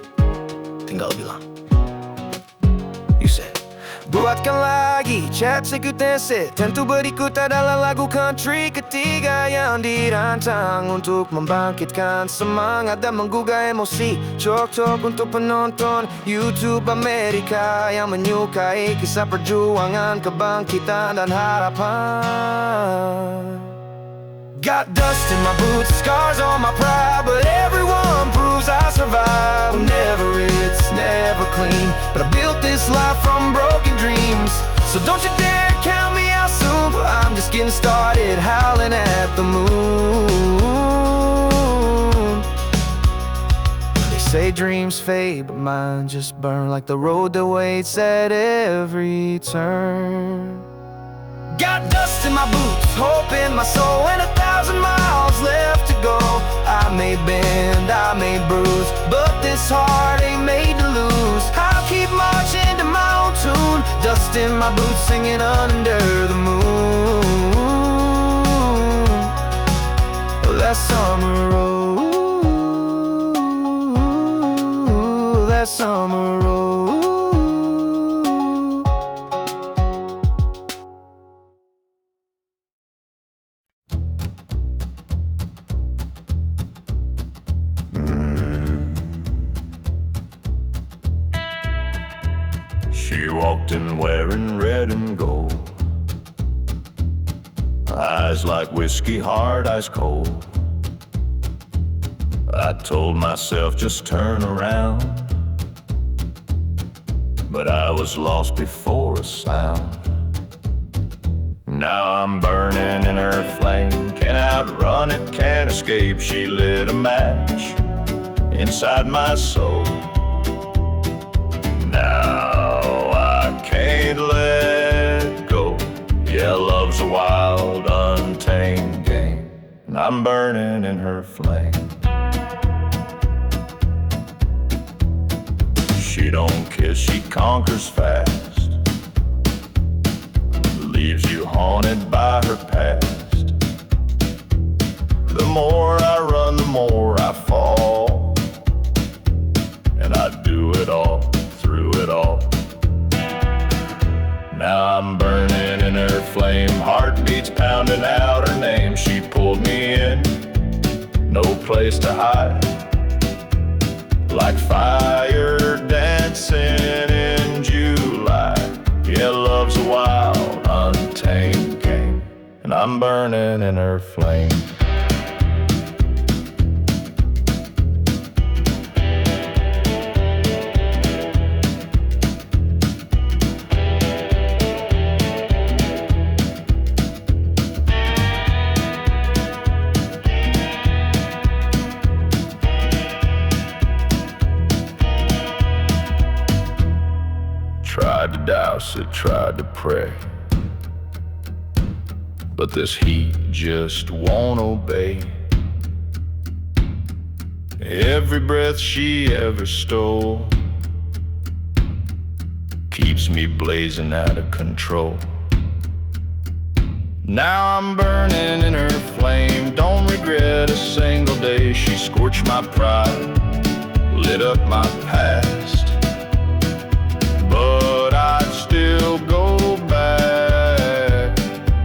tinggal bilang. You said, buatkan lagi chat sekutese, tentu berikut adalah lagu country ketiga yang dirancang untuk membangkitkan semangat dan menggugah emosi. Cocok untuk penonton YouTube Amerika yang menyukai kisah perjuangan, kebangkitan dan harapan. Got dust in my boots, scars on my pride, but everyone proves I survive. Never, it's never clean, but I built this life from broken dreams. So don't you dare count me out soon, I'm just getting started, howling at the moon. They say dreams fade, but mine just burn like the road that waits at every turn. Got dust in my boots, hope in my soul, and 1,000 miles left to go. I may bend, I may bruise, but this heart ain't made to lose. I'll keep marching to my own tune, dust in my boots, singing under the moon. Oh, that summer road, that summer road. She walked in wearing red and gold, eyes like whiskey, hard, ice cold. I told myself just turn around, but I was lost before a sound. Now I'm burning in her flame, can't outrun it, can't escape. She lit a match inside my soul. Now I can't let go. Yeah, love's a wild, untamed game, and I'm burning in her flame. She don't kiss, she conquers fast, leaves you haunted by her past. The more I run, the more I fall, and I do it all, through it all. Now I'm burning in her flame, heartbeats pounding out her name. She pulled me in, no place to hide. like fire dancing in July. Yeah, love's a wild, untamed game, and I'm burning in her flame. Tried to douse it, tried to pray, but this heat just won't obey. Every breath she ever stole keeps me blazing out of control. Now I'm burning in her flame, don't regret a single day. She scorched my pride, lit up my past, but I'd still go back.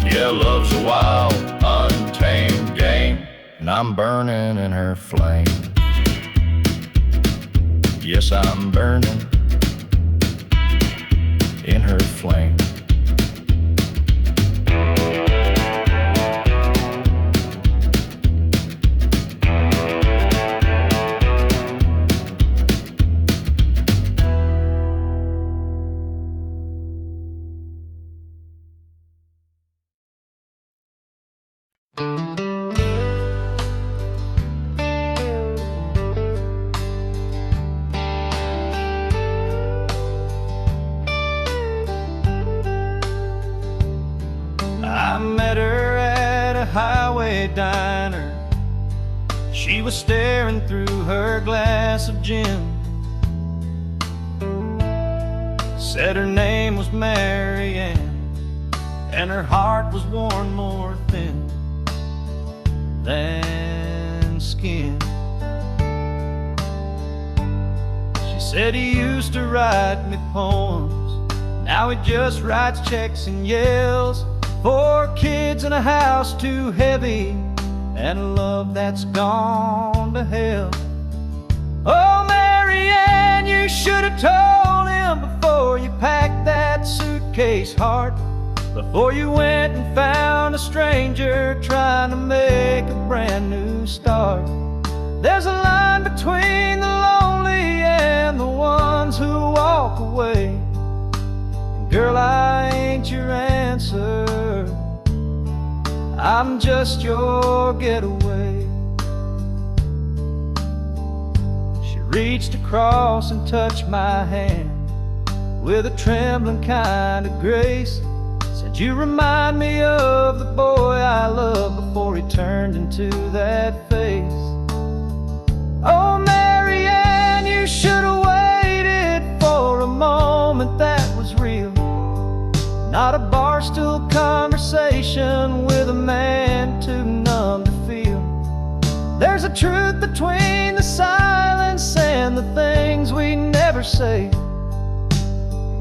Yeah, love's a wild, untamed game, and I'm burning in her flame. Yes, I'm burning in her flame. I met her at a highway diner. She was staring through her glass of gin. Said her name was Mary Ann, and her heart was worn more thin than skin. She said he used to write me poems, now he just writes checks and yells. 4 kids in a house too heavy, and a love that's gone to hell. Oh, Mary Ann, you should have told him before you packed that suitcase, heart. Before you went and found a stranger trying to make a brand new start. There's a line between the lonely and the ones who walk away. And girl, I ain't your answer, I'm just your getaway. She reached across and touched my hand with a trembling kind of grace. Said, you remind me of the boy I loved before he turned into that face. Oh, Mary Ann, you should have waited for a moment that was real, not a barstool conversation with a man too numb to feel. There's a truth between the silence and the things we never say.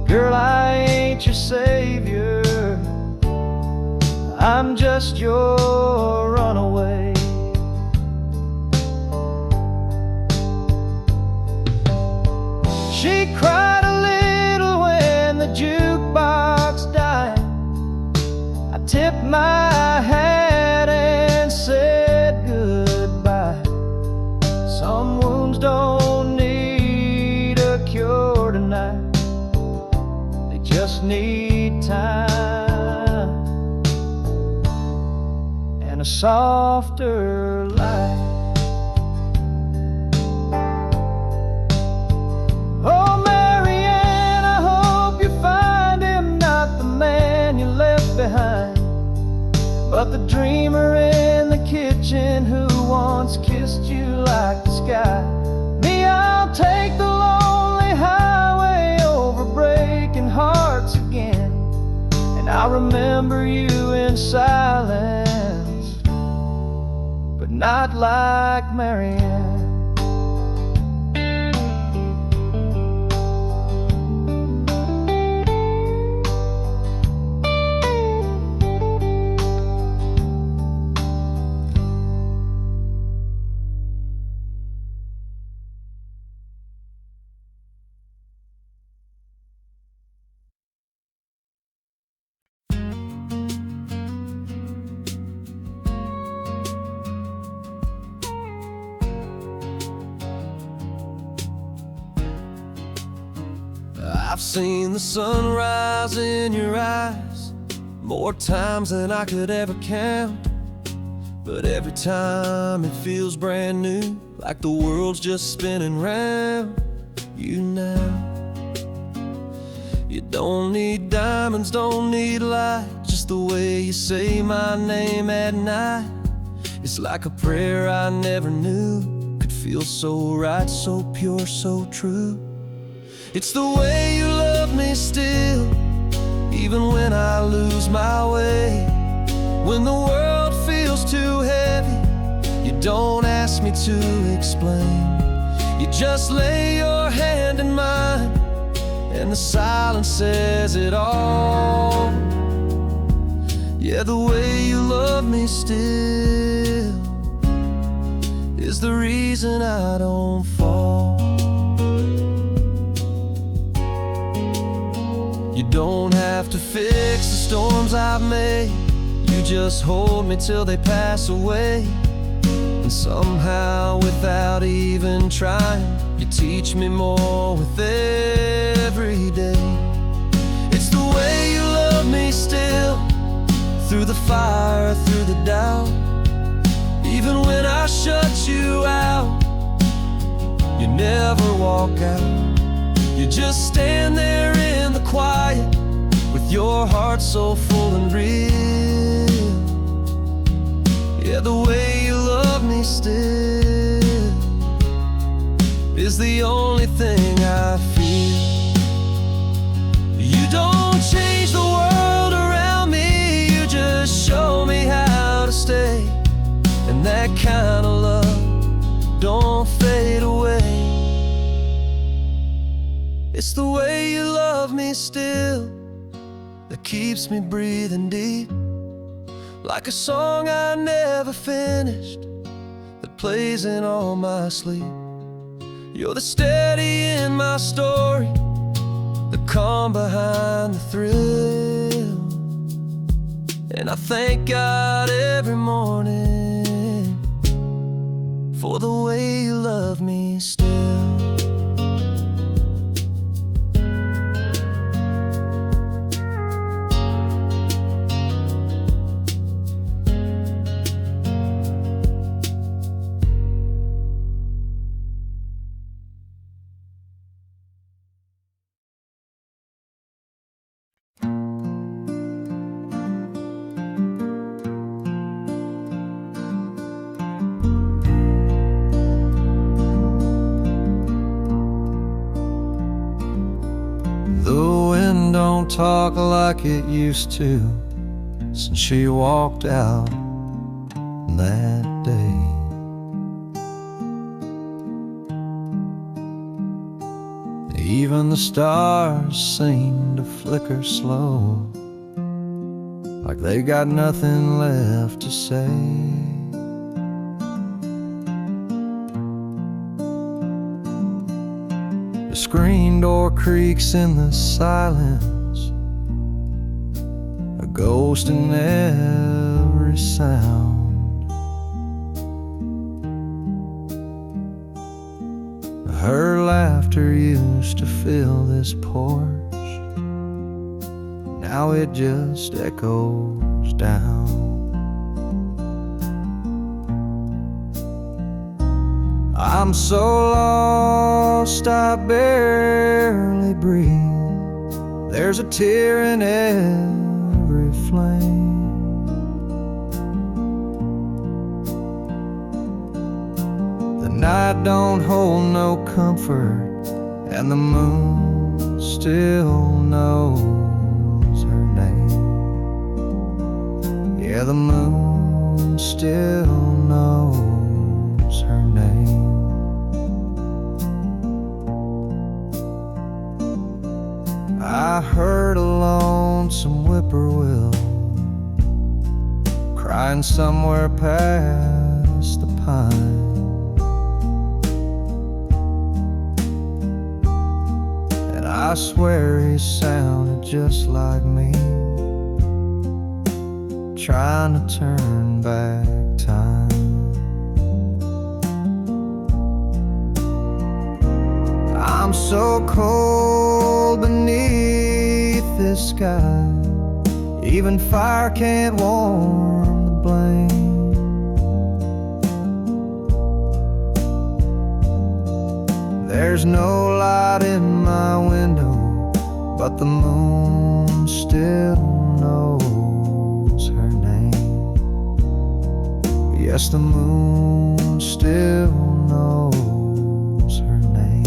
Girl, I ain't your savior, I'm just your runaway. She cried a little when the jukebox died. I tipped my hat and said goodbye. Some wounds don't need a cure tonight, they just need time and a softer light. Oh, Mary Ann, I hope you find him not the man you left behind, but the dreamer in the kitchen who once kissed you like the sky. Me, I'll take the lonely highway over breaking hearts again, and I'll remember you in silence, but not like Mary Ann. I've seen the sunrise in your eyes more times than I could ever count. But every time it feels brand new, like the world's just spinning round you now. You don't need diamonds, don't need light, just the way you say my name at night. It's like a prayer I never knew could feel so right, so pure, so true. It's the way you love me still, even when I lose my way. When the world feels too heavy, you don't ask me to explain. You just lay your hand in mine, and the silence says it all. Yeah, the way you love me still is the reason I don't fall. You don't have to fix the storms I've made, you just hold me till they pass away. And somehow, without even trying, you teach me more with every day. It's the way you love me still, through the fire, through the doubt. Even when I shut you out, you never walk out. You just stand there in the quiet, with your heart so full and real. Yeah, the way you love me still is the only thing I feel. You don't change the world around me, you just show me how to stay. And that kind of love don't fade away. It's the way you love me still that keeps me breathing deep, like a song I never finished that plays in all my sleep. You're the steady in my story, the calm behind the thrill. And I thank God every morning for the way you love me still. The wind don't talk like it used to since she walked out that day. Even the stars seem to flicker slow, like they got nothing left to say. The screen door creaks in the silence, a ghost in every sound. Her laughter used to fill this porch, now it just echoes down. I'm so lost I barely breathe. There's a tear in every flame. The night don't hold no comfort, and the moon still knows her name. Yeah, the moon still knows her name. I heard a lonesome whippoorwill crying somewhere past the pine. And I swear he sounded just like me, trying to turn back time. I'm so cold beneath this sky, even fire can't warm the blame. There's no light in my window, but the moon still knows her name. Yes, the moon still knows her name.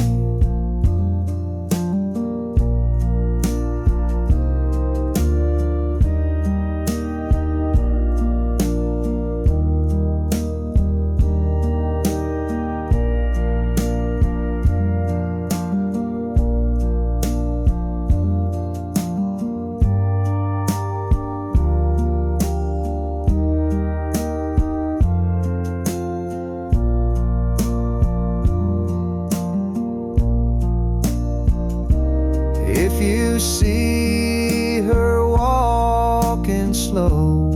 If you see her walking slow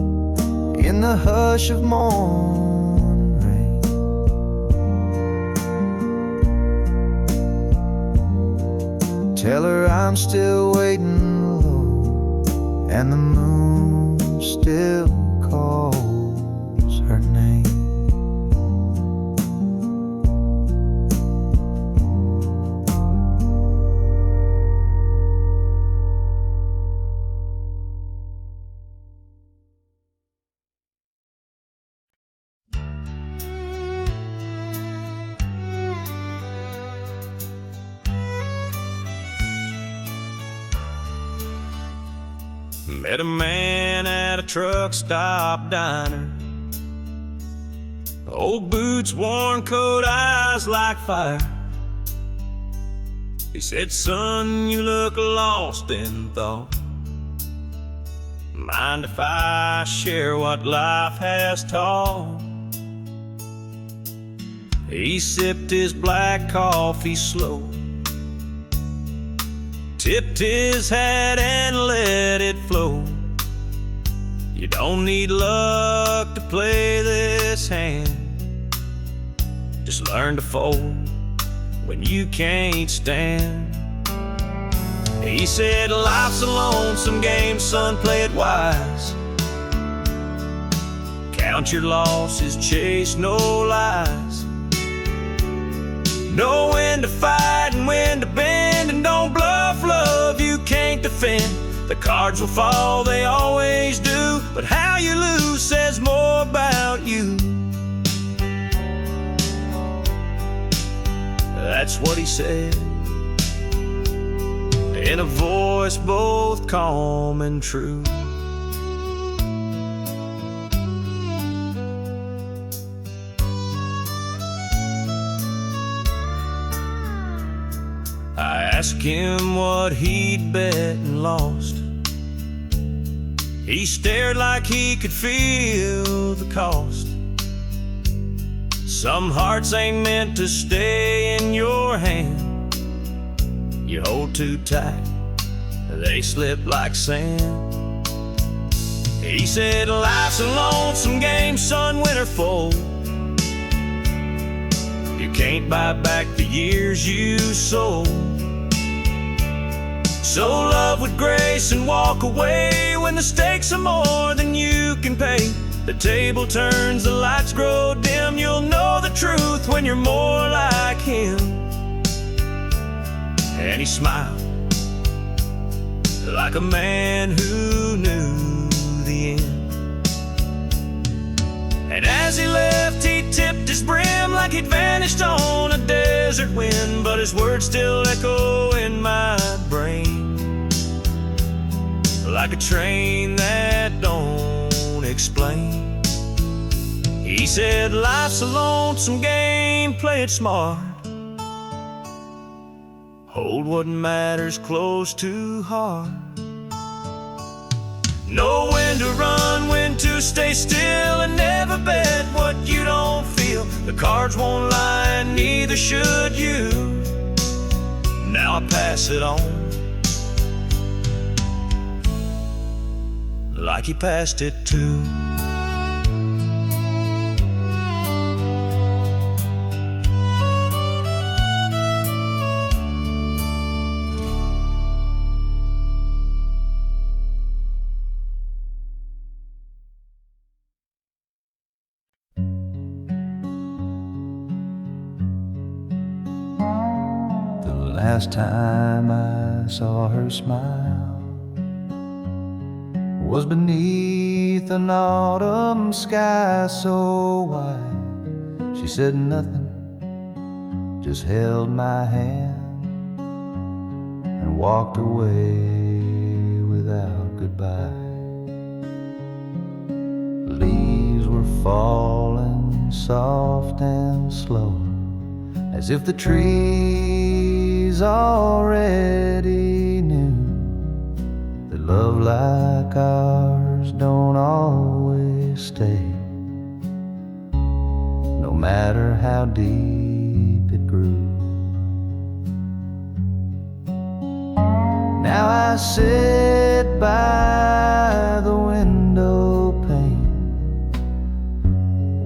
in the hush of morning rain, tell her I'm still waiting low, and the moon still calls her name. Met a man at a truck stop diner. Old boots, worn coat, eyes like fire. He said, "Son, you look lost in thought. Mind if I share what life has taught?" He sipped his black coffee slow, tipped his hat and let it flow. You don't need luck to play this hand. Just learn to fold when you can't stand. He said, "Life's a lonesome game, son, play it wise. Count your losses, chase no lies. Know when to fight and when to bend, and don't bluff love you can't defend. The cards will fall, they always do, but how you lose says more about you." That's what he said, in a voice both calm and true. I asked him what he'd bet and lost. He stared like he could feel the cost. Some hearts ain't meant to stay in your hand. You hold too tight, they slip like sand. He said, "Life's a lonesome game, son, win or fold. You can't buy back the years you sold. So love with grace and walk away when the stakes are more than you can pay. The table turns, the lights grow dim. You'll know the truth when you're more like him." And he smiled like a man who knew the end. And as he left, he tipped his brim like he'd vanished on a desert wind. But his words still echo in my brain, like a train that don't explain. He said, "Life's a lonesome game, play it smart. Hold what matters close to heart. Know when to run, when to stay still, and never bet what you don't feel. The cards won't lie, and neither should you. Now I pass it on, like he passed it too." last time I saw her smile was beneath an autumn sky so wide. She said nothing, just held my hand and walked away without goodbye. Leaves were falling soft and slow, as if the trees already knew that love like ours don't always stay, no matter how deep it grew. Now I sit by the window pane,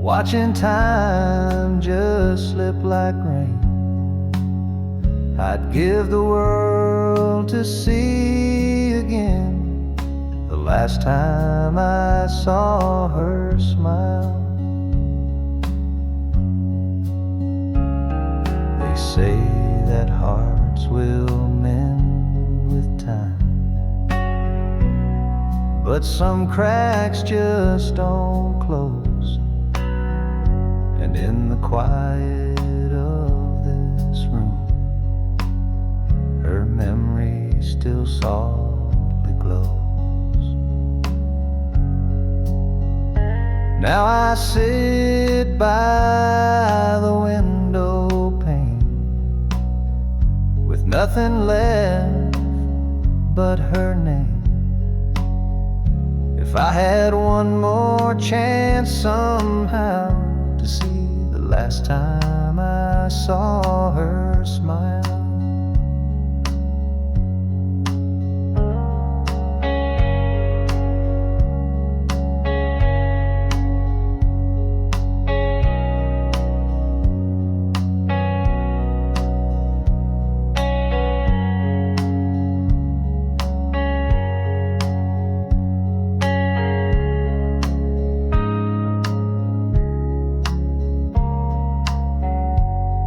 watching time just slip like rain. I'd give the world to see again the last time I saw her smile. They say that hearts will mend with time, but some cracks just don't close. And in the quiet of this room, her memory still softly glows. Now I sit by the window pane with nothing left but her name. If I had one more chance somehow to see the last time I saw her smile,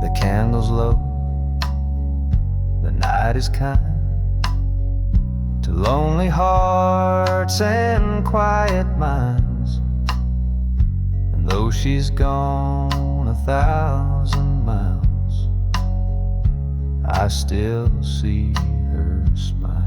the candles low, the night is kind to lonely hearts and quiet minds. And though she's gone 1,000 miles, I still see her smile.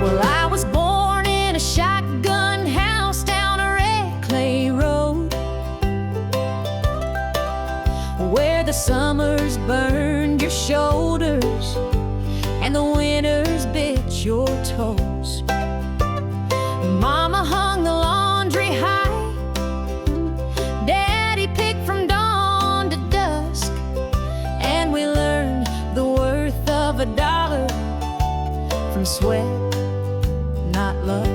Well, I was born in a shotgun house down a red clay road, where the summers burned your shoulders and the winters bit your toes. Mama hung the laundry high, Daddy picked from dawn to dusk, and we learned the worth of $1 from sweat, not luck.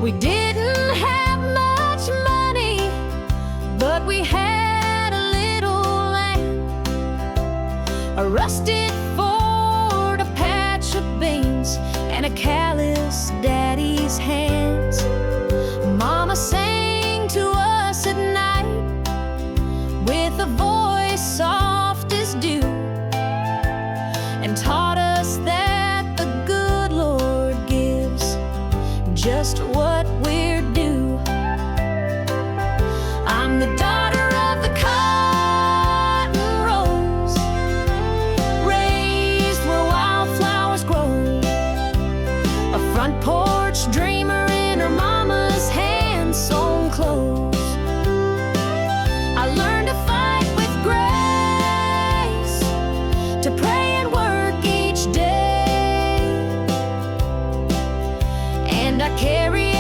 We didn't have much money, but we had a little land, a rusted Ford, a patch of beans, and a callous daddy's hands. Mama sang to us at night with a voice soft as dew, and taught us that the good Lord gives just what we're due. I'm the daughter of the cotton rose, raised where wildflowers grow, a front porch dreamer in her mama's hand-sewn clothes. I learned to fight with grace, to pray and work each day, and I carry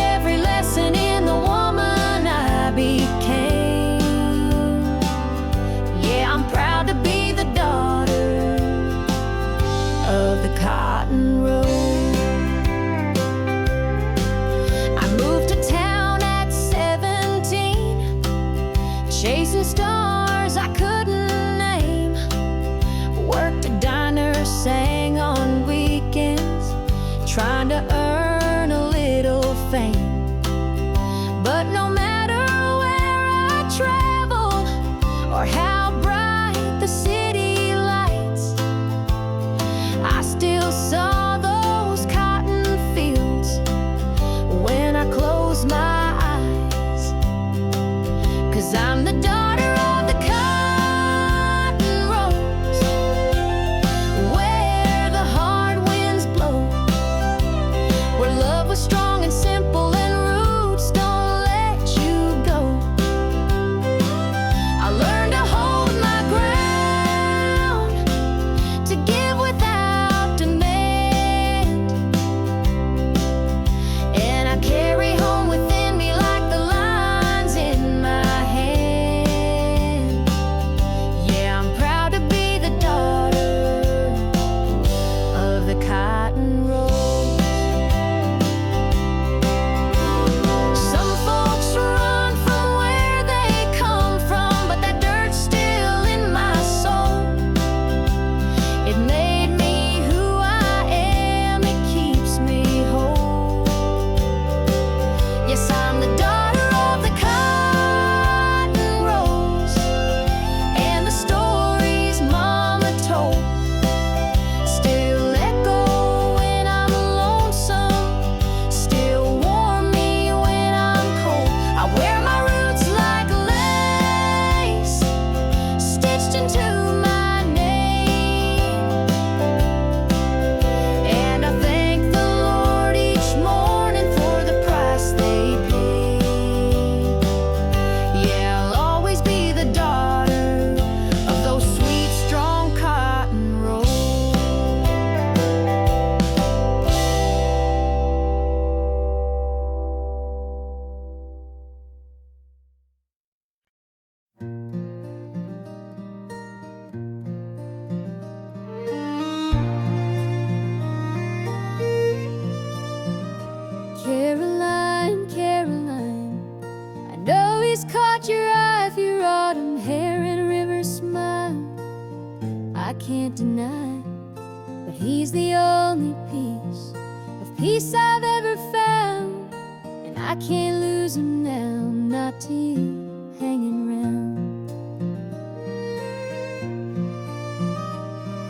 can't deny. But he's the only piece of peace I've ever found, and I can't lose him now, not to you hanging around.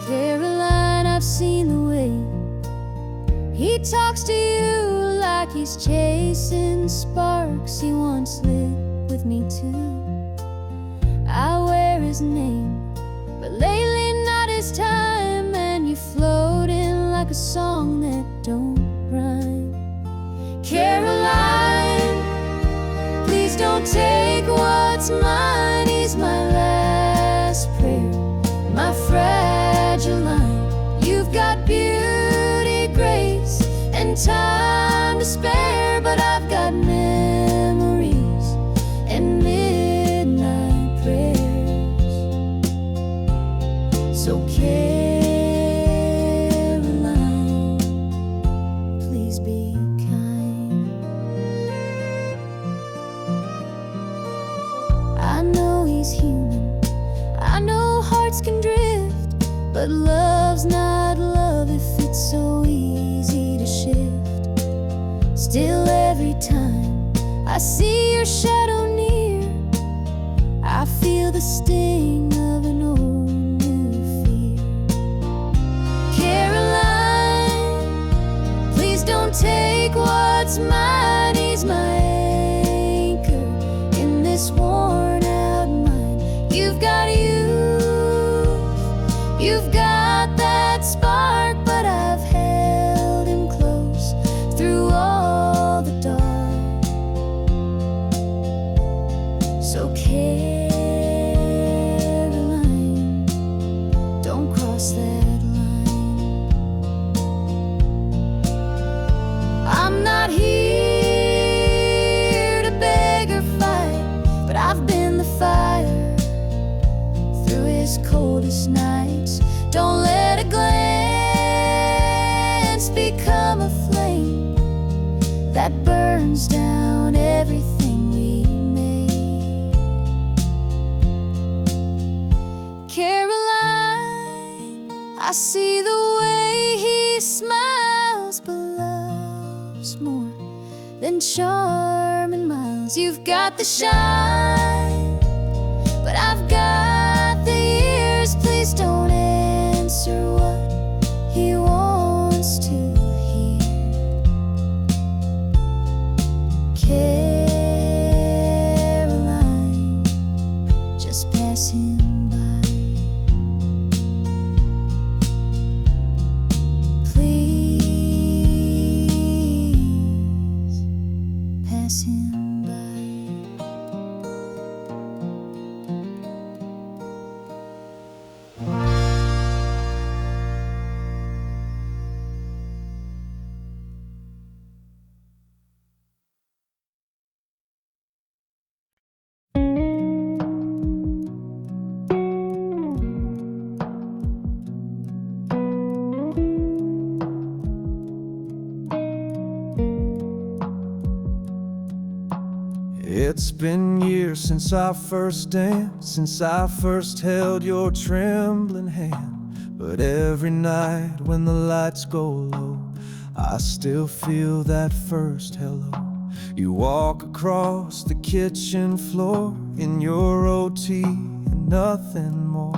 Caroline, I've seen the way he talks to you like he's chasing sparks. He once lit with me too. I wear his name, but lately not his time. And you float in like a song that don't rhyme. Caroline, please don't take what's mine. He's my last prayer, my fragile line. You've got beauty, grace, and time to spare, but I've got memories and midnight prayers. So Caroline, please be kind. I know he's human, I know hearts can drift, but love's not love if it's so easy to shift. Still every time I see your shadow near, I feel the sting of an old new fear. Caroline, please don't take what's mine. He's my anchor in this worn out mind. You've got you've got that spark, but I've held him close through all the dark. So Caroline, don't cross that line. I'm not here to beg or fight, but I've been the fire through his coldest nights. Don't let a glance become a flame that burns down everything we made. Caroline, I see the way he smiles, but love's more than charm and miles. You've got the shine, but I've got the years. Please don't answer what he wants to hear. Caroline, just passing by. Please, passing by. It's been years since our first dance, since I first held your trembling hand. But every night when the lights go low, I still feel that first hello. You walk across the kitchen floor in your OT and nothing more.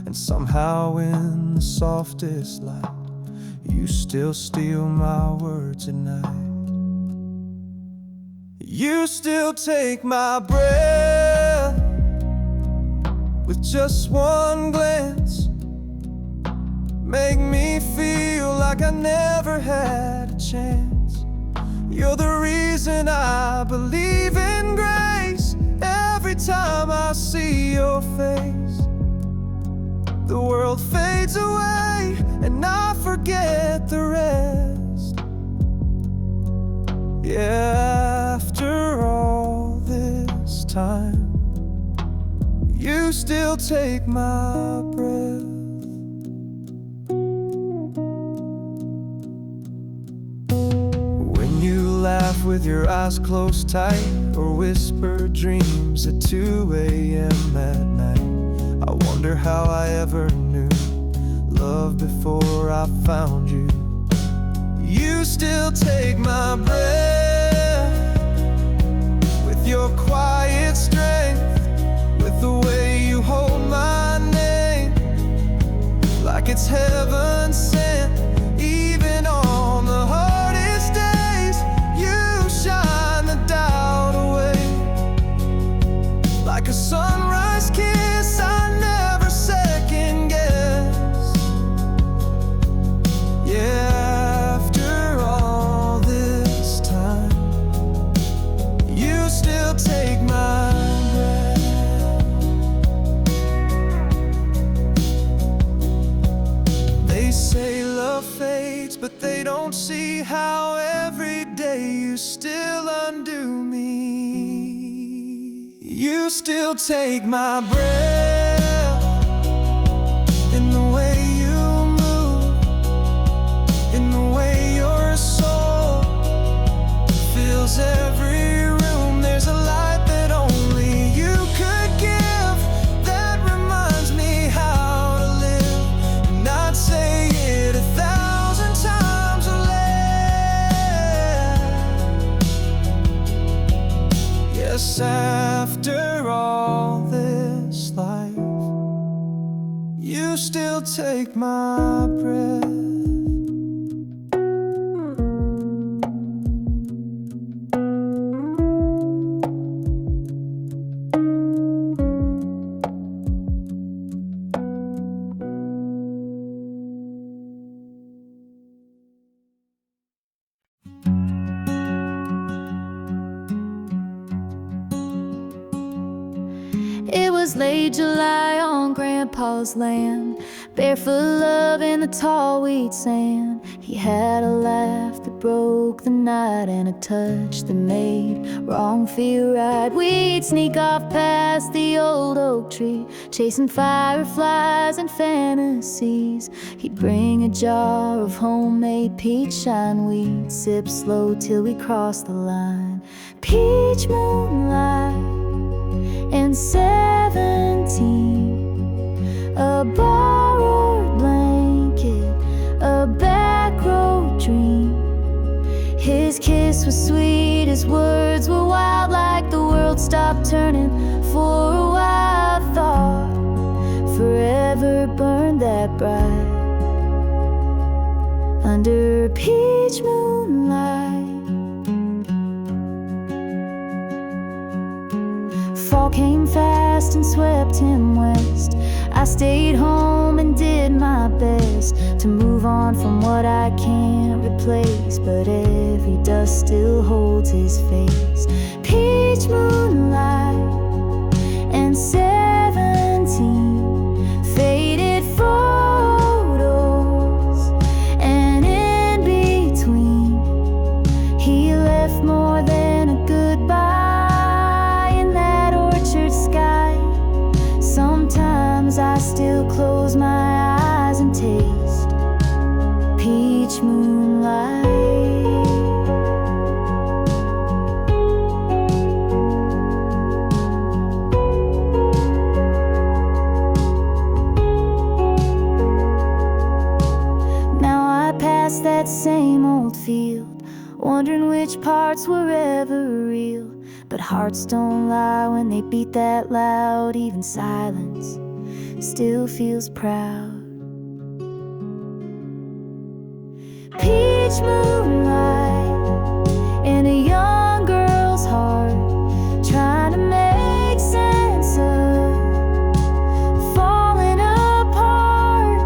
And somehow in the softest light, you still steal my words at night. You still take my breath with just one glance. Make me feel like I never had a chance. You're the reason I believe in grace. Every time I see your face, the world fades away and I forget the rest. Yeah, after all this time, you still take my breath. When you laugh with your eyes closed tight, or whisper dreams at 2 a.m. at night, I wonder how I ever knew before I found you. You still take my breath with your quiet strength, with the way you hold my name like it's heaven sent. Even on the hardest days, you shine the doubt away like a sunrise kiss I never second guess. Yeah, after all this time, you still take my breath. They say love fades, but they don't see how every day you still undo me. You still take my breath in the way you move, in the way your soul fills every room. There's a light that only you could give that reminds me how to live, and I'd say it 1,000 times or less. Yes, after all this life, you still take my breath. It was late July on Grandpa's land, barefoot love in the tall wheat sand. He had a laugh that broke the night and a touch that made wrong feel right. We'd sneak off past the old oak tree, chasing fireflies and fantasies. He'd bring a jar of homemade peach shine. We'd sip slow till we crossed the line. Peach moonlight and 17, a borrowed blanket, a back road dream. His kiss was sweet, his words were wild, like the world stopped turning for a while. Thought forever burned that bright under peach moonlight. Fall came fast and swept him west. I stayed home and did my best to move on from what I can't replace, but every dust still holds his face. Peach moonlight and 17 faded photos, and in between he left more than a goodbye. Sometimes I still close my eyes and taste peach moonlight. Now I pass that same old field, wondering which parts were ever real. But hearts don't lie when they beat that loud. Even silence still feels proud. Peach moonlight in a young girl's heart, trying to make sense of falling apart.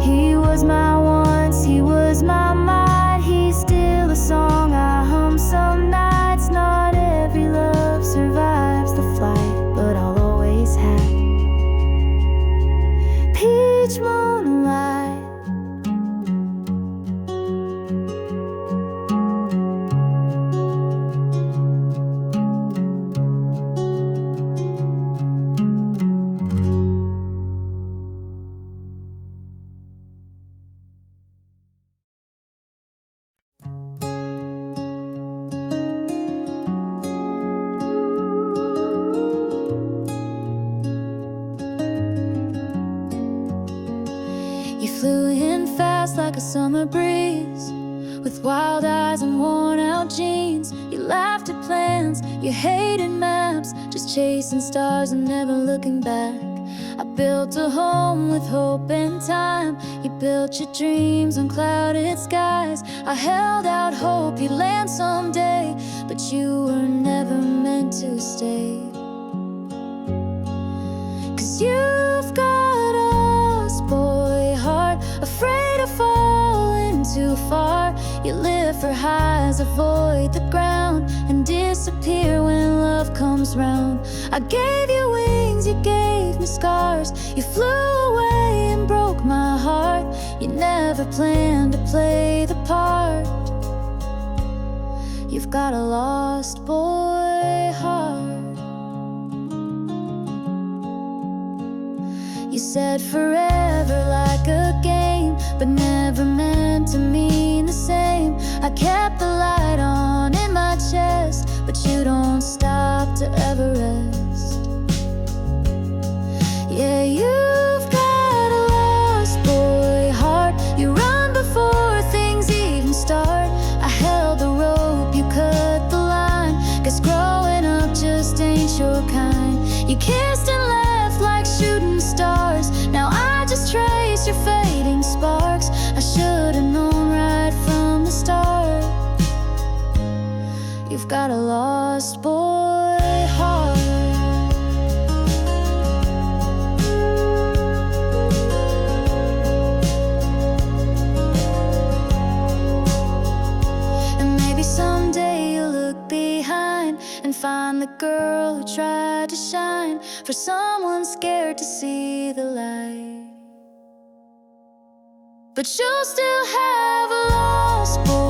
He was my once, he was my might. He's still a song I hum some nights. Not every love survives the flight, but I'll always have peach moonlight. You flew in fast like a summer breeze, with wild eyes and worn out jeans. You laughed at plans, you hated maps, just chasing stars and never looking back. I built a home with hope and time. You built your dreams on clouded skies. I held out hope you'd land someday, but you were never meant to stay. 'Cause you've got a lost boy heart, afraid of falling too far. You live for highs, avoid the ground, and disappear when love comes round. I gave you wings, you gave me scars. You flew away and broke my heart. You never planned to play the part. You've got a lost boy heart. You said forever like a game, but never meant to mean the same. I kept the light on in my chest, but you don't stop to ever rest. Yeah, you've got a lost boy heart. You run before things even start. I held the rope, you cut the line. Guess growing up just ain't your kind. You kissed and left like shooting stars. Now I just trace your fading sparks. I should've known right from the start. You've got a lost boy heart. And maybe someday you'll look behind and find the girl who tried to shine for someone scared to see the light. But you'll still have a lost boy